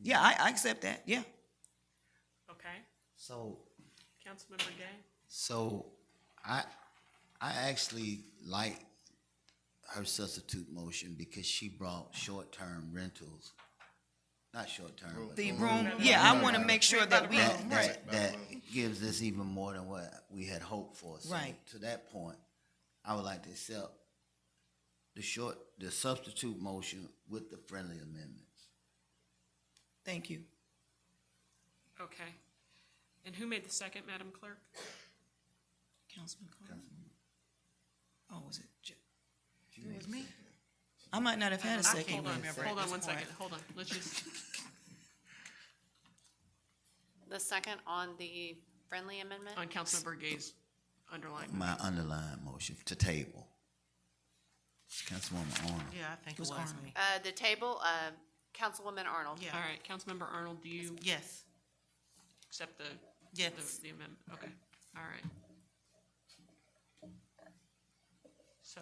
Yeah, I accept that, yeah. Okay. So, Councilmember Gay? so I actually like her substitute motion because she brought short-term rentals, not short-term. but The room, yeah, I want to make sure that we, That, right. that gives us even more than what we had hoped for. So Right. to that point, I would like to accept the substitute motion with the friendly amendments. Thank you. Okay. And who made the second, Madam Clerk? Councilman Carter. Oh, was it? It was me. I might not have had a second. Hold on one second. Hold on. Let's just, The second on the friendly amendment? on Councilmember Gay's underline. My underlying motion to table. Councilwoman Arnold. Yeah, I think it was me. The table, Councilwoman Arnold. All right, Councilmember Arnold, do you Yes. accept the amendment? Okay, all right. So,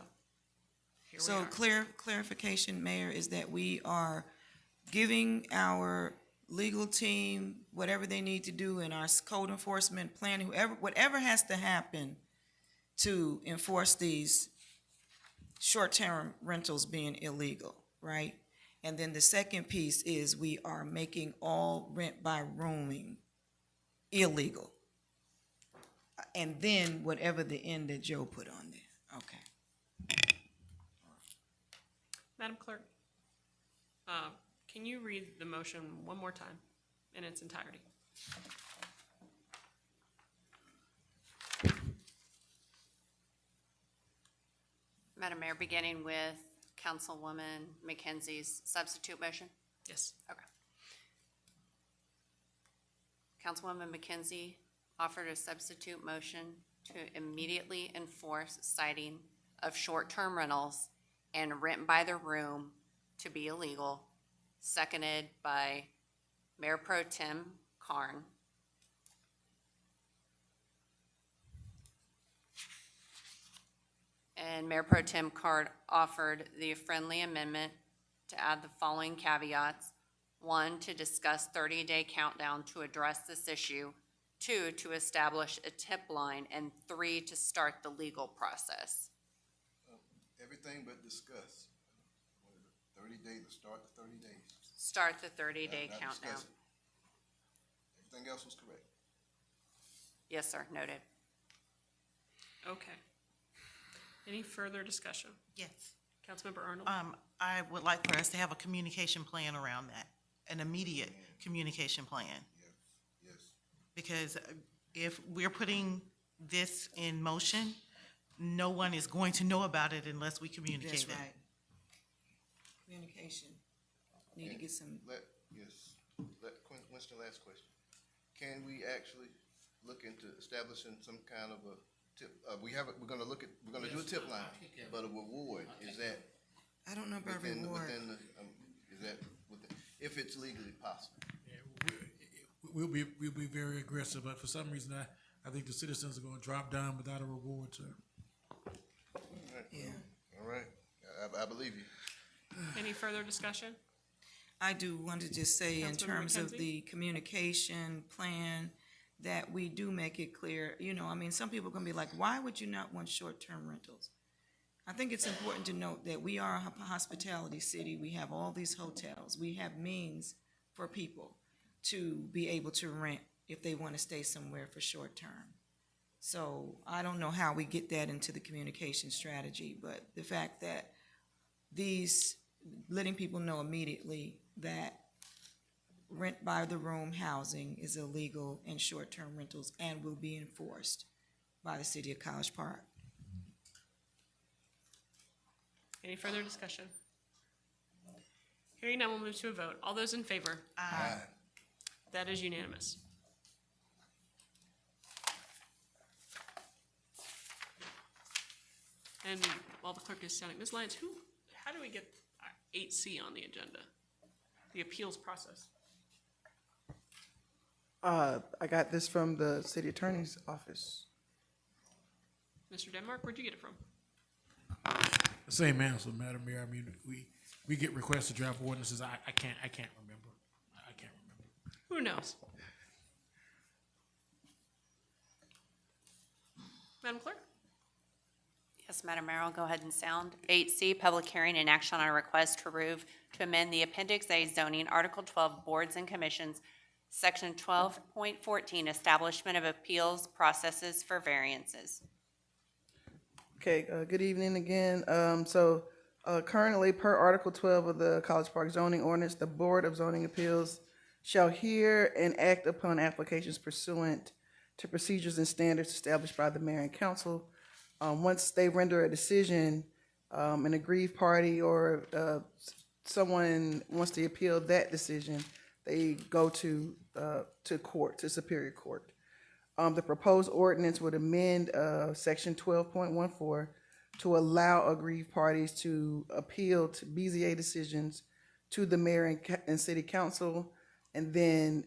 here we So are. clarification, Mayor, is that we are giving our legal team whatever they need to do in our code enforcement plan, whatever has to happen to enforce these short-term rentals being illegal, right? And then the second piece is we are making all rent by rooming illegal. And then whatever the end that Joe put on there, okay. Madam Clerk, can you read the motion one more time in its entirety? Madam Mayor, beginning with Councilwoman McKenzie's substitute motion? Yes. Okay. Councilwoman McKenzie offered a substitute motion to immediately enforce citing of short-term rentals and rent by the room to be illegal, seconded by Mayor Pro Tem Carn. And Mayor Pro Tem Carn offered the friendly amendment to add the following caveats. 1, to discuss 30-day countdown to address this issue. 2, to establish a tip line. And 3, to start the legal process. Everything but discuss. 30 days, to start the 30 days. Start the 30-day Not countdown. discuss it. Everything else was correct. Yes, sir, noted. Okay. Any further discussion? Yes. Councilmember Arnold? I would like for us to have a communication plan around that, an immediate communication plan. Yes. Because if we're putting this in motion, no one is going to know about it unless we communicate That's it. right. Communication. Need to get some, Let Winston, last question. Can we actually look into establishing some kind of a tip? We're gonna do a tip line, but a reward, is that? I don't know about within- reward. within the, is that, if it's legally possible? We'll be very aggressive, but for some reason, I think the citizens are gonna drop down without a reward, sir. Yeah. All right, I believe you. Any further discussion? I do want to just say in Councilmember terms of McKenzie? the communication plan, that we do make it clear, some people are gonna be like, why would you not want short-term rentals? I think it's important to note that we are a hospitality city. We have all these hotels. We have means for people to be able to rent if they want to stay somewhere for short term. So I don't know how we get that into the communication strategy, but the fact that letting people know immediately that rent by the room housing is illegal in short-term rentals and will be enforced by the city of College Park. Any further discussion? Hearing none, we'll move to a vote. All those in favor? Aye. That is unanimous. And while the clerk is sounding, Ms. Lyons, how do we get 8C on the agenda? The appeals process. I got this from the city attorney's office. Mr. Denmark, where'd you get it from? The same answer, Madam Mayor. I mean, we get requests to draft ordinances. I can't remember. I can't remember. Who knows? Madam Clerk? Yes, Madam Mayor, I'll go ahead and sound. 8C, public hearing and action on a request to amend the Appendix A zoning, Article 12, boards and commissions, Section 12.14, establishment of appeals processes for variances. Okay, good evening again. Currently, per Article 12 of the College Park zoning ordinance, the Board of Zoning Appeals shall hear and act upon applications pursuant to procedures and standards established by the mayor and council. Once they render a decision, an aggrieved party or someone wants to appeal that decision, they go to court, to Superior Court. The proposed ordinance would amend Section 12.14 to allow aggrieved parties to appeal to BZA decisions to the mayor and city council, and then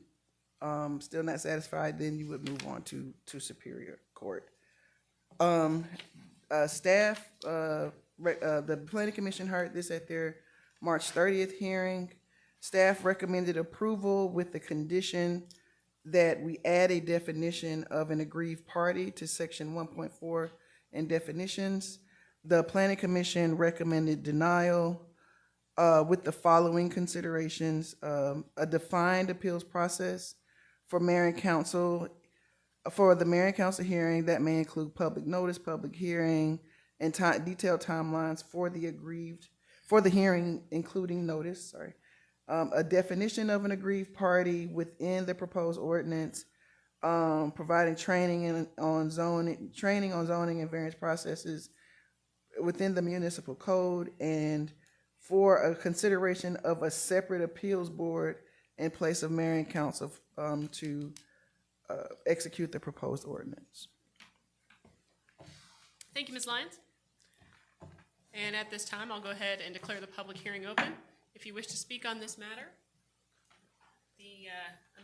still not satisfied, then you would move on to Superior Court. Staff, the Planning Commission heard this at their March 30th hearing. Staff recommended approval with the condition that we add a definition of an aggrieved party to Section 1.4 in definitions. The Planning Commission recommended denial with the following considerations: a defined appeals process for mayor and council. For the mayor and council hearing, that may include public notice, public hearing, and detailed timelines for the hearing, including notice. A definition of an aggrieved party within the proposed ordinance, providing training on zoning and various processes within the municipal code, and for a consideration of a separate appeals board in place of mayor and council to execute the proposed ordinance. Thank you, Ms. Lyons. And at this time, I'll go ahead and declare the public hearing open. If you wish to speak on this matter, the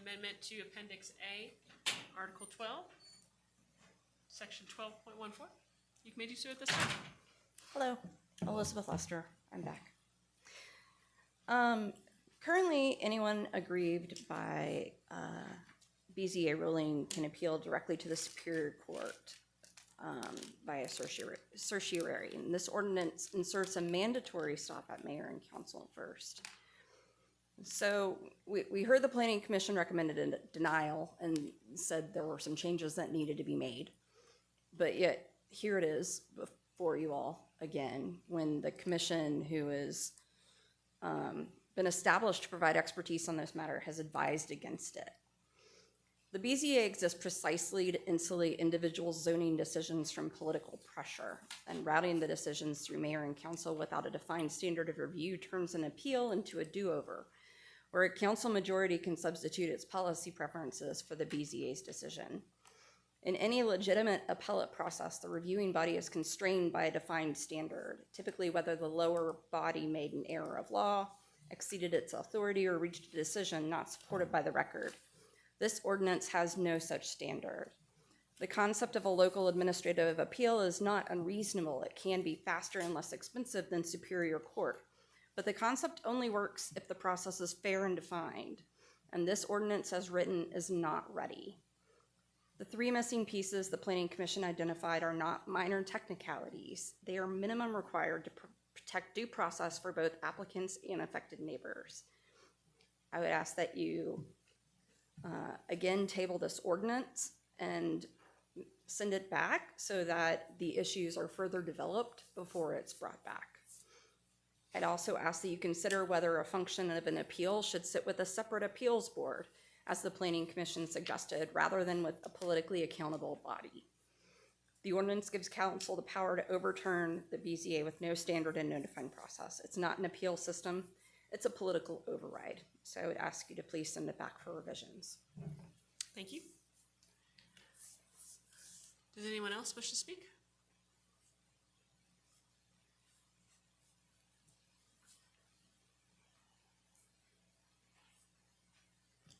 amendment to Appendix A, Article 12, Section 12.14, you may do so at this time. Hello, Elizabeth Lester. I'm back. Currently, anyone aggrieved by BZA ruling can appeal directly to the Superior Court via certiorari. And this ordinance inserts a mandatory stop at mayor and council first. So we heard the Planning Commission recommended a denial and said there were some changes that needed to be made. But yet, here it is before you all again, when the commission, who has been established to provide expertise on this matter, has advised against it. The BZA exists precisely to insulate individual zoning decisions from political pressure, and routing the decisions through mayor and council without a defined standard of review turns an appeal into a do-over, where a council majority can substitute its policy preferences for the BZA's decision. In any legitimate appellate process, the reviewing body is constrained by a defined standard, typically whether the lower body made an error of law, exceeded its authority, or reached a decision not supported by the record. This ordinance has no such standard. The concept of a local administrative appeal is not unreasonable. It can be faster and less expensive than Superior Court. But the concept only works if the process is fair and defined. And this ordinance, as written, is not ready. The three missing pieces the Planning Commission identified are not minor technicalities. They are minimum required to protect due process for both applicants and affected neighbors. I would ask that you Again, table this ordinance and send it back so that the issues are further developed before it's brought back. I'd also ask that you consider whether a function of an appeal should sit with a separate appeals board, as the Planning Commission suggested, rather than with a politically accountable body. The ordinance gives council the power to overturn the BZA with no standard and no defined process. It's not an appeal system, it's a political override. So I would ask you to please send it back for revisions. Thank you. Does anyone else wish to speak?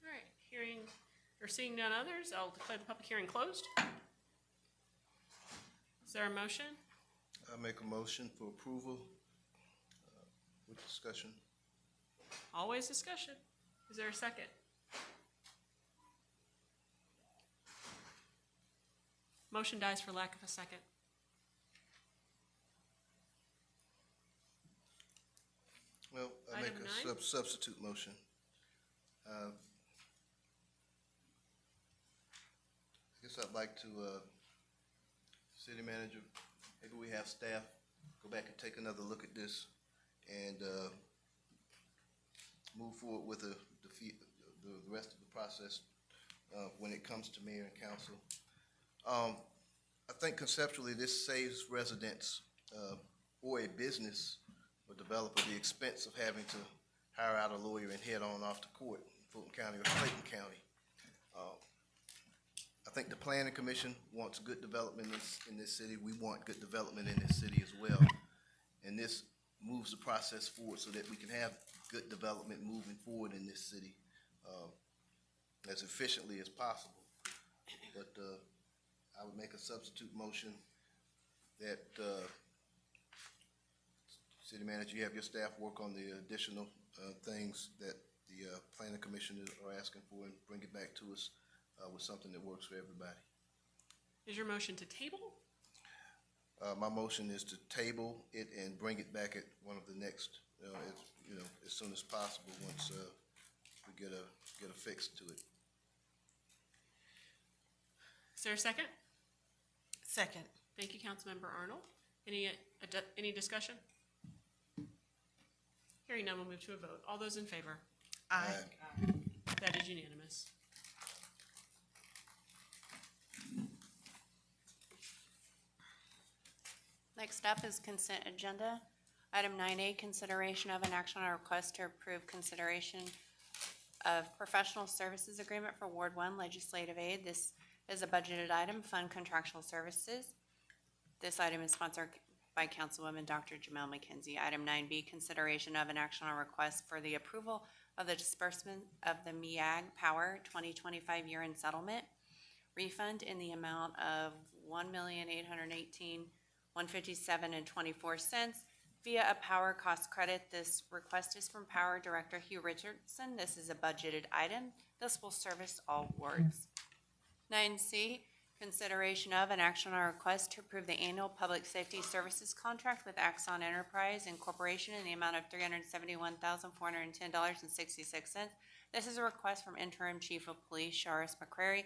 All right, hearing or seeing none others, I'll declare the public hearing closed. Is there a motion? I make a motion for approval with discussion. Always discussion. Is there a second? Motion dies for lack of a second. Well, I make Item a 9. substitute motion. I guess I'd like to, city manager, maybe we have staff go back and take another look at this and move forward with the rest of the process when it comes to mayor and council. I think conceptually this saves residents or a business or developer the expense of having to hire out a lawyer and head on off to court in Fulton County or Clayton County. I think the planning commission wants good development in this city. We want good development in this city as well. And this moves the process forward so that we can have good development moving forward in this city as efficiently as possible. But I would make a substitute motion that city manager, you have your staff work on the additional things that the planning commission are asking for and bring it back to us with something that works for everybody. Is your motion to table? My motion is to table it and bring it back at one of the next, as soon as possible once we get a fix to it. Is there a second? Second. Thank you, Councilmember Arnold. Any discussion? Hearing none, we'll move to a vote. All those in favor? Aye. That is unanimous. Next up is consent agenda. Item 9A, consideration of an action on a request to approve consideration of professional services agreement for Ward 1 legislative aid. This is a budgeted item, fund contractual services. This item is sponsored by Councilwoman Dr. Jamel McKenzie. Item 9B, consideration of an action on request for the approval of the disbursement of the MEAG Power 2025 year-end settlement refund in the amount of $1,818,157.24 via a power cost credit. This request is from Power Director Hugh Richardson. This is a budgeted item. This will service all wards. 9C, consideration of an action on a request to approve the annual public safety services contract with Axon Enterprise Incorporation in the amount of $371,410.66. This is a request from Interim Chief of Police Sharis McCrary.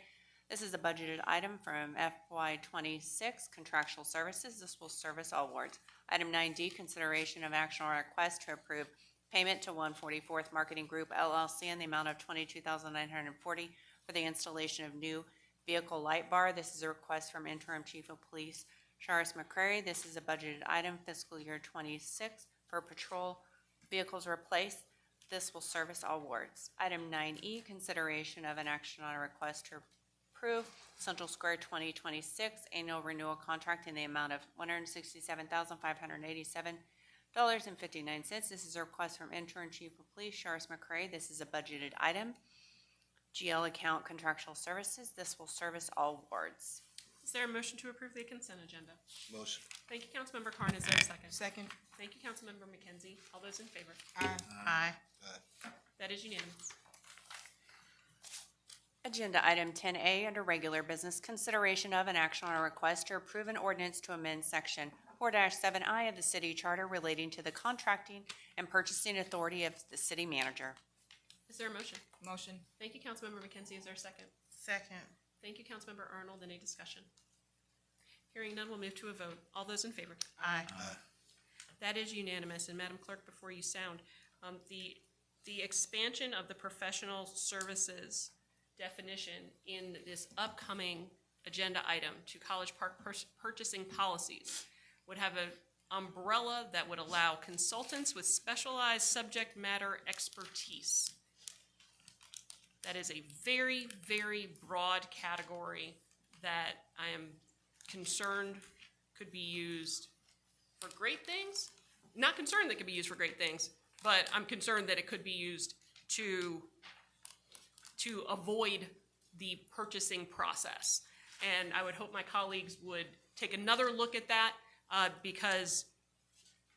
This is a budgeted item from FY26 contractual services. This will service all wards. Item 9D, consideration of action on a request to approve payment to 144th Marketing Group LLC in the amount of $22,940 for the installation of new vehicle light bar. This is a request from Interim Chief of Police Sharis McCrary. This is a budgeted item fiscal year 26 for patrol vehicles replaced. This will service all wards. Item 9E, consideration of an action on a request to approve Central Square 2026 annual renewal contract in the amount of $167,587.59. This is a request from Interim Chief of Police Sharis McCrary. This is a budgeted item. GL account contractual services. This will service all wards. Is there a motion to approve the consent agenda? Motion. Thank you, Councilmember Carn. Is there a second? Second. Thank you, Councilmember McKenzie. All those in favor? Aye. That is unanimous. Agenda item 10A under regular business, consideration of an action on a request to approve an ordinance to amend section 4-7I of the city charter relating to the contracting and purchasing authority of the city manager. Is Is there a motion? Motion. Thank you, Councilmember McKenzie. Is there a second? Second. Thank you, Councilmember Arnold. Any discussion? Hearing none, we'll move to a vote. All those in favor? Aye. That is unanimous. And Madam Clerk, before you sound, the expansion of the professional services definition in this upcoming agenda item to College Park purchasing policies would have an umbrella that would allow consultants with specialized subject matter expertise. That is a very, very broad category that I am concerned could be used for great things. Not concerned that it could be used for great things, but I'm concerned that it could be used to avoid the purchasing process. And I would hope my colleagues would take another look at that, because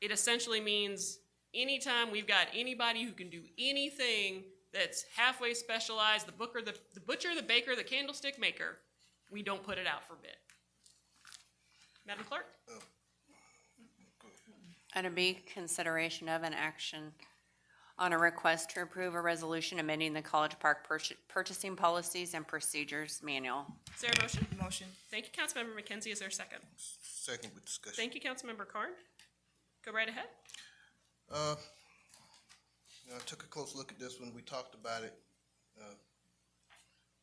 it essentially means anytime we've got anybody who can do anything that's halfway specialized, the butcher, the baker, the candlestick maker, we don't put it out for bid. Madam Clerk? Item B, consideration of an action on a request to approve a resolution amending the College Park purchasing policies and procedures manual. Is there a motion? Motion. Thank you, Councilmember McKenzie. Is there a second? Second with discussion. Thank you, Councilmember Carn. Go right ahead. I took a close look at this when we talked about it,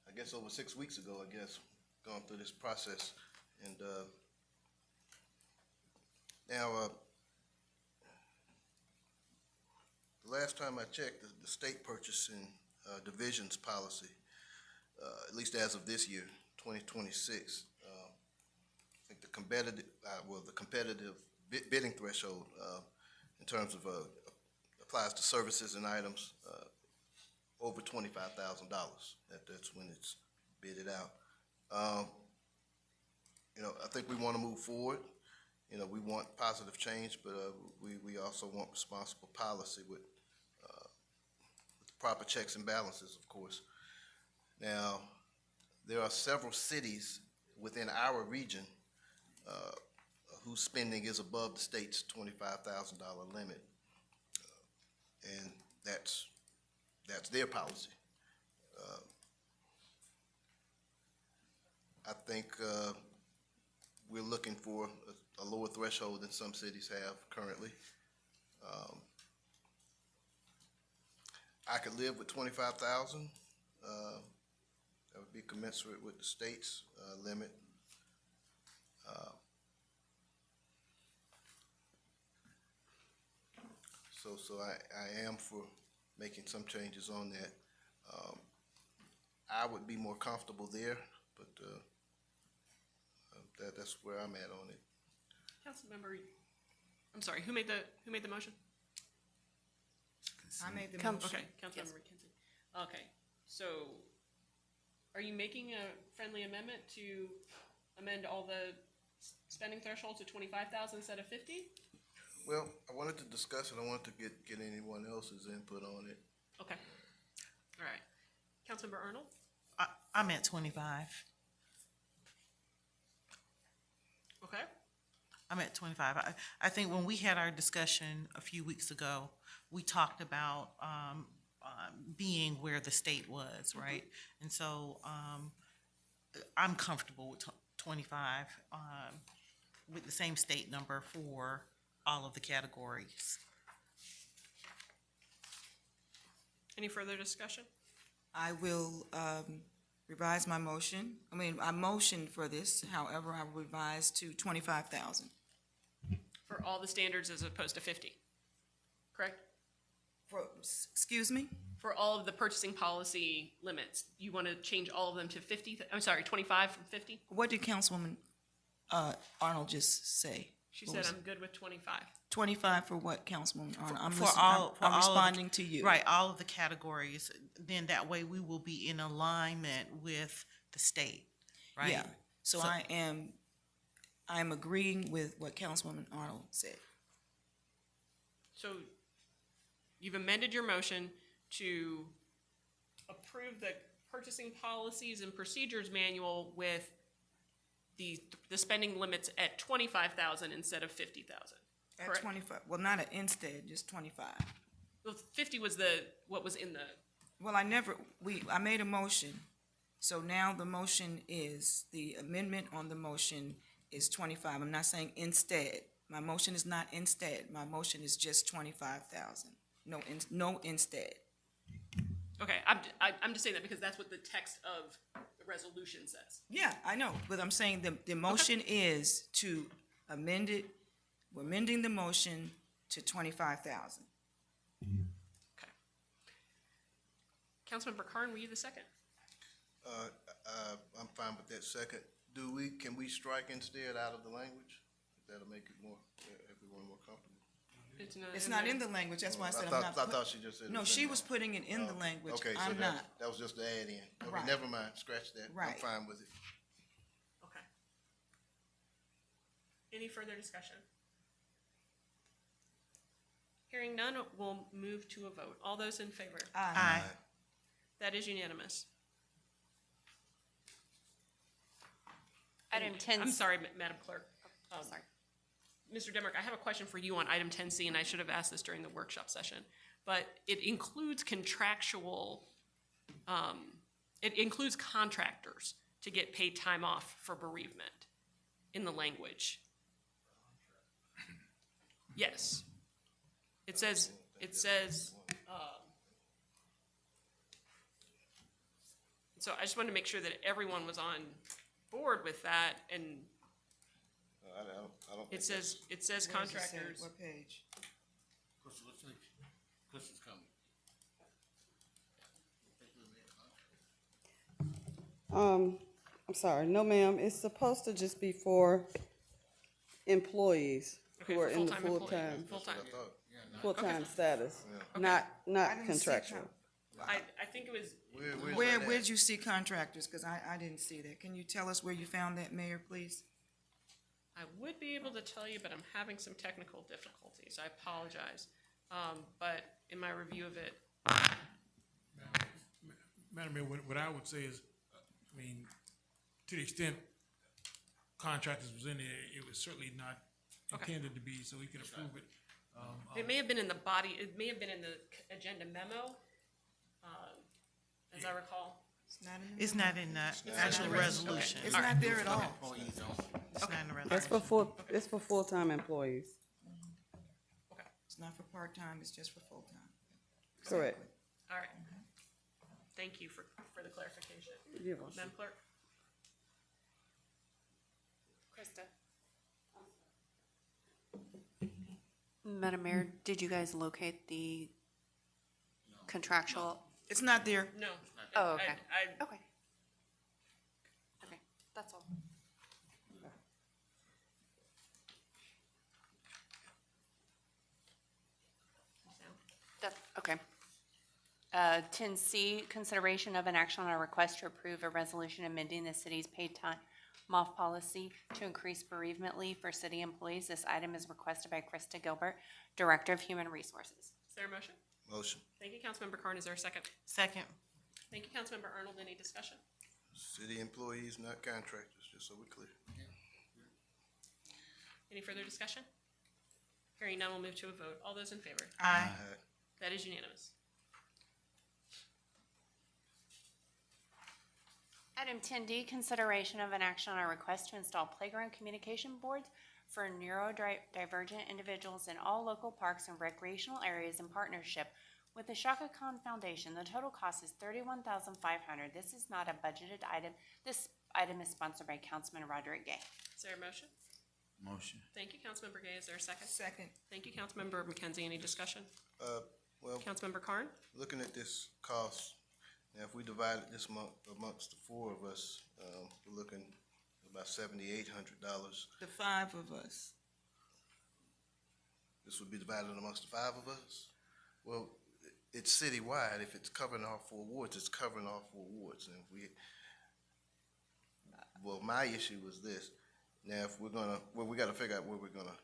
I guess over 6 weeks ago, gone through this process. And now, the last time I checked, the state purchasing divisions policy, at least as of this year, 2026, I think the competitive bidding threshold in terms of applies to services and items over $25,000. That's when it's bidded out. I think we want to move forward. We want positive change, but we also want responsible policy with proper checks and balances, of course. Now, there are several cities within our region whose spending is above the state's $25,000 limit. And that's their policy. I think we're looking for a lower threshold than some cities have currently. I could live with 25,000. That would be commensurate with the state's limit. So I am for making some changes on that. I would be more comfortable there, but that's where I'm at on it. Councilmember, I'm sorry, who made the motion? I made the motion. Okay, Councilmember McKenzie. Okay, so are you making a friendly amendment to amend all the spending thresholds to 25,000 instead of 50? Well, I wanted to discuss it. I wanted to get anyone else's input on it. Okay. All right. Councilmember Arnold? I'm at 25. Okay. I'm at 25. I think when we had our discussion a few weeks ago, we talked about being where the state was, right? And so I'm comfortable with 25 with the same state number for all of the categories. Any further discussion? I will revise my motion. I motioned for this, however, I will revise to 25,000. For all the standards as opposed to 50, correct? Excuse me? For all of the purchasing policy limits, you want to change all of them to 50? I'm sorry, 25 from 50? What did Councilwoman Arnold just say? She said I'm good with 25. 25 for what, Councilwoman Arnold? I'm responding to you. Right, all of the categories. Then that way we will be in alignment with the state, right? Yeah. So I am agreeing with what Councilwoman Arnold said. So you've amended your motion to approve the purchasing policies and procedures manual with the spending limits at 25,000 instead of 50,000. At 25, well, not instead, just 25. Well, 50 was what was in the Well, I made a motion, so now the motion is, the amendment on the motion is 25. I'm not saying instead. My motion is not instead. My motion is just 25,000. No instead. Okay, I'm just saying that because that's what the text of the resolution says. Yeah, I know, but I'm saying the motion is to amend it, we're amending the motion to 25,000. Okay. Councilmember Carn, were you the second? I'm fine with that second. Can we strike instead out of the language? That'll make it more, everyone more comfortable. It's not in the language, that's why I said I'm not. I thought she just said. No, she was putting it in the language, Okay, so I'm not. that was just the add in. Okay, Right. never mind, scratch that. I'm Right. fine with it. Okay. Any further discussion? Hearing none, we'll move to a vote. All those in favor? Aye. That is unanimous. Item 10. I'm sorry, Madam Clerk. Sorry. Mr. Demrick, I have a question for you on item 10C, and I should have asked this during the workshop session. But it includes contractual, it includes contractors to get paid time off for bereavement in the language. Yes. It says, so I just wanted to make sure that everyone was on board with that, and I don't. it says Where does it say? contractors. What page? Crystal, let's see. Crystal's coming. I'm sorry, no ma'am, it's supposed to just be for employees Okay, who are for in the full-time employees. full-time, Full-time. full-time status, Okay. not I didn't see contractual. I think it was, Where'd you see contractors? Because I didn't see that. Can you tell us where you found that, Mayor, please? I would be able to tell you, but I'm having some technical difficulties. I apologize. But in my review of it, Madam Mayor, what I would say is, I mean, to the extent contractors was in there, it was certainly not intended to be, so we can approve it. it may have been in the body, it may have been in the agenda memo, as I recall. It's not in the actual resolution. It's not there at all. Employees only. It's not in the That's resolution. it's for full-time employees, It's not for part-time, it's just for full-time. correct. All right. Thank you for the clarification. You're welcome. Madam Clerk? Krista. Madam Mayor, did you guys locate the contractual? It's not there. No. Oh, okay. I Okay. Okay, that's all. Okay. 10C, consideration of an action on a request to approve a resolution amending the city's paid time off policy to increase bereavement leave for city employees. This item is requested by Krista Gilbert, Director of Human Resources. Is there a motion? Motion. Thank you, Councilmember Carn. Is there a second? Second. Thank you, Councilmember Arnold. Any discussion? City employees, not contractors, just so we're clear. Any further discussion? Hearing none, we'll move to a vote. All those in favor? Aye. That is unanimous. Item 10D, consideration of an action on a request to install playground communication boards for neurodivergent individuals in all local parks and recreational areas in partnership with the Shaka Khan Foundation. The total cost is $31,500. This is not a budgeted item. This item is sponsored by Councilman Roderick Gay. Is there a motion? Motion. Thank you, Councilmember Gay. Is there a second? Second. Thank you, Councilmember McKenzie. Any discussion? Well, Councilmember Carn? looking at this cost, now if we divide it this month amongst the four of us, we're looking at about $7,800. The five of us. This would be divided amongst the five of us? Well, it's citywide. If it's covering all four wards, it's covering all four wards. And well, my issue was this. Now, if we're gonna, we gotta figure out where we're gonna,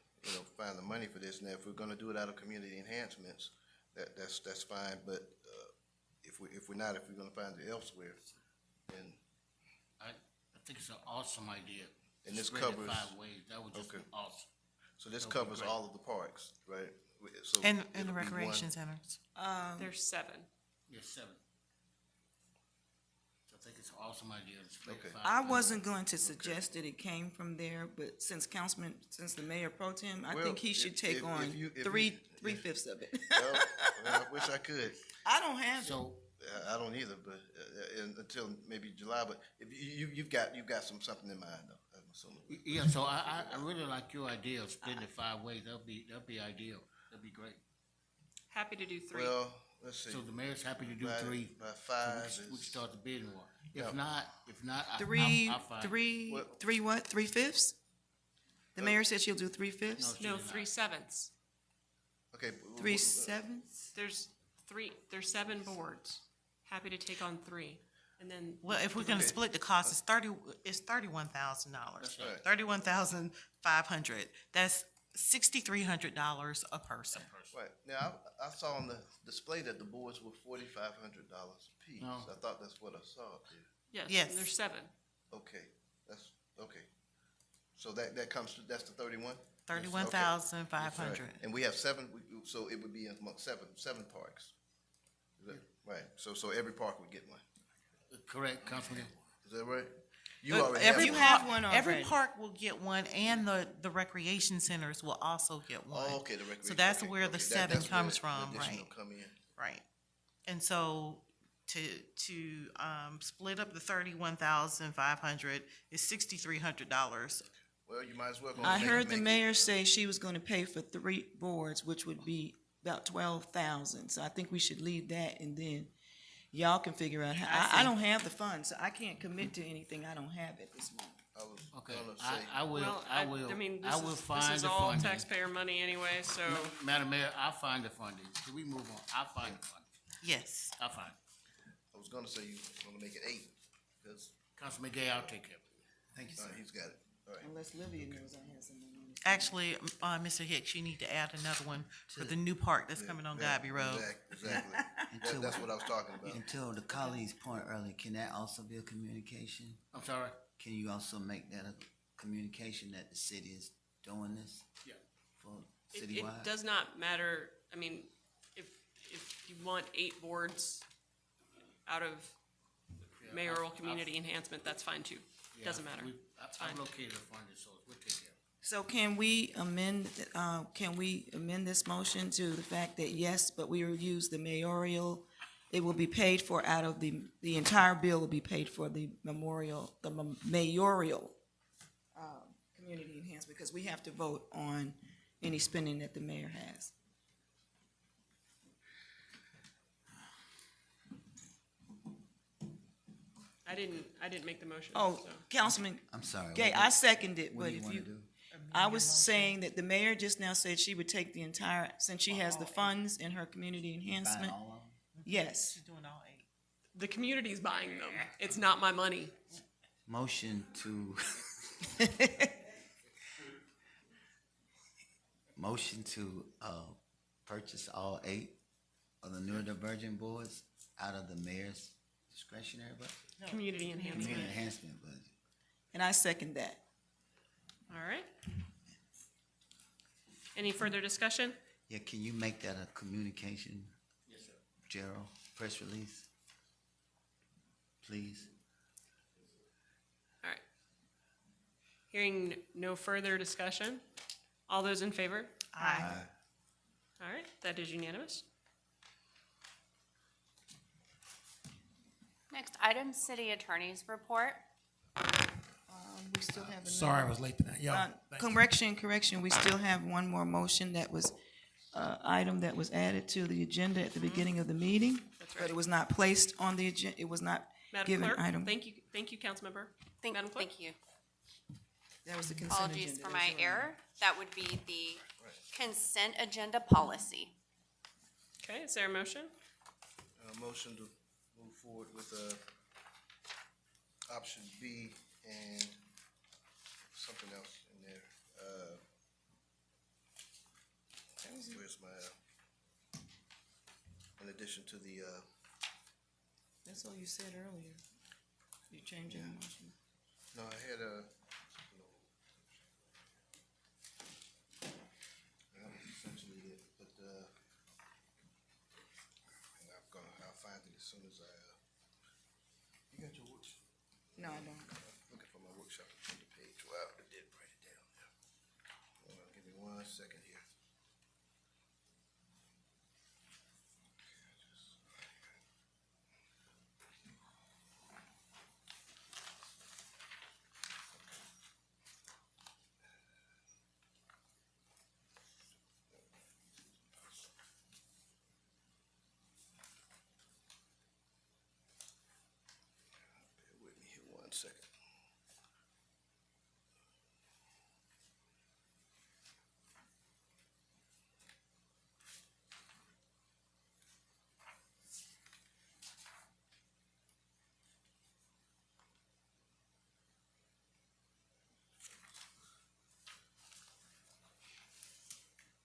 find the money for this. Now, if we're gonna do it out of community enhancements, that's fine, but, if we're gonna find it elsewhere, then. I think it's an awesome idea. And this Spread it covers. 5 ways. That would just be Okay. awesome. So this That would be covers great. all of the parks, right? So And it'll the be recreation one- centers. There's 7. Yes, 7. think it's an awesome idea to split Okay. I wasn't going to suggest that it came from there, but since the mayor pro tem, I Well, think he should if- take if on you- if you- three-fifths of it. Well, I wish I could. I don't have it. So, I don't either, but, until maybe July, but if you've got something in mind though, I'm assuming. yeah, so I really like your idea of splitting it 5 ways. That'd be ideal. That'd be great. Happy to do 3. Well, let's see. So the mayor's happy to do By- 3. by 5 So we can is- start the bidding war. No. If not, I'll find. Three-fifths? The mayor said she'll do three-fifths? No, 3/7. Okay. 3/7? There's 7 boards. Happy to take on 3. And then. Well, if we're gonna Okay. split the cost, it's $31,000. That's right. $31,500. That's $6,300 a person. Right, now, I saw on the display that the boards were $4,500 apiece. No. I thought that's what I saw up there. Yes, Yes. there's 7. Okay, that's, okay. So that comes to, that's the 31? $31,500. And we have 7, so it would be among seven parks. Is that, right, so every park would get one. Correct, Councilman. Is that right? You But already every have park- one Every already. park will get one, and the recreation centers will also get one. Oh, okay, the recreation. So that's okay, where okay, the that- 7 that's where comes the from, additional right? come in. Right. And so to split up the $31,500 is $6,300. Well, you might as well. I heard the mayor say she was gonna pay for 3 boards, which would be about 12,000. So I think we should leave that, and then y'all can figure out how, I don't have the funds, so I can't commit to anything I don't have at this moment. I was Okay, gonna I say, will, Well, I will, I mean, I will this find is the all funding. taxpayer money anyway, so. Madam Mayor, I'll find the funding. Can we move on? I'll find the funding. Yes. I'll find it. I was gonna say you were gonna make it 8, because, Councilman Gay, I'll take care of it. Thank you, sir. he's got it, all right. Unless Livia knows I have some money. Actually, Mr. Hicks, you need to add another one for the new park that's coming on Yeah, Godby Road. Exactly, that's what I was talking about. Until the colleague's point earlier, can that also be a communication? I'm sorry? Can you also make that a communication that the city is doing this? Yeah. For It citywide? does not matter, I mean, if you want 8 boards out of mayoral community enhancement, that's fine too. Yeah, Doesn't matter. I've fine. located the funding source. We'll take care of it. So can we amend this motion to the fact that yes, but we will use the mayoral, it will be paid for out of the entire bill will be paid for the mayoral, community enhancement, because we have to vote on any spending that the mayor has. I didn't make the motion. Oh, so. Councilman I'm sorry. Gay, what- I second it, what but do you if wanna you, do? I was saying that the mayor just now said she would take the entire, since she has the funds in her community enhancement. Buy all of them? Yes. She's doing all 8. The community's buying them. It's not my money. Motion to. Motion to, purchase all 8 of the neurodivergent boards out of the mayor's discretionary budget? Community enhancement. Community enhancement budget. And I second that. All right. Any further discussion? Yeah, can you make that a communication? Yes, sir. Gerald, press release? Please? All right. Hearing no further discussion, all those in favor? Aye. All right, that is unanimous. Next item, city attorney's report. We still have another. Sorry, I was late tonight. Yeah. thank you. Correction, we still have one more motion that was, item that was added to the agenda at the beginning of the meeting. That's But right. it was not placed on the agenda, it was not Madam given Clerk, item. thank you, Councilmember. Madam Clerk? Thank you. That was the consent agenda. Apologies for That my was your error. That would be the consent agenda policy. Okay, is there a motion? Motion to move forward with, option B and something else in there. Where's my, in addition to the, That's all you said earlier. You changed your motion. no, I had a, that was essentially it, but, and I'll find it as soon as I, you got your No, I don't. Looking for my workshop agenda page. Wow, I did write it down there. Hold on, give me 1 second here. Bear with me here 1 second.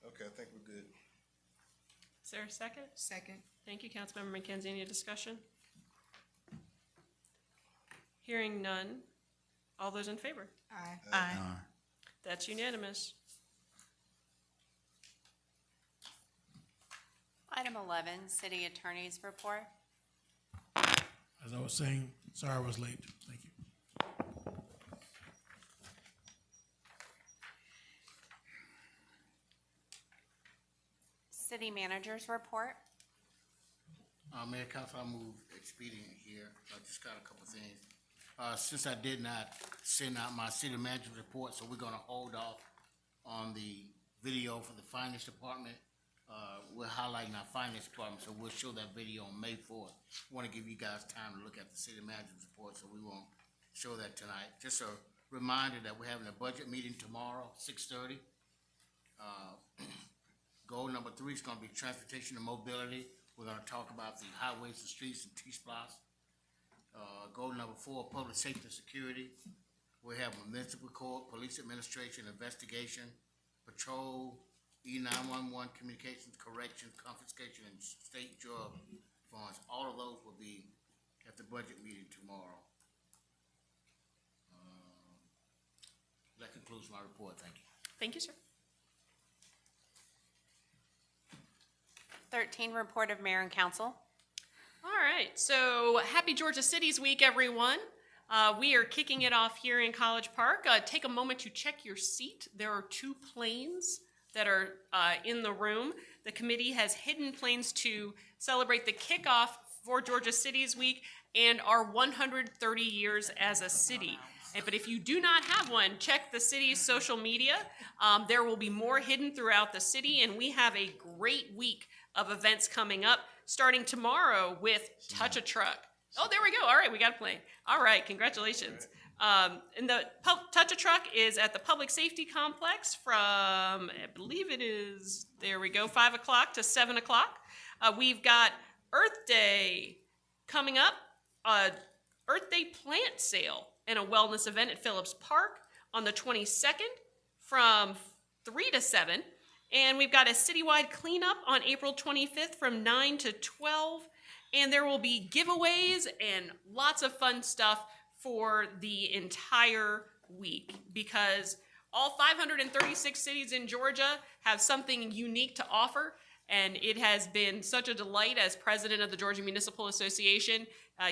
Okay, I think we're good. Is there a second? Second. Thank you, Councilmember McKenzie. Any discussion? Hearing none. All those in favor? Aye. Aye. That's unanimous. Item 11, City Attorney's Report. As I was saying, sorry I was late. Thank you. City Manager's Report. Mayor, Council, I move expedient here. I just got a couple things. Since I did not send out my city manager's report, so we're gonna hold off on the video for the finance department. We're highlighting our finance department, so we'll show that video on May 4th. Want to give you guys time to look at the city manager's report, so we won't show that tonight. Just a reminder that we're having a budget meeting tomorrow, 6:30. Goal number 3 is gonna be transportation and mobility. We're gonna talk about the highways and streets and T-Splosh. Goal number 4, public safety and security. We have municipal court, police administration, investigation, patrol, E911, communications, corrections, confiscation, and state drug funds. All of those will be at the budget meeting tomorrow. That concludes my report. Thank you. Thank you, sir. 13, Report of Mayor and Council. All right, so happy Georgia Cities Week, everyone. We are kicking it off here in College Park. Take a moment to check your seat. There are 2 planes that are in the room. The committee has hidden planes to celebrate the kickoff for Georgia Cities Week and our 130 years as a city. But if you do not have one, check the city's social media. There will be more hidden throughout the city, and we have a great week of events coming up, starting tomorrow with Touch a Truck. Oh, there we go. All right, we got a plane. All right, congratulations. And the Touch a Truck is at the Public Safety Complex from, I believe it is, there we go, 5 o'clock to 7 o'clock. We've got Earth Day coming up, Earth Day plant sale and a wellness event at Phillips Park on the 22nd from 3 to 7. And we've got a citywide cleanup on April 25th from 9 to 12. And there will be giveaways and lots of fun stuff for the entire week because all 536 cities in Georgia have something unique to offer. And it has been such a delight as president of the Georgia Municipal Association,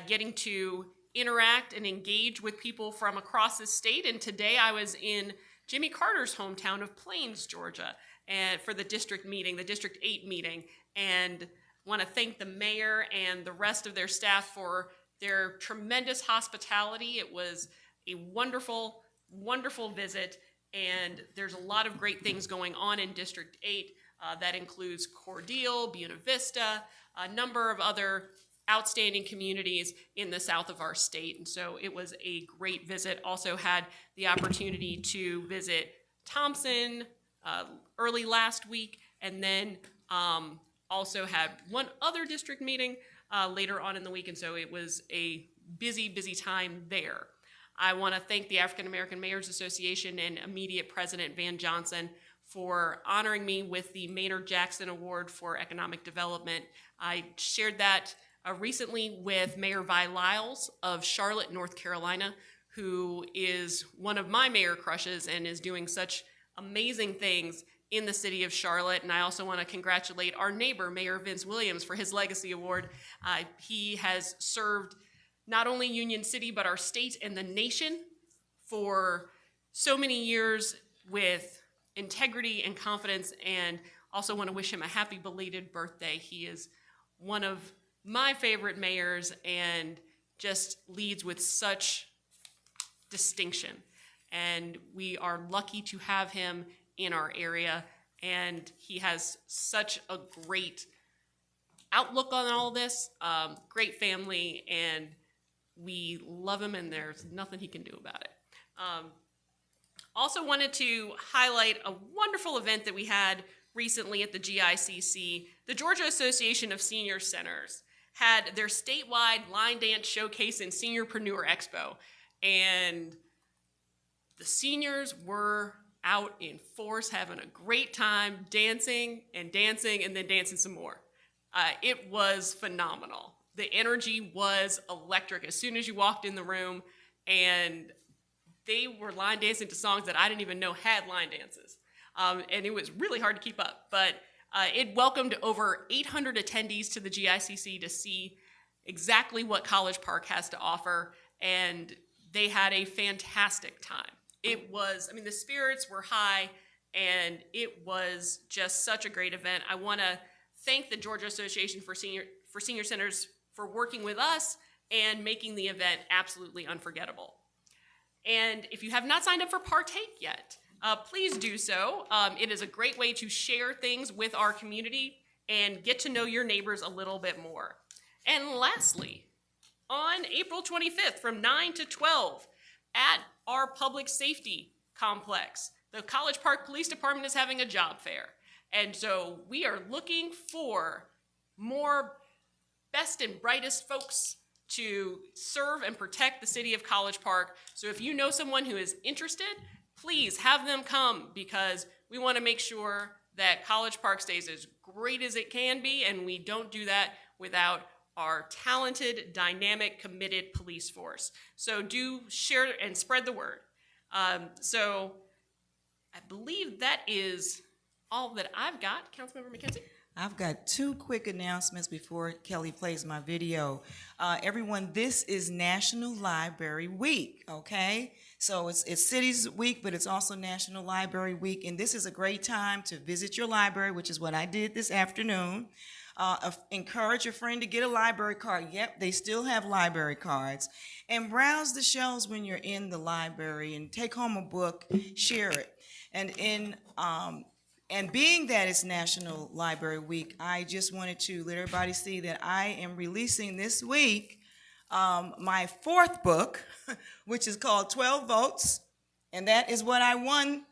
getting to interact and engage with people from across the state. And today I was in Jimmy Carter's hometown of Plains, Georgia, and for the district meeting, the District 8 meeting, and want to thank the mayor and the rest of their staff for their tremendous hospitality. It was a wonderful, wonderful visit, and there's a lot of great things going on in District 8. That includes Cordele, Buena Vista, a number of other outstanding communities in the south of our state. And so it was a great visit. Also had the opportunity to visit Thompson early last week, and then also had one other district meeting later on in the week. And so it was a busy, busy time there. I want to thank the African American Mayors Association and immediate President Van Johnson for honoring me with the Maynard Jackson Award for Economic Development. I shared that recently with Mayor Vi Lyles of Charlotte, North Carolina, who is one of my mayor crushes and is doing such amazing things in the city of Charlotte. And I also want to congratulate our neighbor, Mayor Vince Williams, for his Legacy Award. He has served not only Union City, but our state and the nation for so many years with integrity and confidence, and also want to wish him a happy belated birthday. He is one of my favorite mayors and just leads with such distinction. And we are lucky to have him in our area, and he has such a great outlook on all this, great family, and we love him, and there's nothing he can do about it. Also wanted to highlight a wonderful event that we had recently at the GICC. The Georgia Association of Senior Centers had their statewide line dance showcase and Seniorpreneur Expo, and the seniors were out in force having a great time dancing and dancing and then dancing some more. It was phenomenal. The energy was electric as soon as you walked in the room, and they were line dancing to songs that I didn't even know had line dances. And it was really hard to keep up, but it welcomed over 800 attendees to the GICC to see exactly what College Park has to offer, and they had a fantastic time. It was, I mean, the spirits were high, and it was just such a great event. I want to thank the Georgia Association for Senior Centers for working with us and making the event absolutely unforgettable. And if you have not signed up for Partake yet, please do so. It is a great way to share things with our community and get to know your neighbors a little bit more. And lastly, on April 25th from 9 to 12 at our public safety complex, the College Park Police Department is having a job fair. And so we are looking for more best and brightest folks to serve and protect the city of College Park. So if you know someone who is interested, please have them come, because we want to make sure that College Park stays as great as it can be, and we don't do that without our talented, dynamic, committed police force. So do share and spread the word. So I believe that is all that I've got. Councilmember McKenzie? I've got two quick announcements before Kelly plays my video. Everyone, this is National Library Week, okay? So it's Cities Week, but it's also National Library Week, and this is a great time to visit your library, which is what I did this afternoon. Encourage a friend to get a library card. Yep, they still have library cards. And browse the shelves when you're in the library and take home a book, share it. And being that it's National Library Week, I just wanted to let everybody see that I am releasing this week my fourth book, which is called 12 Votes, and that is what I won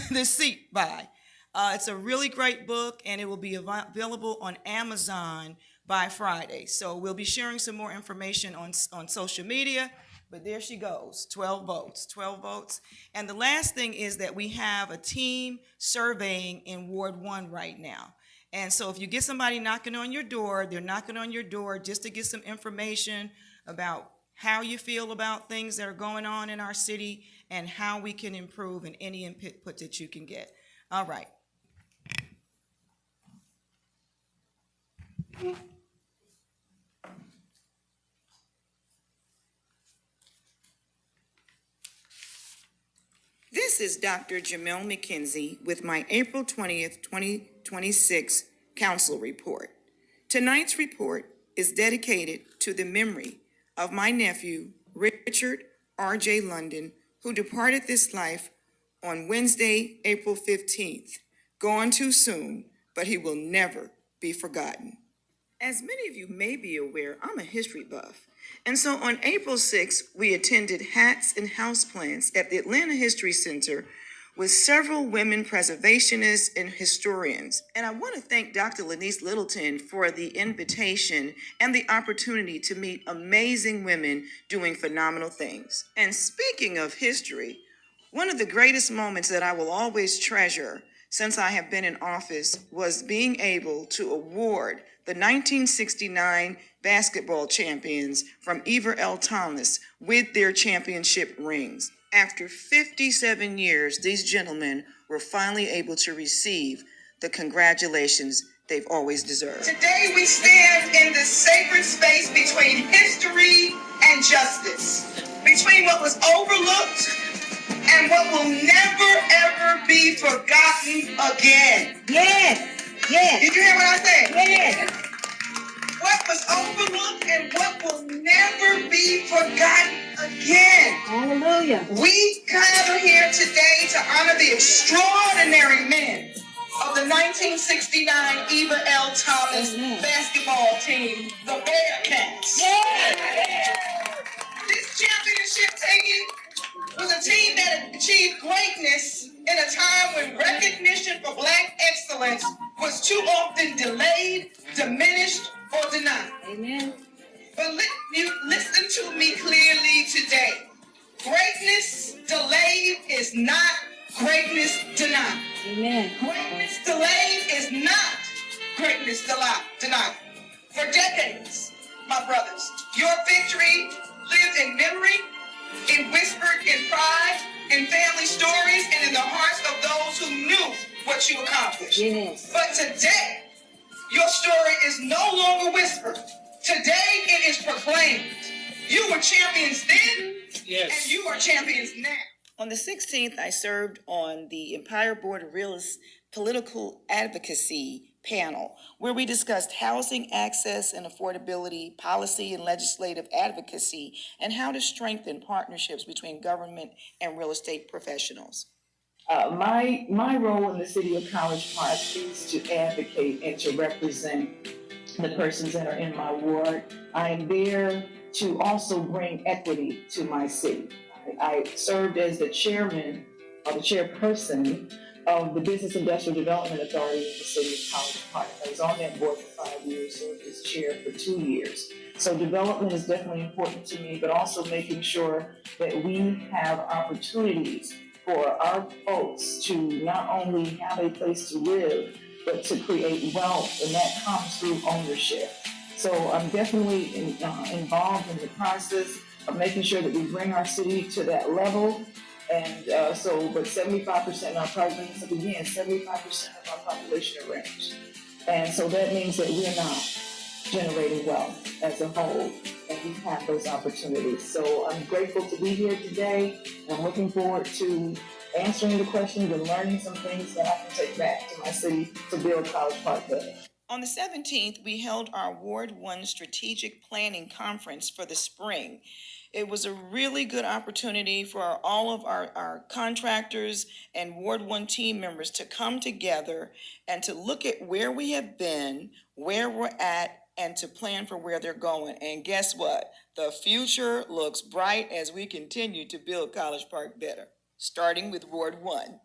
this seat by. It's a really great book, and it will be available on Amazon by Friday. So we'll be sharing some more information on social media. But there she goes, 12 votes, 12 votes. And the last thing is that we have a team surveying in Ward 1 right now. And so if you get somebody knocking on your door, they're knocking on your door just to get some information about how you feel about things that are going on in our city and how we can improve, and any input that you can get. All right. This is Dr. Jamel McKenzie with my April 20th, 2026 Council Report. Tonight's report is dedicated to the memory of my nephew, Richard R.J. London, who departed this life on Wednesday, April 15th. Gone too soon, but he will never be forgotten. As many of you may be aware, I'm a history buff. And so on April 6th, we attended Hats and Houseplants at the Atlanta History Center with several women preservationists and historians. And I want to thank Dr. Lenise Littleton for the invitation and the opportunity to meet amazing women doing phenomenal things. And speaking of history, one of the greatest moments that I will always treasure since I have been in office was being able to award the 1969 basketball champions from Ever L. Thomas with their championship rings. After 57 years, these gentlemen were finally able to receive the congratulations they've always deserved. Today we stand in the sacred space between history and justice, between what was overlooked and what will never ever be forgotten again. Yes, yes. Did you hear what I said? Yes. What was overlooked and what will never be forgotten again. Hallelujah. We gather here today to honor the extraordinary men of the 1969 Eva L. Thomas basketball team, the Bearcats. This championship team was a team that achieved greatness in a time when recognition for Black excellence was too often delayed, diminished, or denied. Amen. But listen to me clearly today. Greatness delayed is not greatness denied. Amen. Greatness delayed is not greatness denied. For decades, my brothers, your victory lived in memory, in whispered in pride, in family stories, and in the hearts of those who knew what you accomplished. Yes. But today, your story is no longer whispered. Today, it is proclaimed. You were champions then, and you are champions now. On the 16th, I served on the Empire Board of Realist Political Advocacy panel, where we discussed housing access and affordability, policy and legislative advocacy, and how to strengthen partnerships between government and real estate professionals. My role in the city of College Park is to advocate and to represent the persons that are in my ward. I am there to also bring equity to my city. I served as the chairman or the chairperson of the Business Industrial Development Authority in the city of College Park. I was on that board for 5 years, served as chair for 2 years. So development is definitely important to me, but also making sure that we have opportunities for our folks to not only have a place to live, but to create wealth, and that comes through ownership. So I'm definitely involved in the process of making sure that we bring our city to that level. And but 75% of our programs, again, 75% of our population are renters. And so that means that we're not generating wealth as a whole, and we have those opportunities. So I'm grateful to be here today, and I'm looking forward to answering the questions and learning some things that I can take back to my city to build College Park better. On the 17th, we held our Ward 1 Strategic Planning Conference for the spring. It was a really good opportunity for all of our contractors and Ward 1 team members to come together and to look at where we have been, where we're at, and to plan for where they're going. And guess what? The future looks bright as we continue to build College Park better, starting with Ward 1.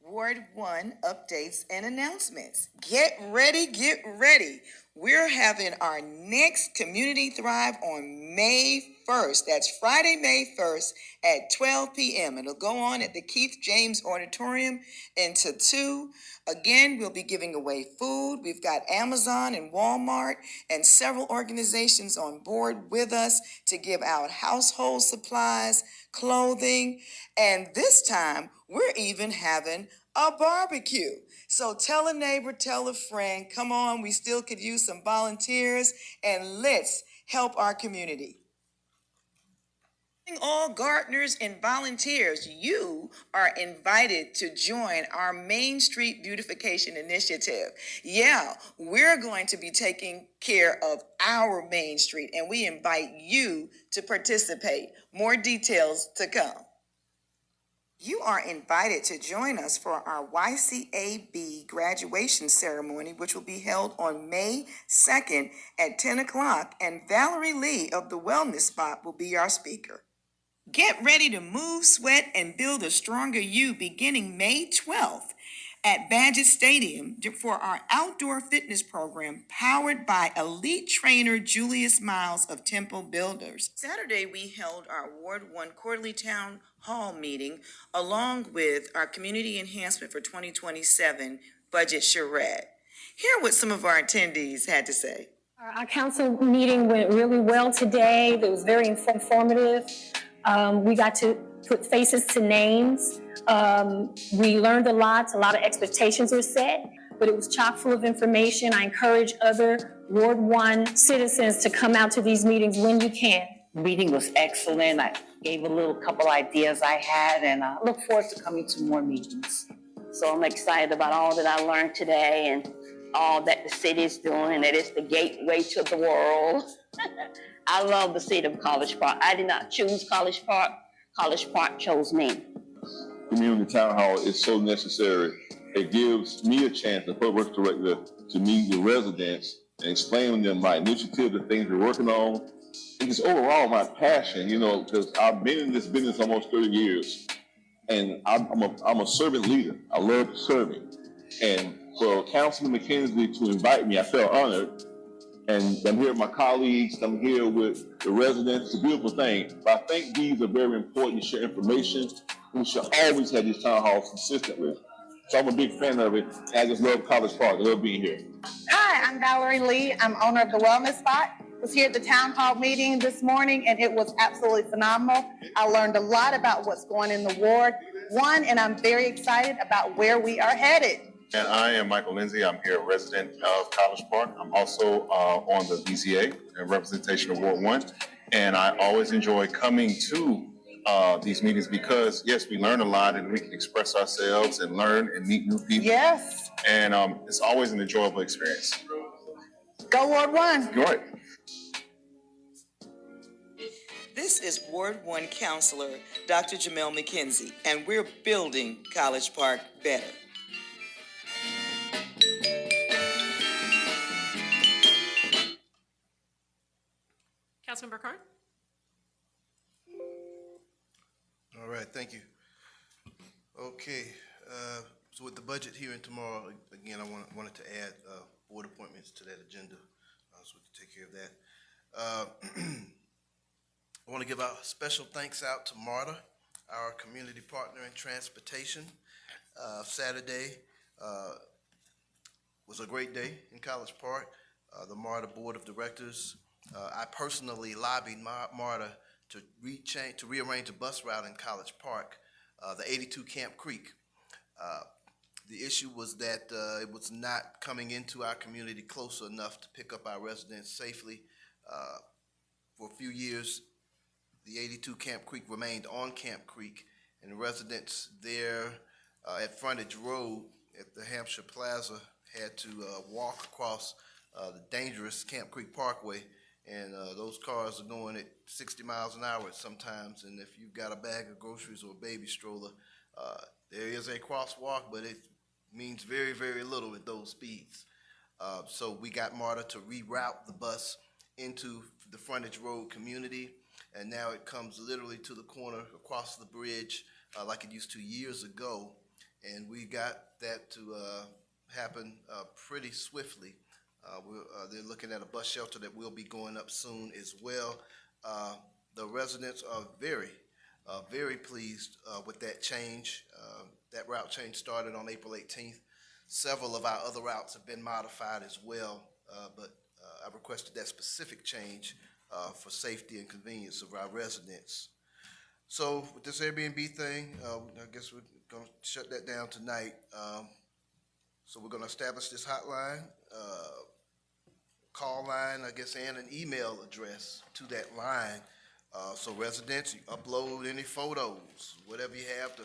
Ward 1 updates and announcements. Get ready, get ready. We're having our next Community Thrive on May 1st. That's Friday, May 1st at 12 p.m. It'll go on at the Keith James Auditorium into 2. Again, we'll be giving away food. We've got Amazon and Walmart and several organizations on board with us to give out household supplies, clothing, and this time we're even having a barbecue. So tell a neighbor, tell a friend, come on, we still could use some volunteers, and let's help our community. All gardeners and volunteers, you are invited to join our Main Street Beautification Initiative. Yeah, we're going to be taking care of our Main Street, and we invite you to participate. More details to come. You are invited to join us for our YCAB graduation ceremony, which will be held on May 2nd at 10 o'clock, and Valerie Lee of the Wellness Spot will be our speaker. Get ready to move, sweat, and build a stronger you beginning May 12th at Badgett Stadium for our outdoor fitness program powered by elite trainer Julius Miles of Temple Builders. Saturday, we held our Ward 1 Quarterly Town Hall meeting along with our Community Enhancement for 2027 budget charrette. Hear what some of our attendees had to say. Our council meeting went really well today. It was very informative. We got to put faces to names. We learned a lot of expectations were set. but it was chock full of information. I encourage other Ward 1 citizens to come out to these meetings when you can. The meeting was excellent. I gave a little couple ideas I had, and I look forward to coming to more meetings. So I'm excited about all that I learned today and all that the city is doing, that it's the gateway to the world. I love the city of College Park. I did not choose College Park. College Park chose me. Community town hall is so necessary. It gives me a chance, the public works director, to meet the residents and explain to them my initiative, the things we're working on. And it's overall my passion, you know, because I've been in this business almost 30 years. And I'm a servant leader. I love serving. And for Councilman McKenzie to invite me, I felt honored. And I'm here with my colleagues, I'm here with the residents. It's a beautiful thing. But I think these are very important to share information. We should always have these town halls consistently. So I'm a big fan of it. I just love College Park. I love being here. Hi, I'm Valerie Lee. I'm owner of the Wellness Spot. Was here at the town hall meeting this morning, and it was absolutely phenomenal. I learned a lot about what's going in the Ward 1, and I'm very excited about where we are headed. And I am Michael Lindsay. I'm here, a resident of College Park. I'm also on the BCA in representation of Ward 1. And I always enjoy coming to these meetings because, yes, we learn a lot and we can express ourselves and learn and meet new people. Yes. And it's always an enjoyable experience. Go Ward 1. You're right. This is Ward 1 Counselor Dr. Jamel McKenzie, and we're building College Park better. Councilmember Carn? All right, thank you. Okay, so with the budget hearing tomorrow, again, I wanted to add board appointments to that agenda, so we can take care of that. I want to give a special thanks out to MARTA, our community partner in transportation. Saturday was a great day in College Park. The MARTA Board of Directors, I personally lobbied MARTA to rearrange a bus route in College Park, the 82 Camp Creek. The issue was that it was not coming into our community close enough to pick up our residents safely. For a few years, the 82 Camp Creek remained on Camp Creek, and the residents there at Frontage Road at the Hampshire Plaza had to walk across the dangerous Camp Creek Parkway, and those cars are going at 60 miles an hour sometimes, and if you've got a bag of groceries or a baby stroller, there is a crosswalk, but it means very, very little at those speeds. So we got MARTA to reroute the bus into the Frontage Road community, and now it comes literally to the corner across the bridge like it used to years ago, and we got that to happen pretty swiftly. They're looking at a bus shelter that will be going up soon as well. The residents are very pleased with that change. That route change started on April 18th. Several of our other routes have been modified as well, but I requested that specific change for safety and convenience of our residents. So with this Airbnb thing, I guess we're going to shut that down tonight. So we're going to establish this hotline, call line, I guess, and an email address to that line. So residents, you upload any photos, whatever you have to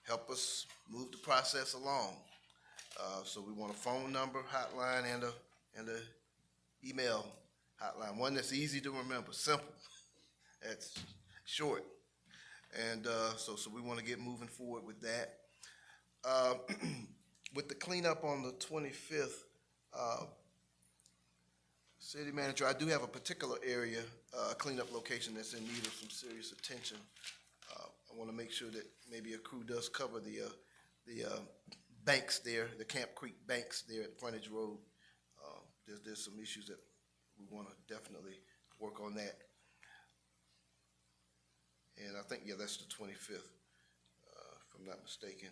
help us move the process along. So we want a phone number, hotline, and a email hotline, one that's easy to remember, simple, that's short. And so we want to get moving forward with that. With the cleanup on the 25th, City Manager, I do have a particular area, cleanup location that's in need of some serious attention. I want to make sure that maybe a crew does cover the banks there, the Camp Creek banks there at Frontage Road. There's some issues that we want to definitely work on that. And I think, yeah, that's the 25th, if I'm not mistaken.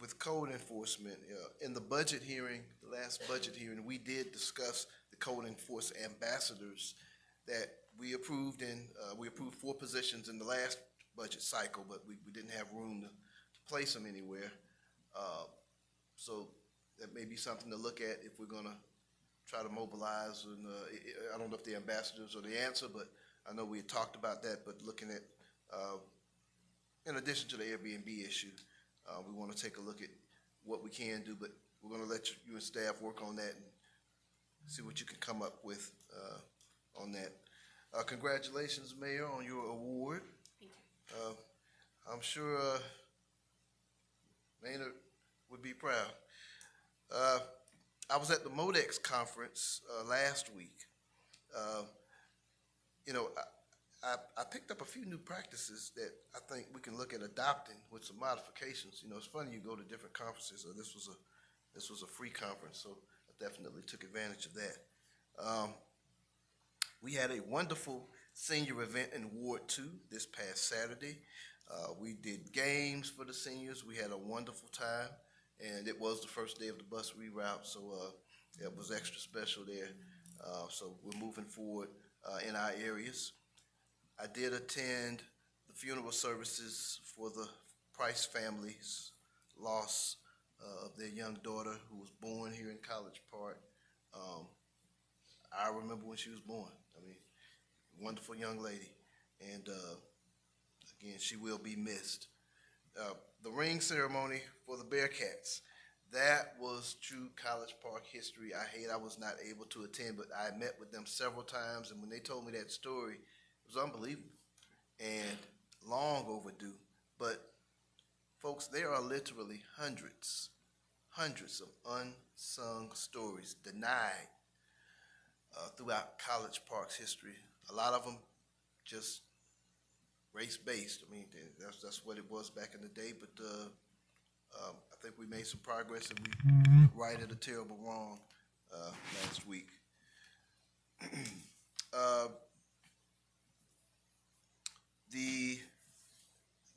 With code enforcement, in the budget hearing, the last budget hearing, we did discuss the code enforcement ambassadors that we approved, and we approved 4 positions in the last budget cycle, but we didn't have room to place them anywhere. So that may be something to look at if we're gonna try to mobilize, and I don't know if the ambassadors are the answer, but I know we had talked about that, but looking at, in addition to the Airbnb issue, we want to take a look at what we can do, but we're going to let you and staff work on that and see what you can come up with on that. Congratulations, Mayor, on your award. Thank you. I'm sure Maynard would be proud. I was at the MODEX conference last week. You know, I picked up a few new practices that I think we can look at adopting with some modifications. You know, it's funny, you go to different conferences. This was a free conference, so I definitely took advantage of that. We had a wonderful senior event in Ward 2 this past Saturday. We did games for the seniors. We had a wonderful time, and it was the first day of the bus reroute, so it was extra special there. So we're moving forward in our areas. I did attend the funeral services for the Price family's loss of their young daughter who was born here in College Park. I remember when she was born. I mean, wonderful young lady, and again, she will be missed. The ring ceremony for the Bearcats, that was true College Park history. I was not able to attend, but I met with them several times, and when they told me that story, it was unbelievable and long overdue. But folks, there are literally hundreds of unsung stories denied throughout College Park's history. A lot of them just race-based. I mean, that's what it was back in the day, but I think we made some progress, and we righted a terrible wrong last week.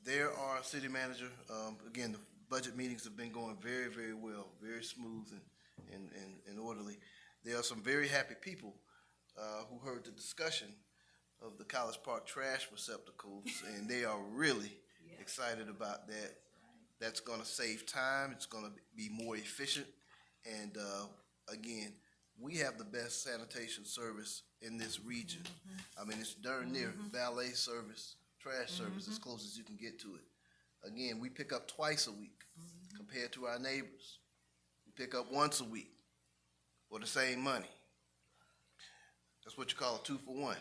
There are city manager, again, the budget meetings have been going very, very well, very smooth and orderly. There are some very happy people who heard the discussion of the College Park trash receptacles, and they are really excited about that. That's going to save time. It's going to be more efficient. And again, we have the best sanitation service in this region. I mean, it's darn near valet service, trash service, as close as you can get to it. Again, we pick up twice a week compared to our neighbors. We pick up once a week for the same money. That's what you call a 2-for-1.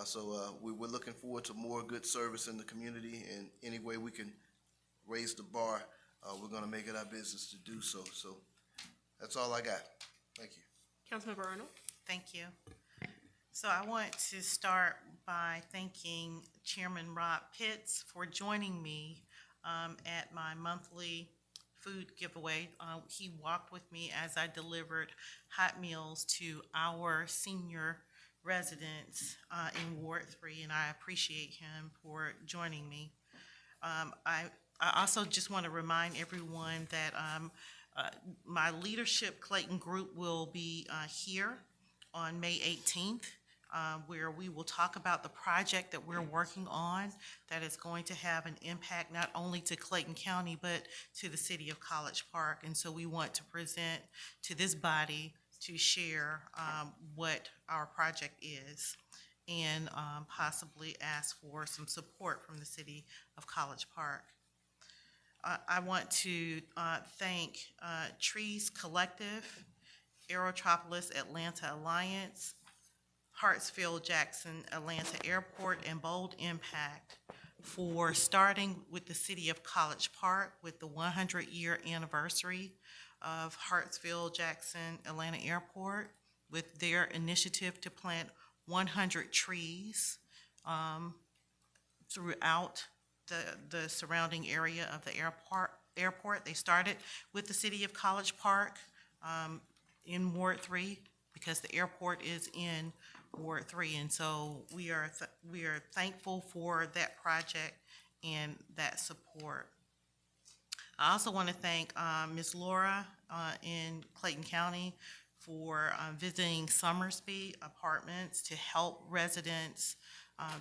So we're looking forward to more good service in the community, and any way we can raise the bar, we're going to make it our business to do so. So that's all I got. Thank you. Councilmember Arnold. Thank you. So I want to start by thanking Chairman Rob Pitts for joining me at my monthly food giveaway. He walked with me as I delivered hot meals to our senior residents in Ward 3, and I appreciate him for joining me. I also just want to remind everyone that my Leadership Clayton group will be here on May 18th, where we will talk about the project that we're working on that is going to have an impact not only to Clayton County, but to the city of College Park. And so we want to present to this body to share what our project is, and possibly ask for some support from the city of College Park. I want to thank Trees Collective, Aerotropolis Atlanta Alliance, Hartsfield-Jackson Atlanta Airport, and Bold Impact for starting with the city of College Park with the 100-year anniversary of Hartsfield-Jackson Atlanta Airport, with their initiative to plant 100 trees throughout the surrounding area of the airport. They started with the city of College Park in Ward 3 because the airport is in Ward 3, and so we are thankful for that project and that support. I also want to thank Ms. Laura in Clayton County for visiting Summersby Apartments to help residents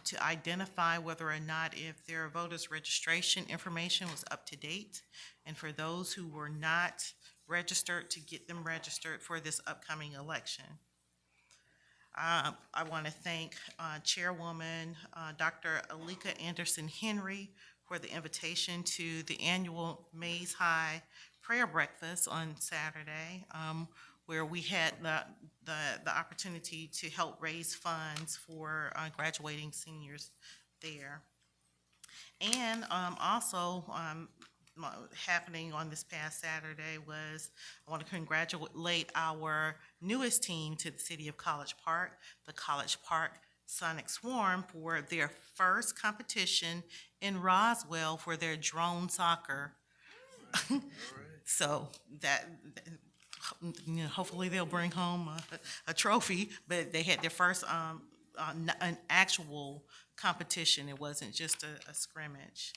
to identify whether or not if their voters' registration information was up to date, and for those who were not registered, to get them registered for this upcoming election. I want to thank Chairwoman Dr. Alika Anderson Henry for the invitation to the annual Mays High Prayer Breakfast on Saturday, where we had the opportunity to help raise funds for graduating seniors there. And also happening on this past Saturday was, I want to congratulate our newest team to the city of College Park, the College Park Sonic Swarm, for their first competition in Roswell for their drone soccer. So that, you know, hopefully they'll bring home a trophy, but they had their first an actual competition. It wasn't just a scrimmage.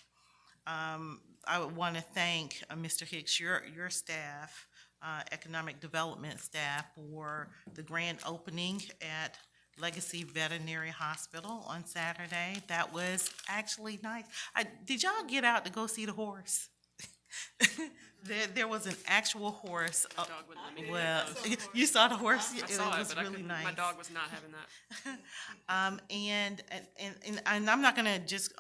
I would want to thank Mr. Hicks, your staff, economic development staff, for the grand opening at Legacy Veterinary Hospital on Saturday. That was actually nice. Did y'all get out to go see the horse? There was an actual horse. My dog wouldn't let me. Well, you saw the horse? I saw it, was but really nice. my dog was not having that. And I'm not gonna just,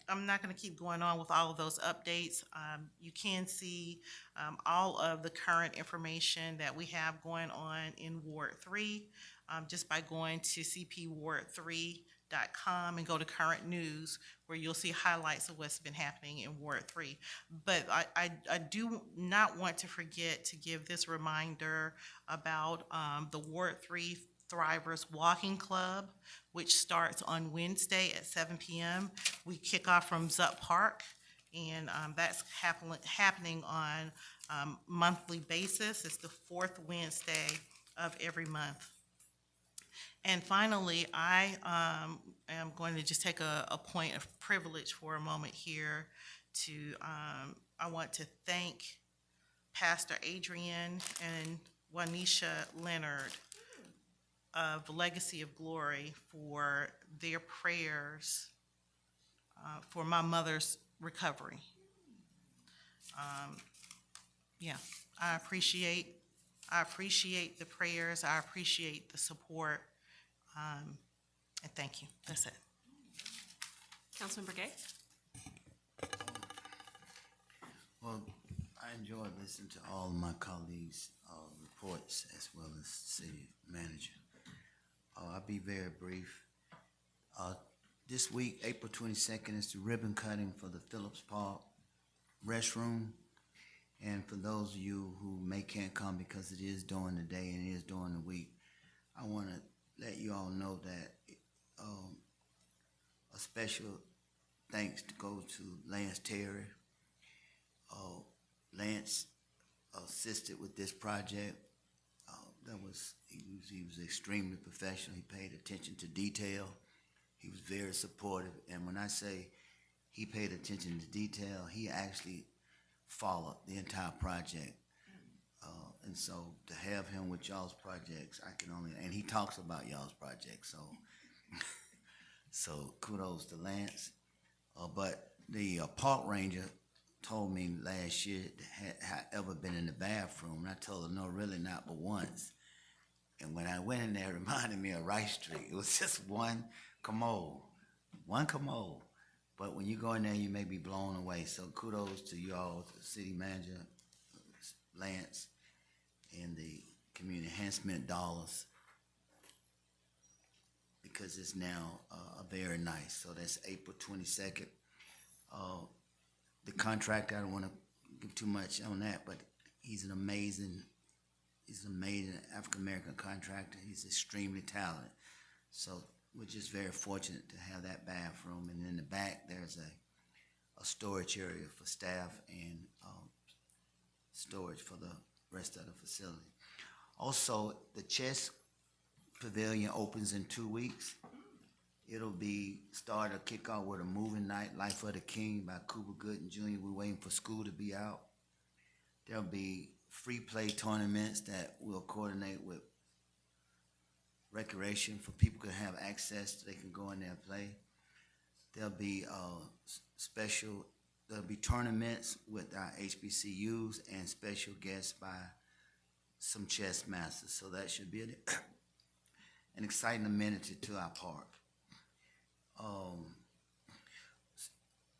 I'm not gonna keep going on with all of those updates. You can see all of the current information that we have going on in Ward 3 just by going to cpward3.com and go to current news, where you'll see highlights of what's been happening in Ward 3. But I do not want to forget to give this reminder about the Ward 3 Thrivers Walking Club, which starts on Wednesday at 7 p.m. We kick off from Zupp Park, and that's happening on monthly basis. It's the fourth Wednesday of every month. And finally, I am going to just take a point of privilege for a moment here to, I want to thank Pastor Adrian and Juanisha Leonard of Legacy of Glory for their prayers for my mother's recovery. Yeah, I appreciate the prayers, I appreciate the support, and thank you. That's it. Councilmember Gay? Well, I enjoyed listening to all of my colleagues' reports as well as city manager. I'll be very brief. This week, April 22nd, is the ribbon cutting for the Phillips Park restroom. And for those of you who can't come because it is during the day and it is during the week, I want to let you all know that a special thanks to go to Lance Terry. Lance assisted with this project. He was extremely professional. He paid attention to detail. He was very supportive. And when I say he paid attention to detail, he actually followed the entire project. And so to have him with y'all's projects, and he talks about y'all's projects, so kudos to Lance. But the park ranger told me last year that had ever been in the bathroom, and I told her, no, really not but once. And when I went in there, it reminded me of Rice Street. It was just one commode. But when you go in there, you may be blown away. So kudos to you all, the city manager, Lance, and the community enhancement dollars, because it's now very nice. So that's April 22nd. The contractor, I don't want to give too much on that, but he's an amazing African-American contractor. He's extremely talented. So we're just very fortunate to have that bathroom. And in the back, there's a storage area for staff and storage for the rest of the facility. Also, the chess pavilion opens in 2 weeks. It'll be kick off with a movie night, Life of the King by Cuba Gooding Jr. We're waiting for school to be out. There'll be free play tournaments that we'll coordinate with recreation for people to have access. They can go in there and play. There'll be, there'll be tournaments with our HBCUs and special guests by some chess masters. So that should be an exciting amenity to our park.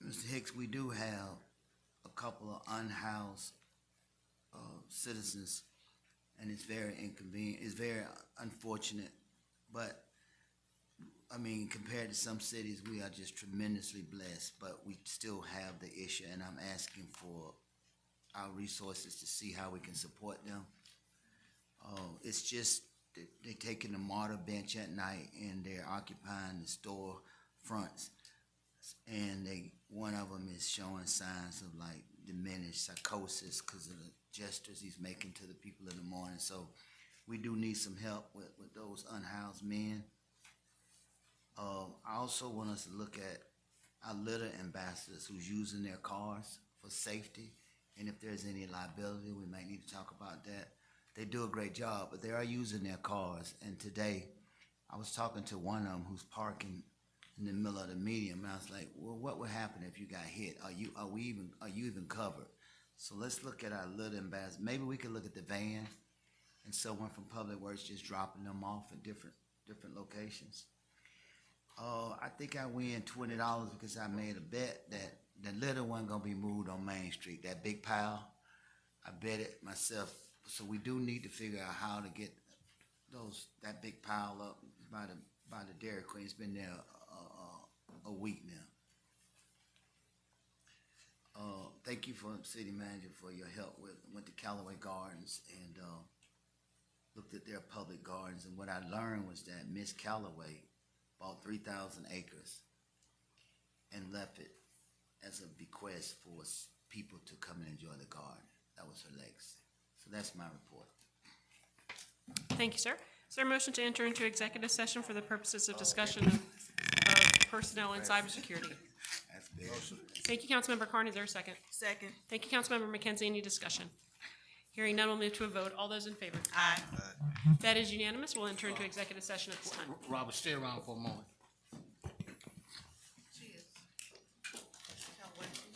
Mr. Hicks, we do have a couple of unhoused citizens, and it's very inconvenient. It's very unfortunate, but I mean, compared to some cities, we are just tremendously blessed, but we still have the issue, and I'm asking for our resources to see how we can support them. It's just they're taking the martyr bench at night and they're occupying the store fronts, and one of them is showing signs of like diminished psychosis because of the gestures he's making to the people in the morning. So we do need some help with those unhoused men. I also want us to look at our litter ambassadors who's using their cars for safety, and if there's any liability, we might need to talk about that. They do a great job, but they are using their cars. And today, I was talking to one of them who's parking in the middle of the median, and I was like, well, what would happen if you got hit? Are you even covered? So let's look at our litter ambassadors. Maybe we could look at the van and someone from Public Works just dropping them off at different locations. I think I win $20 because I made a bet that the litter wasn't gonna be moved on Main Street, that big pile. I bet it myself. So we do need to figure out how to get that big pile up by the Dairy Queen. It's been there a week now. Thank you for City Manager for your help went to Callaway Gardens and looked at their public gardens. And what I learned was that Miss Callaway bought 3,000 acres and left it as a bequest for people to come and enjoy the garden. That was her legacy. So that's my report. Thank you, sir. Is there a motion to enter into executive session for the purposes of discussion of personnel and cybersecurity? That's big. Thank you, Councilmember Carn. Is there a second? Second. Thank you, Councilmember McKenzie. Any discussion? Hearing none, we'll move to a vote. All those in favor? Aye. That is unanimous. We'll enter into executive session at this time. Robert, stay around for a moment.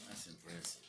That's impressive.